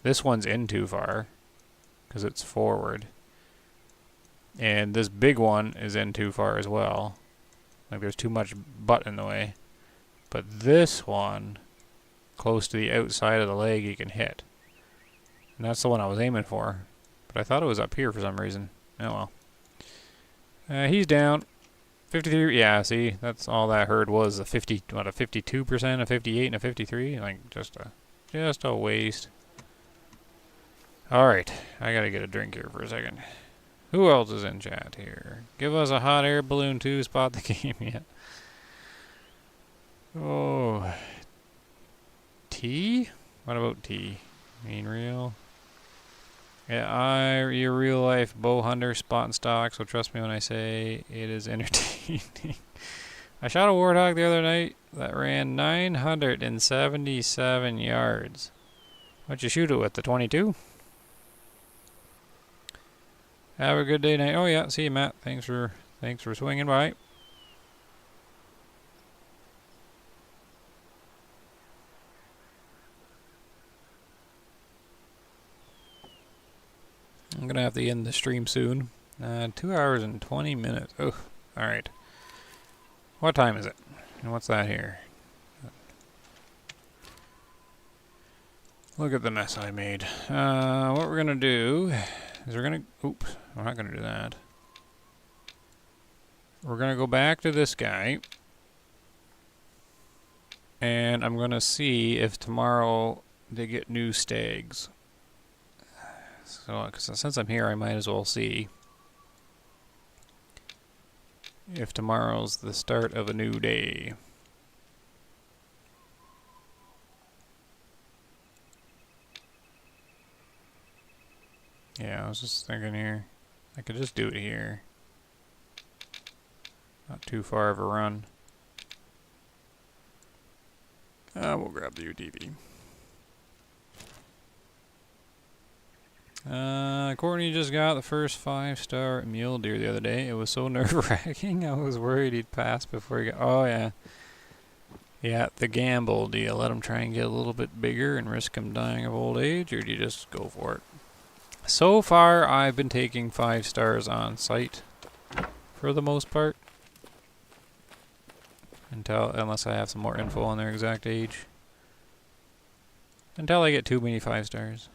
This one's in too far because it's forward. And this big one is in too far as well. Like there's too much butt in the way. But this one, close to the outside of the leg, you can hit. And that's the one I was aiming for. But I thought it was up here for some reason. Oh well. He's down. 53, yeah, see, that's all that herd was, a 52%, a 58, and a 53, like, just a waste. Alright, I gotta get a drink here for a second. Who else is in chat here? Give us a hot air balloon to spot the game yet. Oh. T? What about T? Mean real? Yeah, you're a real life bow hunter, spot and stock, so trust me when I say it is entertaining. I shot a warthog the other night that ran 977 yards. What'd you shoot it with, the 22? Have a good day, night. Oh yeah, see you, Matt. Thanks for swinging by. I'm gonna have to end the stream soon. 2 hours and 20 minutes. Oh, alright. What time is it? And what's that here? Look at the mess I made. What we're gonna do is oops, we're not gonna do that. We're gonna go back to this guy. And I'm gonna see if tomorrow they get new stags. So, since I'm here, I might as well see if tomorrow's the start of a new day. Yeah, I was just thinking here. I could just do it here. Not too far of a run. We'll grab the UTV. Courtney just got the first 5-star mule deer the other day. It was so nerve-wracking. I was worried he'd pass before he got... Oh, yeah. Yeah, the gamble. Do you let him try and get a little bit bigger and risk him dying of old age, or do you just go for it? So far, I've been taking 5 stars on sight, for the most part. Unless I have some more info on their exact age. Until I get too many 5 stars.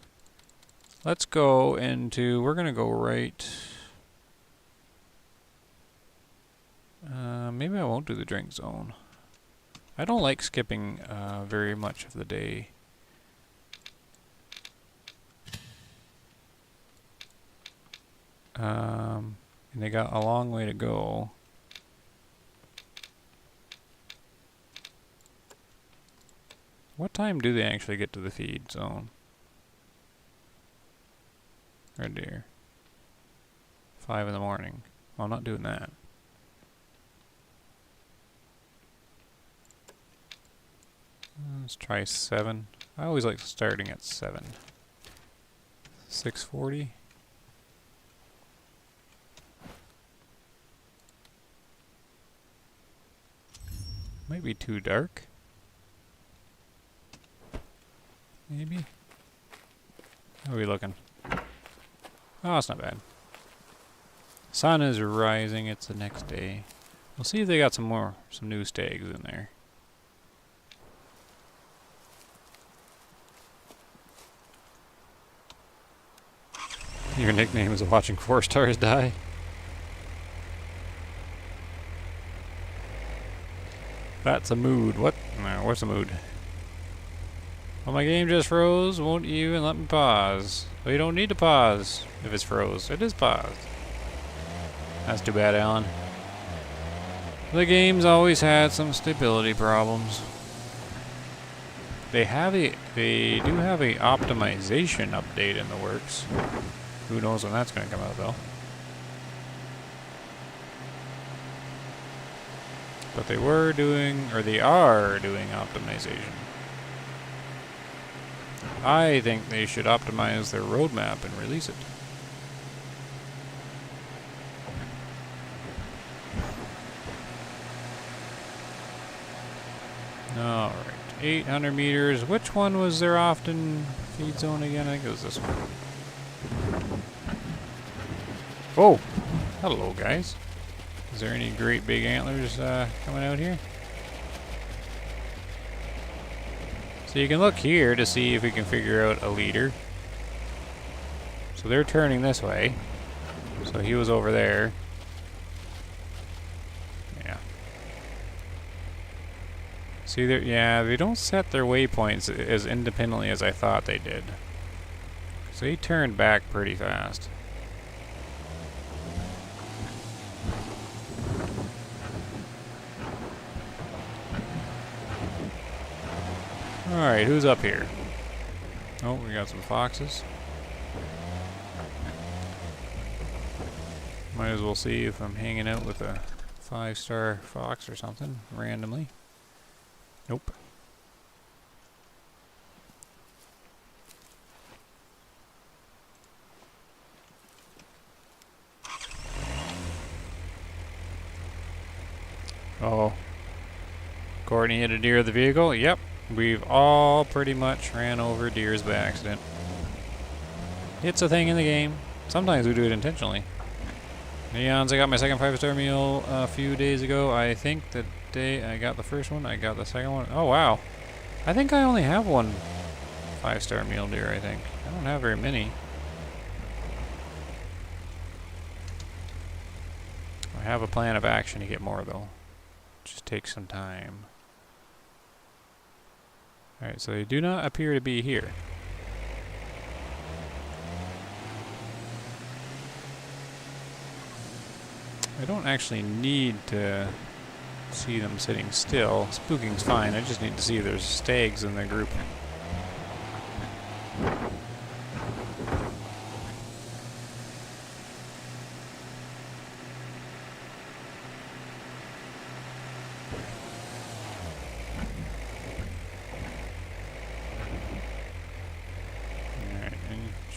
Let's go into... We're going to go right... maybe I won't do the drink zone. I don't like skipping very much of the day. And they got a long way to go. What time do they actually get to the feed zone? Oh dear. 5 in the morning. Well, I'm not doing that. Let's try 7. I always like starting at 7. 6:40. Might be too dark. Maybe. How are we looking? Oh, it's not bad. Sun is rising. It's the next day. We'll see if they got some new stags in there. Your nickname is watching 4 stars die. That's a mood. What? No, what's a mood? Well, my game just froze. Won't even let me pause. Well, you don't need to pause if it's froze. It is paused. That's too bad, Alan. The game's always had some stability problems. They do have a optimization update in the works. Who knows when that's going to come out, though. But they are doing optimization. I think they should optimize their roadmap and release it. Alright, 800 meters. Which one was their often feed zone again? I think it was this one. Oh! Hello, guys. Is there any great big antlers coming out here? So you can look here to see if we can figure out a leader. So they're turning this way. So he was over there. Yeah. See, they don't set their waypoints as independently as I thought they did. So he turned back pretty fast. Alright, who's up here? Oh, we got some foxes. Might as well see if I'm hanging out with a 5-star fox or something randomly. Nope. Oh. Courtney hit a deer with the vehicle? Yep. We've all pretty much ran over deers by accident. It's a thing in the game. Sometimes we do it intentionally. Neons, I got my second 5-star meal a few days ago. I think the day I got the first one, I got the second one. Oh, wow. I think I only have one 5-star meal deer, I think. I don't have very many. I have a plan of action to get more, though. Just takes some time. Alright, so they do not appear to be here. I don't actually need to see them sitting still. Spooking's fine, I just need to see if there's stags in the group.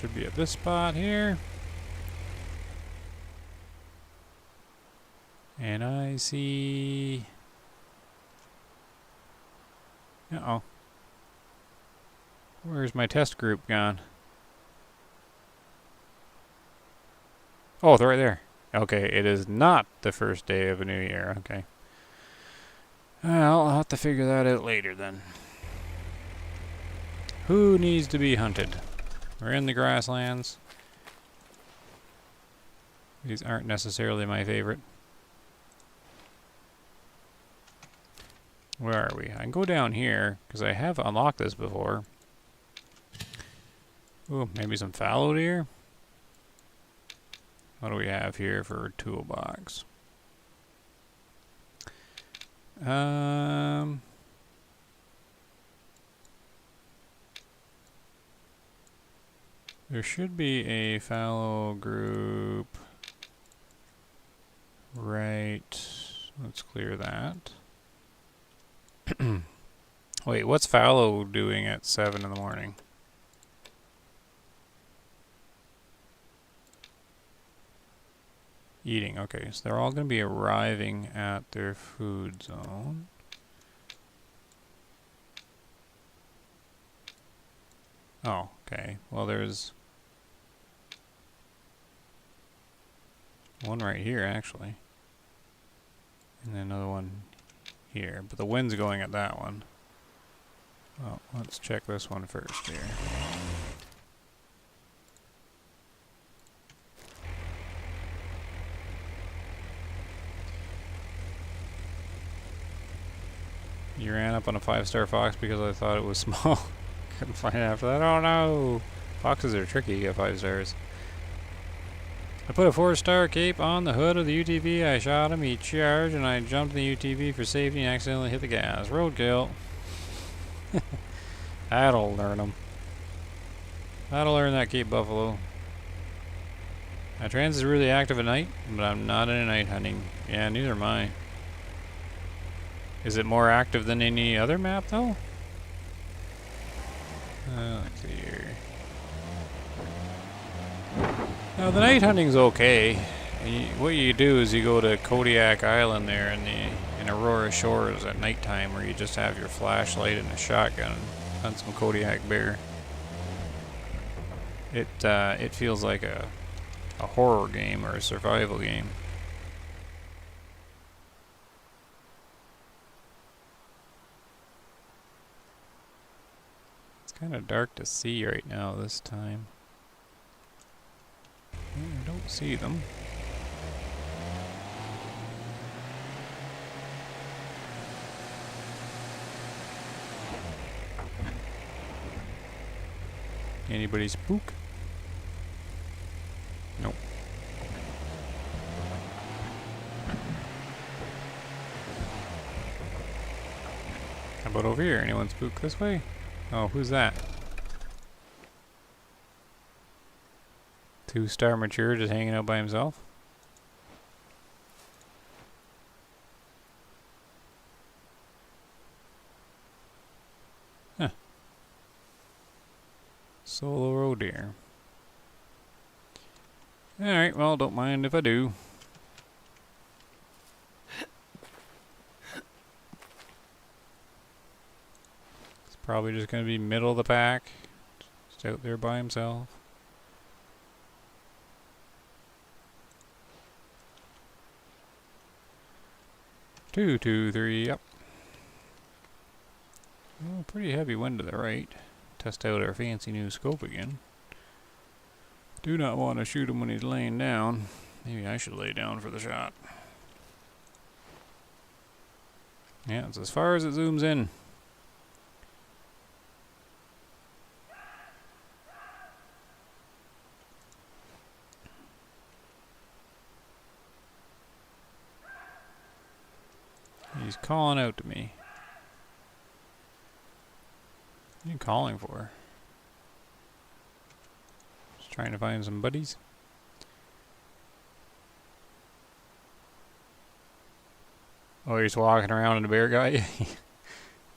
Should be at this spot here. And I see... Uh-oh. Where's my test group gone? Oh, they're right there. Okay, it is not the first day of a new year. Okay. Well, I'll have to figure that out later then. Who needs to be hunted? We're in the grasslands. These aren't necessarily my favorite. Where are we? I can go down here, because I have unlocked this before. Ooh, maybe some fallow deer? What do we have here for a toolbox? There should be a fallow group. Right. Let's clear that. Wait, what's fallow doing at 7 in the morning? Eating, okay, so they're all going to be arriving at their food zone. Oh, okay. Well, there's one right here, actually. And then another one here. But the wind's going at that one. Well, let's check this one first here. You ran up on a 5-star fox because I thought it was small. Couldn't find it after that. Oh no! Foxes are tricky, you get 5 stars. I put a 4-star cape on the hood of the UTV. I shot him, he charged, and I jumped in the UTV for safety and accidentally hit the gas. Roadkill. That'll learn him. That'll learn that Cape Buffalo. Trans is really active at night, but I'm not into night hunting. Yeah, neither am I. Is it more active than any other map, though? Let's see here. Now, the night hunting's okay. What you do is you go to Kodiak Island there in Aurora Shores at nighttime, where you just have your flashlight and a shotgun and hunt some Kodiak bear. It feels like a horror game or a survival game. Kind of dark to see right now this time. I don't see them. Anybody spook? Nope. How about over here? Anyone spook this way? Oh, who's that? 2-star mature just hanging out by himself? Huh. Solo roe deer. Alright, well, don't mind if I do. Probably just going to be middle of the pack. Just out there by himself. 2, 2, 3, yep. Oh, pretty heavy wind to the right. Test out our fancy new scope again. Do not want to shoot him when he's laying down. Maybe I should lay down for the shot. Yeah, it's as far as it zooms in. He's calling out to me. What are you calling for? Just trying to find some buddies. Oh, he's walking around and the bear got you?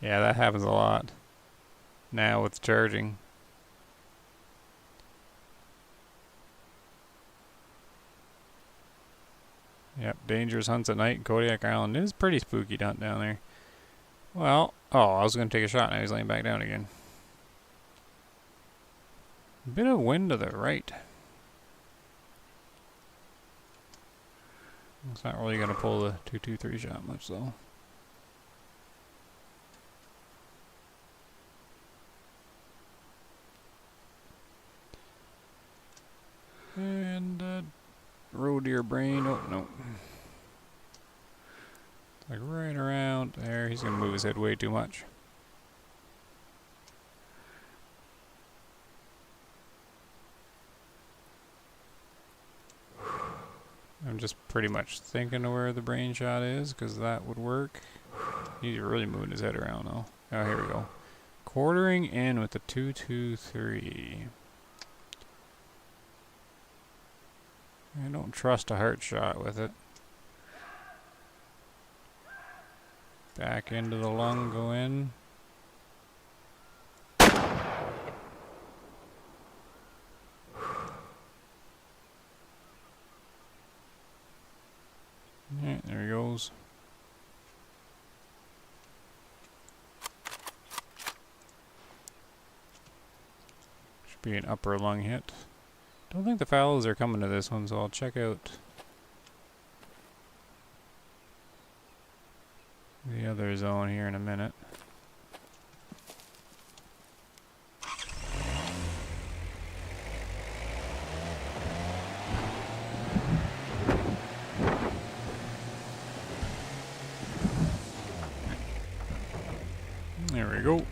Yeah, that happens a lot. Now with charging. Yep, dangerous hunts at night. Kodiak Island is pretty spooky down there. Well, oh, I was going to take a shot and he's laying back down again. A bit of wind to the right. It's not really going to pull the 2-2-3 shot much though. And roe deer brain. Oh, no. It's like right around there. He's going to move his head way too much. I'm just pretty much thinking of where the brain shot is because that would work. He's really moving his head around though. Oh, here we go. Quartering in with the 2-2-3. I don't trust a heart shot with it. Back into the lung, go in. Yeah, there he goes. Should be an upper lung hit. Don't think the fallows are coming to this one, so I'll check out the other zone here in a minute. There we go.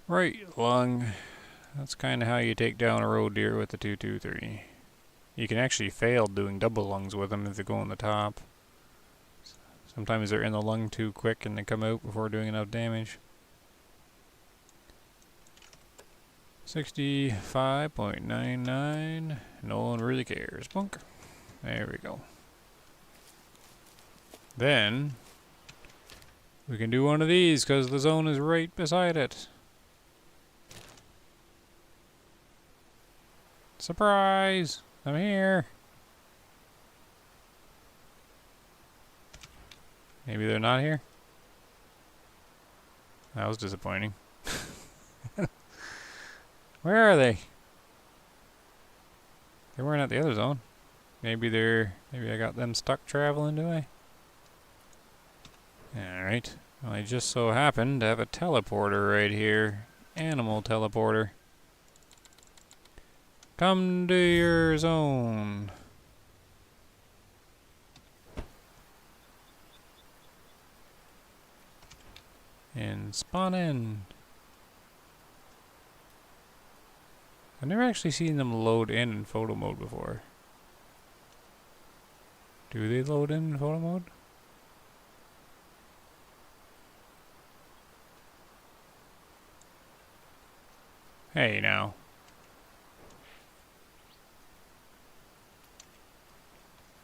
Right lung. That's kind of how you take down a roe deer with the 2-2-3. You can actually fail doing double lungs with them if they go on the top. Sometimes they're in the lung too quick and they come out before doing enough damage. 65.99. No one really cares. Bunk. There we go. Then we can do one of these because the zone is right beside it. Surprise! I'm here. Maybe they're not here? That was disappointing. Where are they? They weren't at the other zone. Maybe I got them stuck traveling, do I? Alright. Well, I just so happen to have a teleporter right here. Animal teleporter. Come to your zone. And spawn in. I've never actually seen them load in photo mode before. Do they load in photo mode? Hey, now.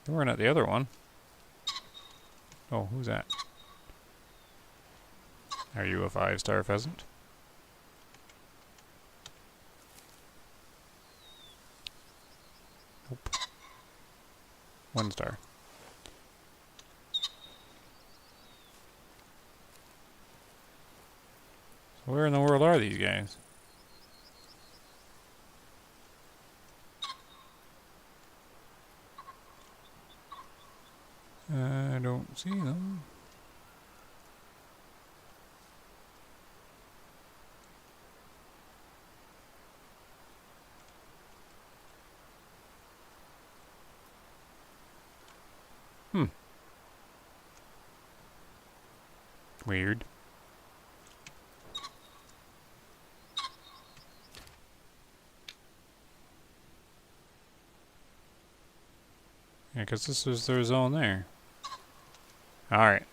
They weren't at the other one. Oh, who's that? Are you a 5-star pheasant? Nope. 1 star. So where in the world are these guys? I don't see them. Weird. Yeah, because this was their zone there. Alright.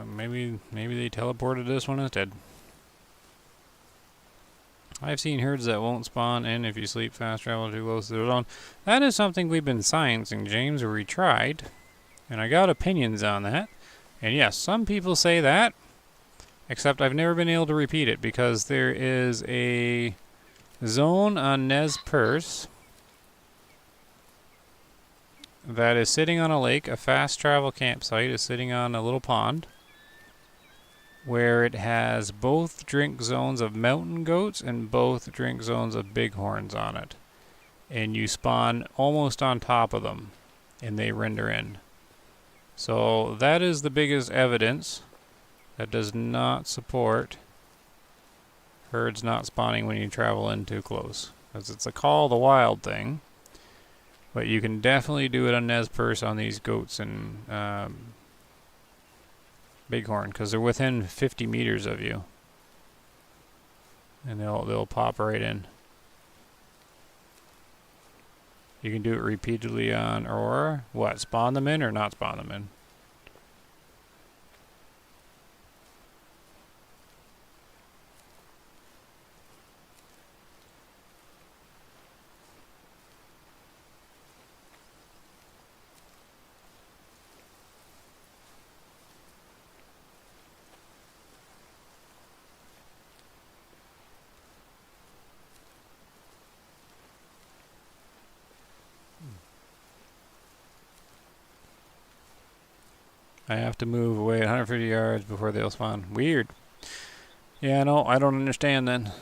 Maybe they teleported this one instead. I've seen herds that won't spawn in if you sleep fast travel too close to their zone. That is something we've been sciencing, James, where we tried. And I got opinions on that. And yes, some people say that. Except I've never been able to repeat it because there is a zone on Nez Perce that is sitting on a lake. A fast travel campsite is sitting on a little pond where it has both drink zones of mountain goats and both drink zones of bighorns on it. And you spawn almost on top of them and they render in. So that is the biggest evidence that does not support herds not spawning when you travel in too close. Because it's a call the wild thing. But you can definitely do it on Nez Perce on these goats and bighorn, because they're within 50 meters of you. And they'll pop right in. You can do it repeatedly on Aurora. What, spawn them in or not spawn them in? I have to move away 150 yards before they'll spawn. Weird. Yeah, no, I don't understand then.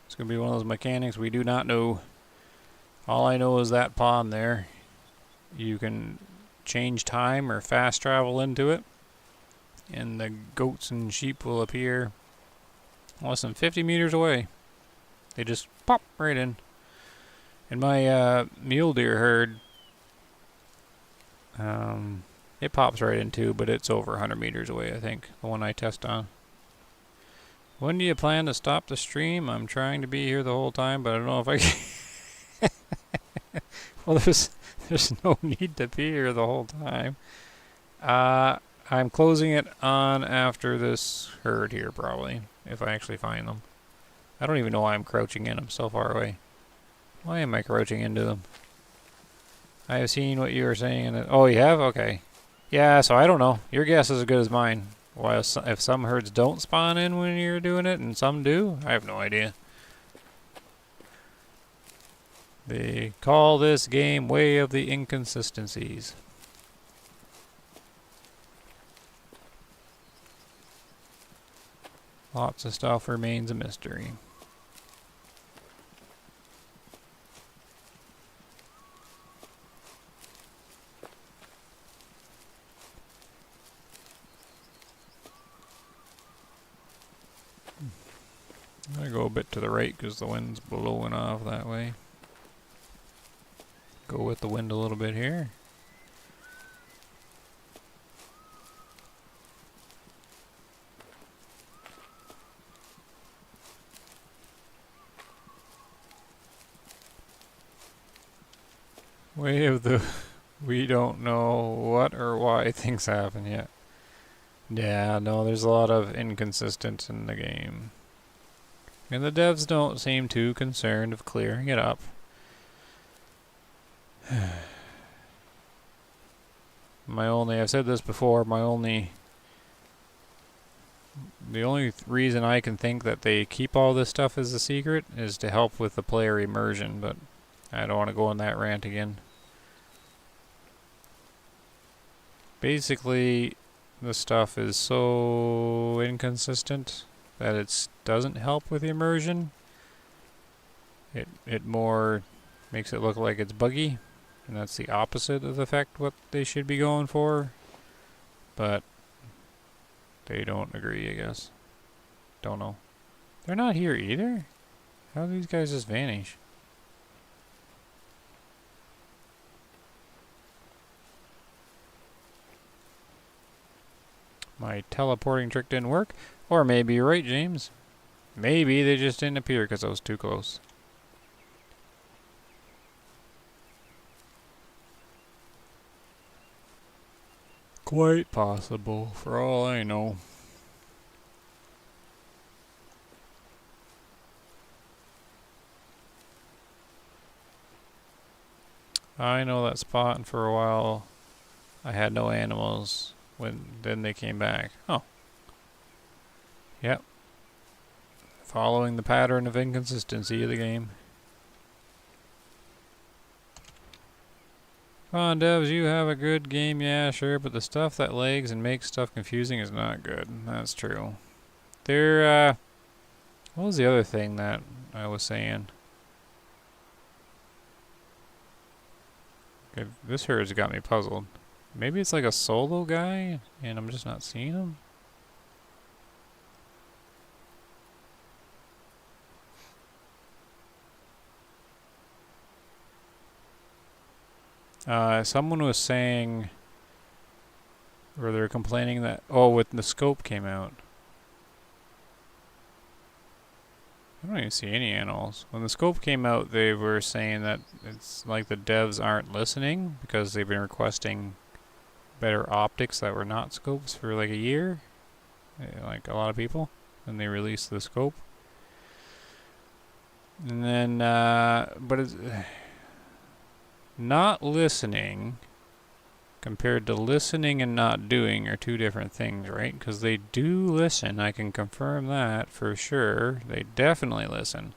It's going to be one of those mechanics we do not know. All I know is that pond there. You can change time or fast travel into it. And the goats and sheep will appear less than 50 meters away. They just pop right in. And my mule deer herd, it pops right in too, but it's over 100 meters away, I think, the one I test on. When do you plan to stop the stream? I'm trying to be here the whole time, but I don't know if I can. Well, there's no need to be here the whole time. I'm closing it on after this herd here, probably, if I actually find them. I don't even know why I'm crouching in. I'm so far away. Why am I crouching into them? I have seen what you were saying. Oh, you have? Okay. Yeah, so I don't know. Your guess is as good as mine. Why, if some herds don't spawn in when you're doing it and some do? I have no idea. They call this game Way of the Inconsistencies. Lots of stuff remains a mystery. I'm going to go a bit to the right because the wind's blowing off that way. Go with the wind a little bit here. Way of the... We don't know what or why things happen yet. Yeah, no, there's a lot of inconsistent in the game. And the devs don't seem too concerned of clearing it up. I've said this before, the only reason I can think that they keep all this stuff as a secret is to help with the player immersion, but I don't want to go on that rant again. Basically, the stuff is so inconsistent that it doesn't help with the immersion. It more makes it look like it's buggy, and that's the opposite of the effect what they should be going for. But they don't agree, I guess. Don't know. They're not here either? How do these guys just vanish? My teleporting trick didn't work. Or maybe you're right, James. Maybe they just didn't appear because I was too close. Quite possible, for all I know. I know that spot, and for a while I had no animals. Then they came back. Oh. Yep. Following the pattern of inconsistency of the game. Come on, devs, you have a good game, yeah, sure, but the stuff that lags and makes stuff confusing is not good. That's true. What was the other thing that I was saying? Okay, this herd's got me puzzled. Maybe it's like a solo guy, and I'm just not seeing him? Someone was saying, or they're complaining that, oh, when the scope came out. I don't even see any animals. When the scope came out, they were saying that it's like the devs aren't listening because they've been requesting better optics that were not scopes for like a year. Like a lot of people. And they released the scope. And then, but it's not listening compared to listening and not doing are two different things, right? Because they do listen. I can confirm that for sure. They definitely listen.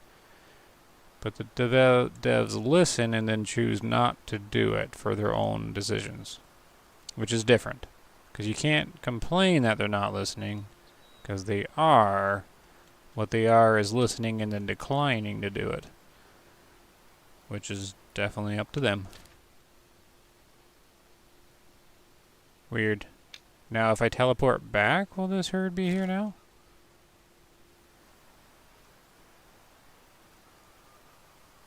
But the devs listen and then choose not to do it for their own decisions, which is different. Because you can't complain that they're not listening, because they are. What they are is listening and then declining to do it, which is definitely up to them. Weird. Now, if I teleport back, will this herd be here now?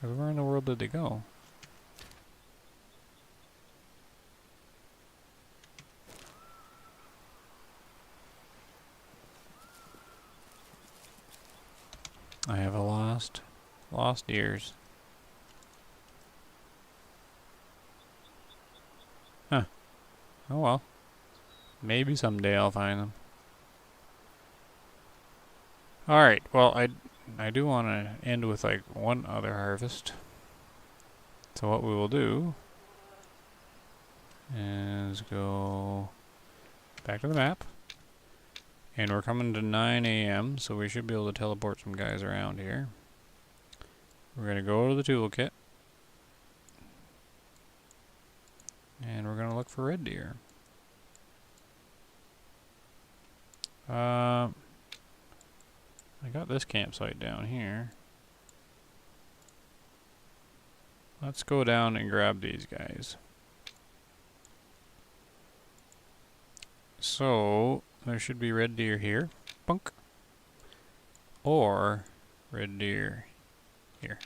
Where in the world did they go? I have a lost ears. Huh. Oh well. Maybe someday I'll find them. Alright, well, I do want to end with like one other harvest. So what we will do is go back to the map. And we're coming to 9 a.m., so we should be able to teleport some guys around here. We're going to go to the toolkit. And we're going to look for red deer. I got this campsite down here. Let's go down and grab these guys. So, there should be red deer here. Bunk. Or red deer here.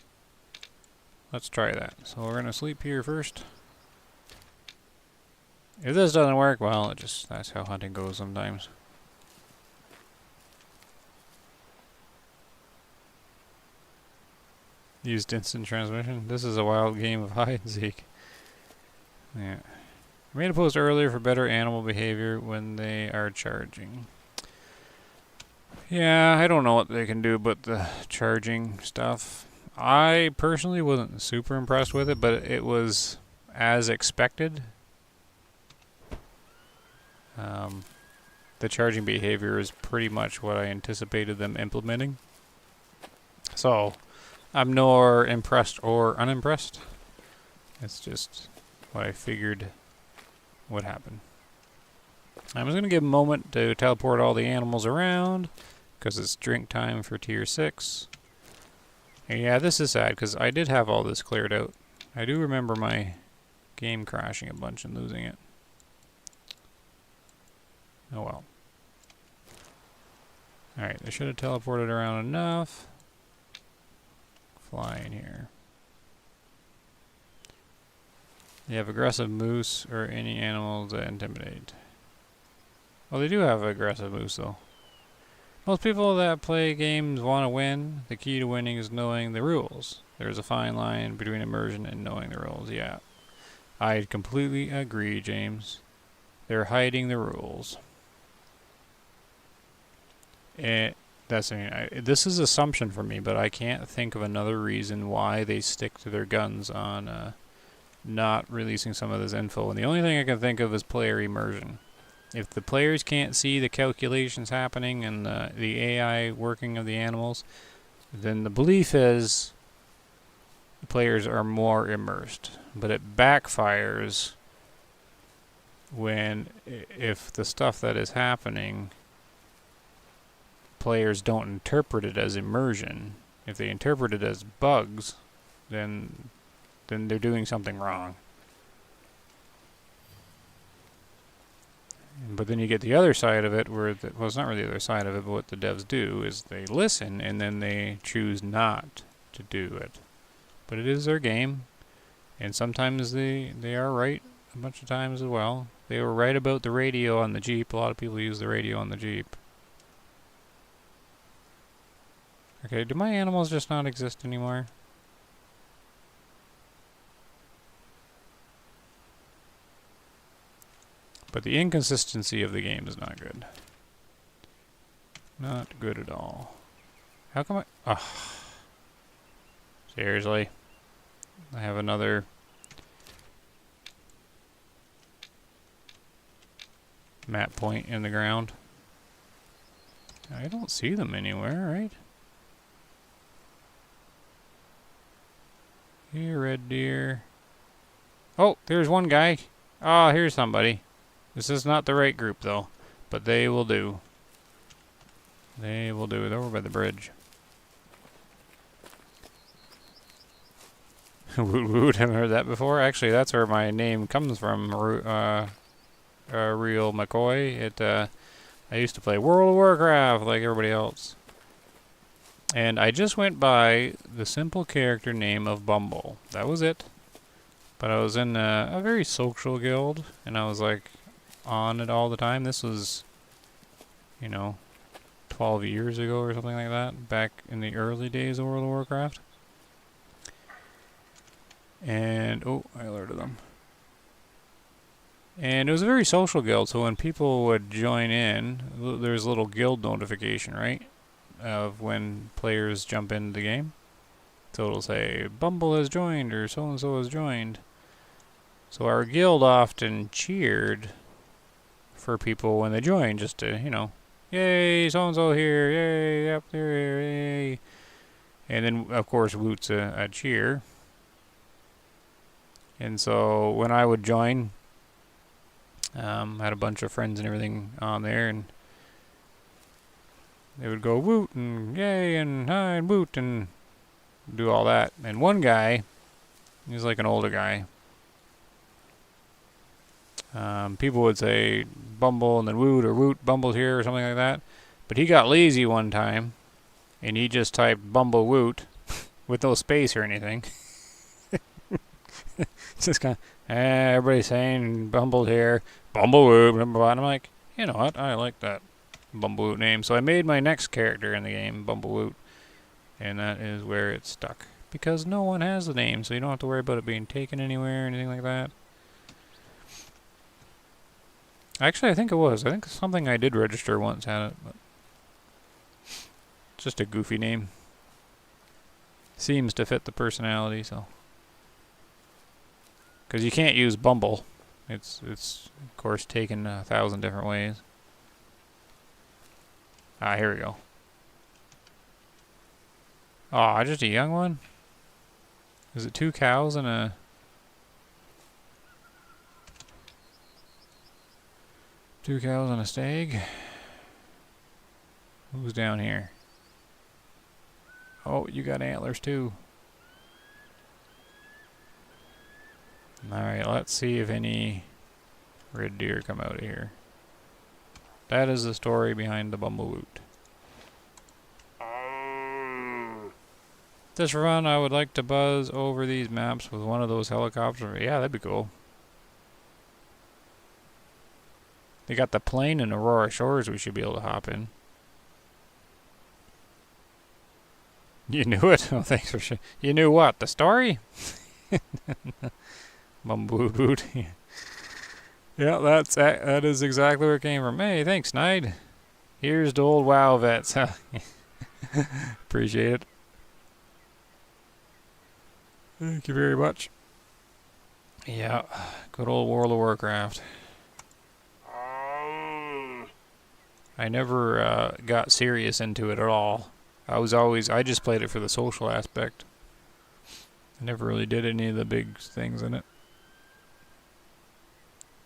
Let's try that. So we're going to sleep here first. If this doesn't work, well, that's how hunting goes sometimes. Used instant transmission. This is a wild game of hide and seek. Yeah. I made a post earlier for better animal behavior when they are charging. Yeah, I don't know what they can do but the charging stuff. I personally wasn't super impressed with it, but it was as expected. The charging behavior is pretty much what I anticipated them implementing. So, I'm nor impressed or unimpressed. It's just what I figured would happen. I'm just going to give a moment to teleport all the animals around, because it's drink time for tier 6. And yeah, this is sad, because I did have all this cleared out. I do remember my game crashing a bunch and losing it. Oh well. Alright, they should have teleported around enough. Fly in here. You have aggressive moose or any animals that intimidate. Well, they do have aggressive moose though. Most people that play games want to win. The key to winning is knowing the rules. There's a fine line between immersion and knowing the rules. Yeah. I completely agree, James. They're hiding the rules. This is assumption for me, but I can't think of another reason why they stick to their guns on not releasing some of this info. And the only thing I can think of is player immersion. If the players can't see the calculations happening and the AI working of the animals, then the belief is the players are more immersed. But it backfires if the stuff that is happening, players don't interpret it as immersion. If they interpret it as bugs, then they're doing something wrong. But then you get the other side of it, well, it's not really the other side of it, but what the devs do is they listen and then they choose not to do it. But it is their game, and sometimes they are right a bunch of times as well. They were right about the radio on the Jeep. A lot of people use the radio on the Jeep. Okay, do my animals just not exist anymore? But the inconsistency of the game is not good. Not good at all. How come seriously? I have another map point in the ground. I don't see them anywhere, right? Here, red deer. Oh, there's one guy. Oh, here's somebody. This is not the right group, though. But they will do. They will do. They're over by the bridge. Woot woot, haven't heard that before. Actually, that's where my name comes from. Real McCoy. I used to play World of Warcraft like everybody else. And I just went by the simple character name of Bumble. That was it. But I was in a very social guild, and I was like on it all the time. This was, 12 years ago or something like that, back in the early days of World of Warcraft. And, oh, I alerted them. And it was a very social guild, so when people would join in, there's a little guild notification, right? Of when players jump into the game. So it'll say, Bumble has joined, or so-and-so has joined. So our guild often cheered for people when they joined, just to, yay, so-and-so here, yay, yep, there, yay. And then, of course, Woot's a cheer. And so when I would join, had a bunch of friends and everything on there, and they would go woot and yay and hi and woot and do all that. And one guy, he's like an older guy. People would say Bumble and then woot or woot, Bumble's here or something like that. But he got lazy one time and he just typed Bumble woot with no space or anything. Just kind of, everybody's saying Bumble's here, Bumble woot, blah, blah, blah. And I'm like, you know what, I like that Bumblewoot name. So I made my next character in the game Bumblewoot, and that is where it's stuck. Because no one has the name, so you don't have to worry about it being taken anywhere or anything like that. Actually, I think it was. I think something I did register once had it, but just a goofy name. Seems to fit the personality, so. Because you can't use Bumble. It's of course taken 1,000 different ways. Ah, here we go. Aw, just a young one? Is it 2 cows and a... 2 cows and a stag? Who's down here? Oh, you got antlers too. Alright, let's see if any red deer come out of here. That is the story behind the Bumblewoot. This run, I would like to buzz over these maps with one of those helicopters. Yeah, that'd be cool. They got the plane in Aurora Shores we should be able to hop in. You knew it? Oh, thanks for sharing. You knew what? The story? Bumblewoot. Yeah, that is exactly where it came from. Hey, thanks, Nide. Here's the old WoW vets. Appreciate it. Thank you very much. Yeah, good old World of Warcraft. I never got serious into it at all. I just played it for the social aspect. I never really did any of the big things in it.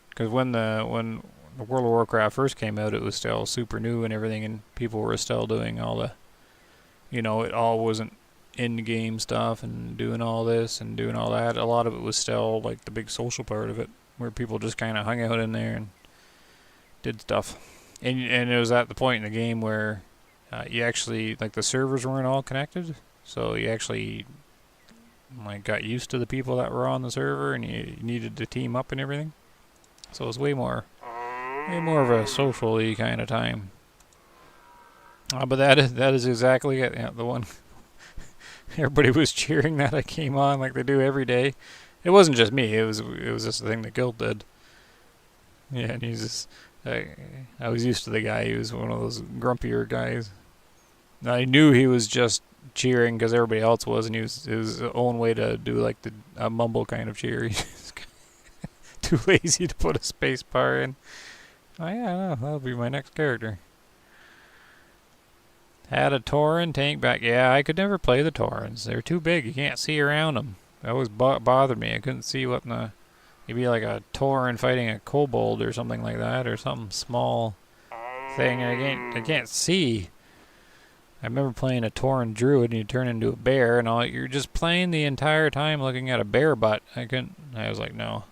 Because when the World of Warcraft first came out, it was still super new and everything, and people were still doing all the, it all wasn't in-game stuff and doing all this and doing all that. A lot of it was still like the big social part of it, where people just kind of hung out in there and did stuff. And it was at the point in the game where you actually, like, the servers weren't all connected, so you actually like got used to the people that were on the server, and you needed to team up and everything. So it was way more of a socially kind of time. But that is exactly it. Yeah, the one everybody was cheering that I came on like they do every day. It wasn't just me. It was just the thing the guild did. Yeah, and he's just. I was used to the guy. He was one of those grumpier guys. And I knew he was just cheering because everybody else was, and it was his own way to do like a mumble kind of cheer. He's too lazy to put a space bar in. Oh yeah, no, that'll be my next character. Had a Tauren tank back. Yeah, I could never play the Taurens. They're too big. You can't see around them. That always bothered me. I couldn't see what in the... Maybe like a Tauren fighting a kobold or something like that, or something small thing. I can't see. I remember playing a Tauren druid and you turn into a bear and all. You're just playing the entire time looking at a bear butt. I was like, no.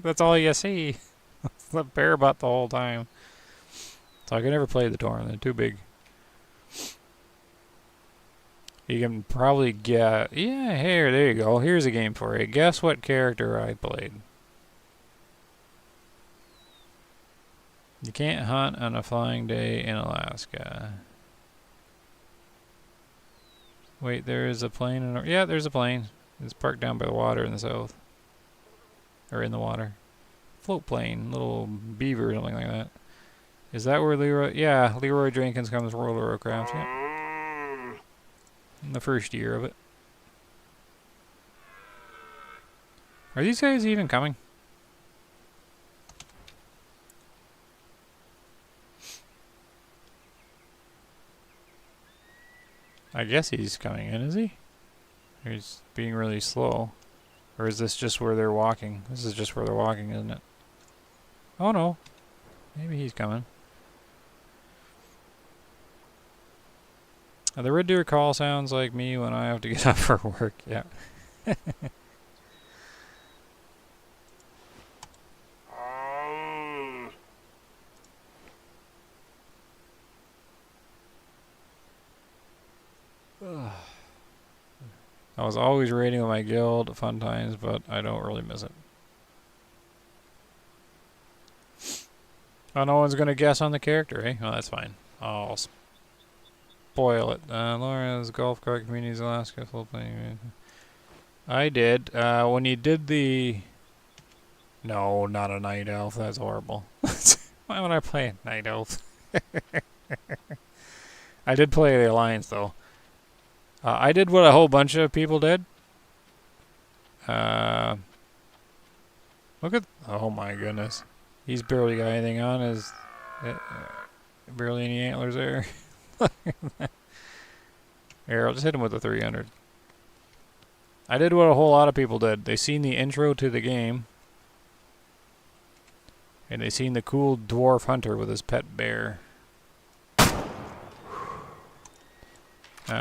That's all you see. It's the bear butt the whole time. So I could never play the Tauren. They're too big. You can probably get... Yeah, there you go. Here's a game for you. Guess what character I played. You can't hunt on a flying day in Alaska. Wait, there is a plane in... Yeah, there's a plane. It's parked down by the water in the south. Or in the water. Float plane. Little beaver or something like that. Is that where Leroy... Yeah, Leroy Jenkins comes from World of Warcraft. Yeah. In the first year of it. Are these guys even coming? I guess he's coming in, is he? Or he's being really slow. Or is this just where they're walking? This is just where they're walking, isn't it? Oh no. Maybe he's coming. The red deer call sounds like me when I have to get up for work. Yeah. I was always raiding with my guild, fun times, but I don't really miss it. Oh, no one's gonna guess on the character, eh? Oh, that's fine. I'll spoil it. Laura's golf cart communities, Alaska, full playing. I did. When you did the... No, not a night elf. That's horrible. Why would I play a night elf? I did play the Alliance, though. I did what a whole bunch of people did. Look at... Oh my goodness. He's barely got anything on his... barely any antlers there. Here, I'll just hit him with a 300. I did what a whole lot of people did. They seen the intro to the game. And they seen the cool dwarf hunter with his pet bear.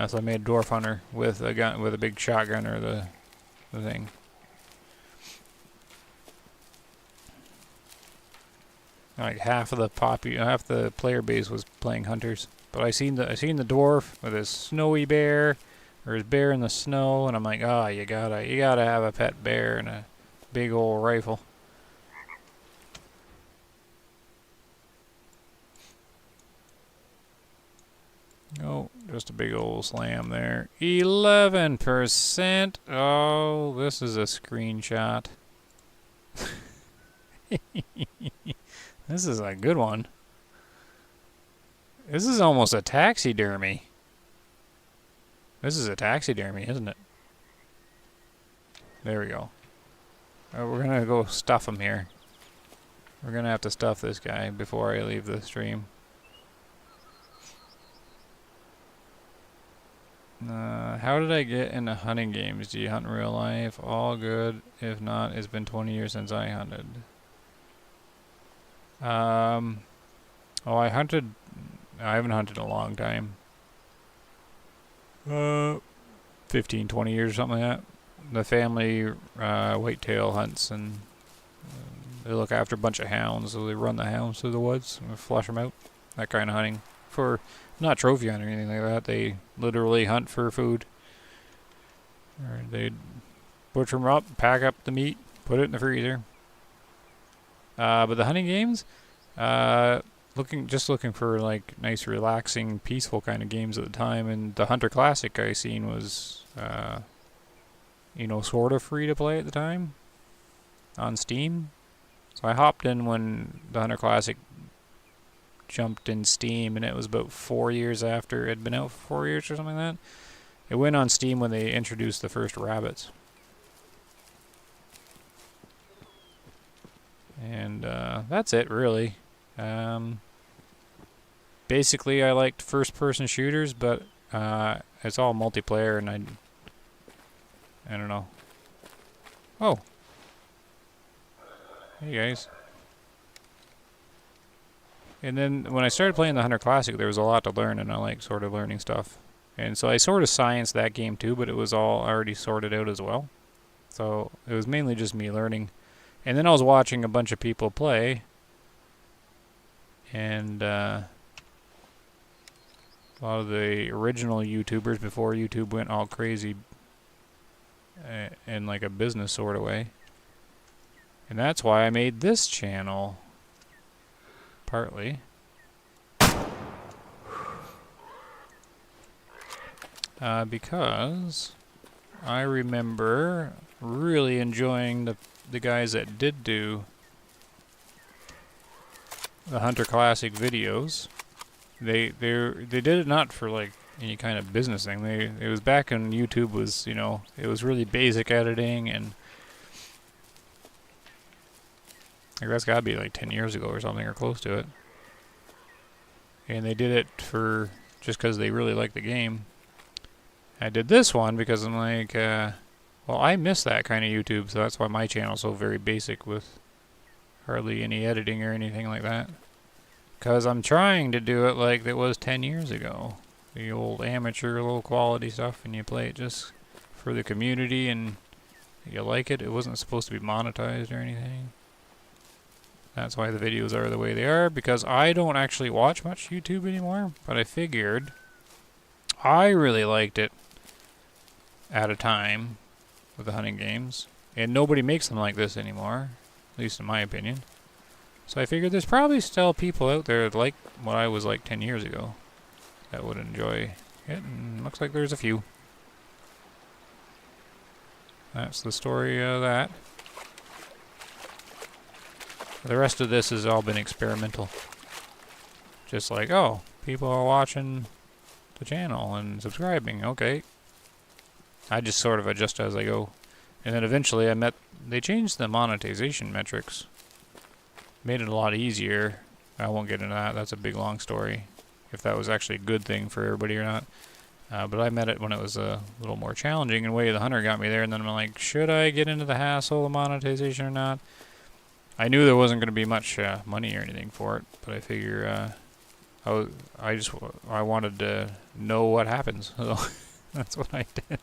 So I made a dwarf hunter with a gun, with a big shotgun or the thing. Like half the player base was playing hunters. But I seen the dwarf with his snowy bear, or his bear in the snow, and I'm like, oh, you gotta have a pet bear and a big old rifle. Oh, just a big old slam there. 11%. Oh, this is a screenshot. This is a good one. This is almost a taxidermy. This is a taxidermy, isn't it? There we go. We're gonna go stuff him here. We're gonna have to stuff this guy before I leave the stream. How did I get into hunting games? Do you hunt in real life? All good. If not, it's been 20 years since I hunted. Oh, I haven't hunted in a long time. 15, 20 years or something like that. The family whitetail hunts, and they look after a bunch of hounds, so they run the hounds through the woods and flush them out. That kind of hunting. For not trophy hunting or anything like that. They literally hunt for food. Or they'd butcher them up, pack up the meat, put it in the freezer. But the hunting games, looking for like nice, relaxing, peaceful kind of games at the time, and the Hunter Classic I seen was, sort of free to play at the time on Steam. So I hopped in when the Hunter Classic jumped in Steam, and it was about 4 years after it had been out for 4 years or something like that. It went on Steam when they introduced the first rabbits. And that's it, really. Basically, I liked first-person shooters, but it's all multiplayer, and I don't know. Oh. Hey, guys. And then when I started playing the Hunter Classic, there was a lot to learn, and I like sort of learning stuff. And so I sort of scienced that game too, but it was all already sorted out as well. So it was mainly just me learning. And then I was watching a bunch of people play. And a lot of the original YouTubers before YouTube went all crazy in like a business sort of way. And that's why I made this channel. Partly. Because I remember really enjoying the guys that did do the Hunter Classic videos. They did it not for like any kind of business thing. It was back when YouTube was, it was really basic editing, and like that's gotta be like 10 years ago or something, or close to it. And they did it for just because they really liked the game. I did this one because I'm like, well, I miss that kind of YouTube, so that's why my channel's so very basic with hardly any editing or anything like that. Because I'm trying to do it like it was 10 years ago. The old amateur, low quality stuff, and you play it just for the community and you like it. It wasn't supposed to be monetized or anything. That's why the videos are the way they are, because I don't actually watch much YouTube anymore, but I figured I really liked it at a time with the hunting games, and nobody makes them like this anymore, at least in my opinion. So I figured there's probably still people out there that like what I was like 10 years ago that would enjoy it, and looks like there's a few. That's the story of that. The rest of this has all been experimental. Just like, oh, people are watching the channel and subscribing, okay. I just sort of adjust as I go. And then eventually they changed the monetization metrics. Made it a lot easier. I won't get into that, that's a big long story. If that was actually a good thing for everybody or not. But I met it when it was a little more challenging, and Way of the Hunter got me there, and then I'm like, should I get into the hassle of monetization or not? I knew there wasn't going to be much money or anything for it, but I figure I wanted to know what happens, so that's what I did.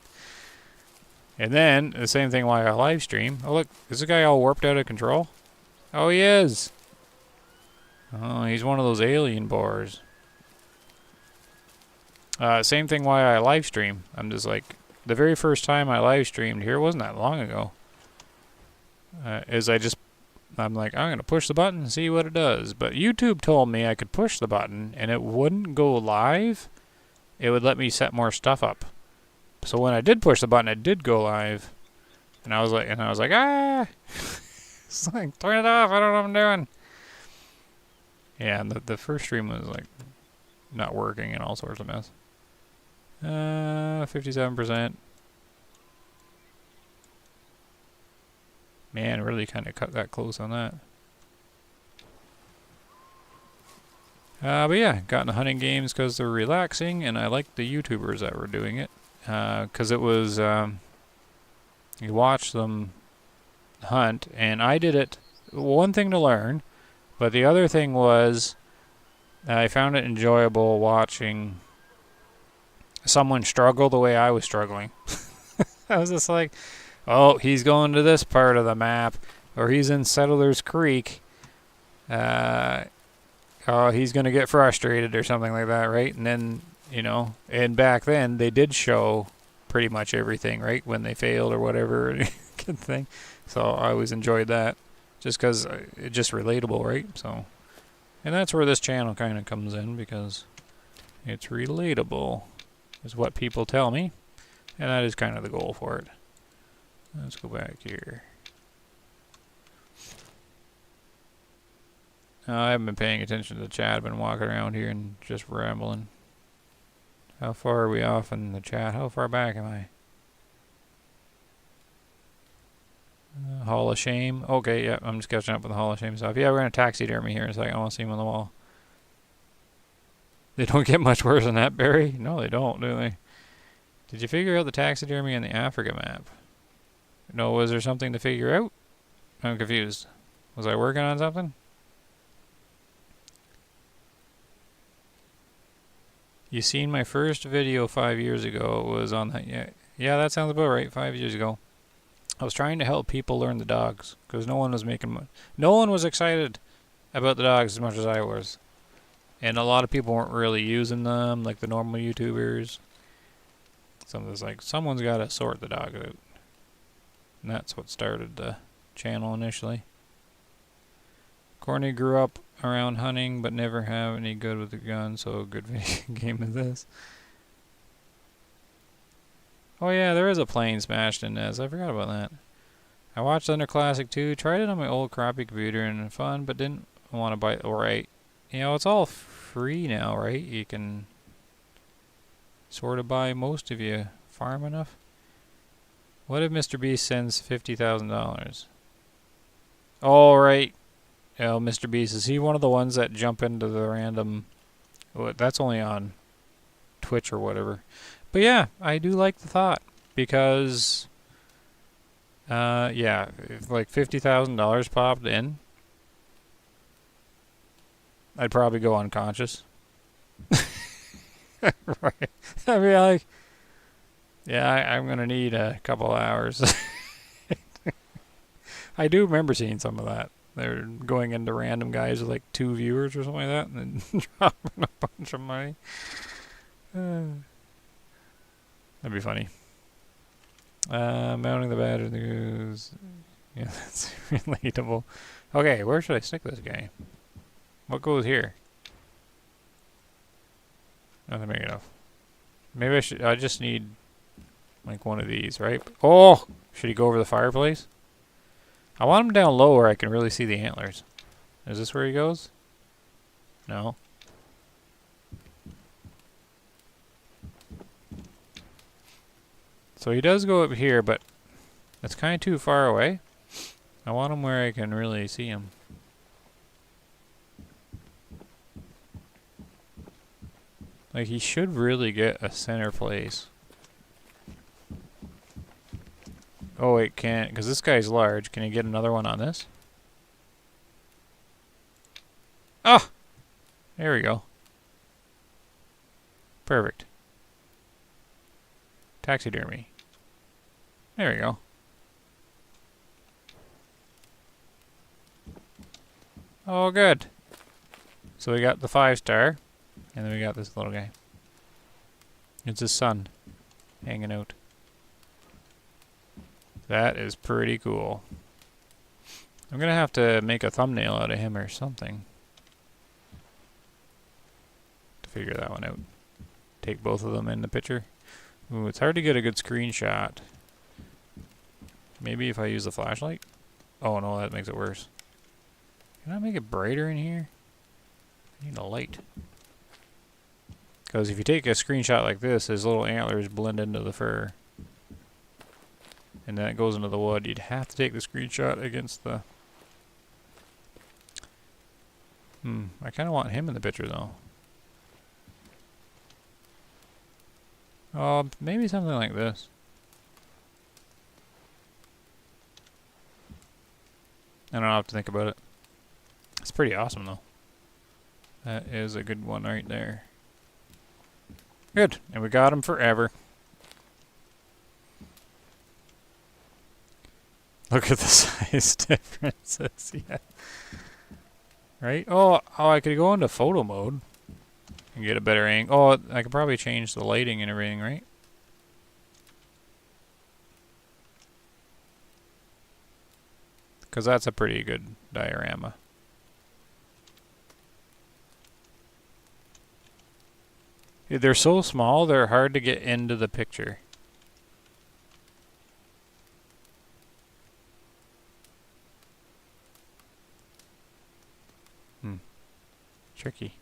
And then the same thing while I live stream. Oh look, is this guy all warped out of control? Oh, he is. Oh, he's one of those alien bars. Same thing while I live stream. I'm just like, the very first time I live streamed here, it wasn't that long ago. I'm like, I'm going to push the button and see what it does. But YouTube told me I could push the button and it wouldn't go live. It would let me set more stuff up. So when I did push the button, it did go live. And I was like, ah! It's like, turn it off, I don't know what I'm doing. Yeah, and the first stream was like not working and all sorts of mess. 57%. Man, really kind of cut that close on that. But yeah, got into hunting games because they're relaxing, and I like the YouTubers that were doing it. because it was you watch them hunt, and I did it. One thing to learn, but the other thing was I found it enjoyable watching someone struggle the way I was struggling. I was just like, oh, he's going to this part of the map, or he's in Settlers Creek. Oh, he's going to get frustrated or something like that, right? And then, you know, and back then they did show pretty much everything, right? When they failed or whatever, good thing. So I always enjoyed that, just because it's just relatable, right? So, and that's where this channel kind of comes in, because it's relatable, is what people tell me, and that is kind of the goal for it. Let's go back here. I haven't been paying attention to the chat. I've been walking around here and just rambling. How far are we off in the chat? How far back am I? Hall of Shame. Okay, yeah, I'm just catching up with the Hall of Shame stuff. Yeah, we're going to taxidermy here in a second. I want to see him on the wall. They don't get much worse than that, Barry? No, they don't, do they? Did you figure out the taxidermy on the Africa map? No, was there something to figure out? I'm confused. Was I working on something? You seen my first video 5 years ago. It was on that. Yeah, that sounds about right. 5 years ago. I was trying to help people learn the dogs, because no one was excited about the dogs as much as I was. And a lot of people weren't really using them, like the normal YouTubers. Something's like, someone's got to sort the dog out. And that's what started the channel initially. Corny grew up around hunting, but never have any good with the gun, so a good video game is this. Oh yeah, there is a plane smashed in this. I forgot about that. I watched Under Classic 2, tried it on my old crappy computer, and fun, but didn't want to buy it. Alright. You know, it's all free now, right? You can sort of buy most if you farm enough. What if Mr. Beast sends $50,000? Oh, right. Oh, Mr. Beast, is he one of the ones that jump into the random... Oh, that's only on Twitch or whatever. But yeah, I do like the thought, because... yeah, if like $50,000 popped in, I'd probably go unconscious. Right. I'd be like, yeah, I'm going to need a couple hours. I do remember seeing some of that. They're going into random guys with like 2 viewers or something like that, and then dropping a bunch of money. That'd be funny. Mounting the badge of the goose. Yeah, that's relatable. Okay, where should I stick this guy? What goes here? Nothing big enough. Maybe I just need like one of these, right? Oh! Should he go over the fireplace? I want him down low where I can really see the antlers. Is this where he goes? No. So he does go up here, but it's kind of too far away. I want him where I can really see him. Like, he should really get a center place. Oh, wait, can't, because this guy's large. Can he get another one on this? Ah! There we go. Perfect. Taxidermy. There we go. Oh, good. So we got the 5-star, and then we got this little guy. It's his son hanging out. That is pretty cool. I'm gonna have to make a thumbnail out of him or something to figure that one out. Take both of them in the picture. Ooh, it's hard to get a good screenshot. Maybe if I use the flashlight? Oh no, that makes it worse. Can I make it brighter in here? I need a light. Because if you take a screenshot like this, his little antlers blend into the fur. And then it goes into the wood. You'd have to take the screenshot against the... I kind of want him in the picture though. Oh, maybe something like this. I don't have to think about it. It's pretty awesome, though. That is a good one right there. Good. And we got him forever. Look at the size differences. Yeah. Right? Oh, I could go into photo mode and get a better angle. Oh, I could probably change the lighting and everything, right? Because that's a pretty good diorama. They're so small, they're hard to get into the picture. Tricky.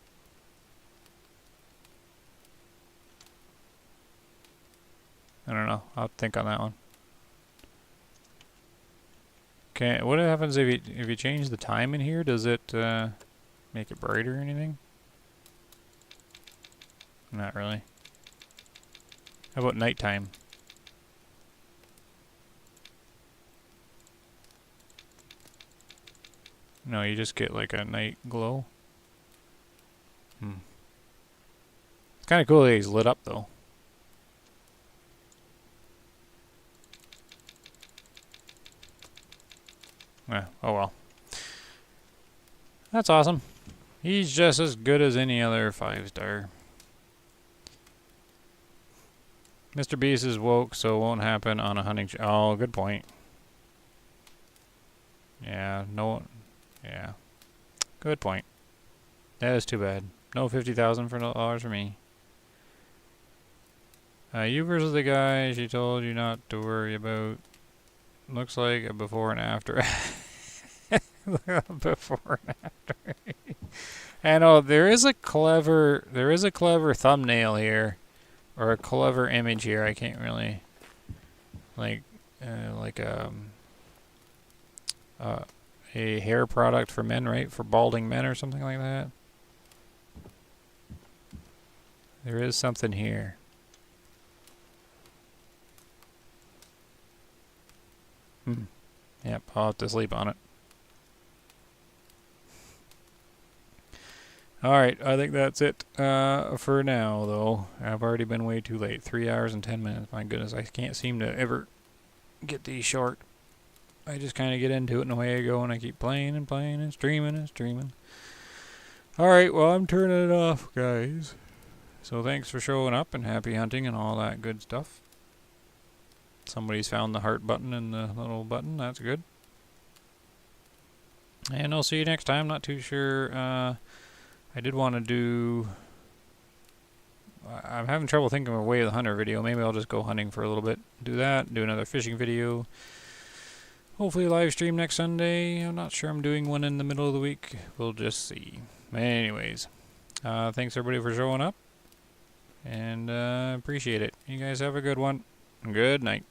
I don't know. I'll think on that one. Okay, what happens if you change the time in here? Does it make it brighter or anything? Not really. How about nighttime? No, you just get like a night glow. It's kind of cool that he's lit up though. Oh well. That's awesome. He's just as good as any other 5-star. Mr. Beast is woke, so it won't happen on a hunting show. Oh, good point. Yeah, no. Yeah. Good point. That is too bad. No 50,000 for dollars for me. You versus the guy she told you not to worry about. Looks like a before and after. Before and after. And oh, there is a clever thumbnail here, or a clever image here. I can't really like a hair product for men, right? For balding men or something like that. There is something here. Yep, I'll have to sleep on it. Alright, I think that's it for now, though. I've already been way too late. 3 hours and 10 minutes. My goodness, I can't seem to ever get these short. I just kind of get into it and away I go, and I keep playing and playing and streaming and streaming. Alright, well, I'm turning it off, guys. So thanks for showing up, and happy hunting and all that good stuff. Somebody's found the heart button and the little button. That's good. And I'll see you next time. Not too sure. I did want to do... I'm having trouble thinking of a Way of the Hunter video. Maybe I'll just go hunting for a little bit. Do that. Do another fishing video. Hopefully live stream next Sunday. I'm not sure I'm doing one in the middle of the week. We'll just see. Anyways. Thanks everybody for showing up. And appreciate it. You guys have a good one. Good night.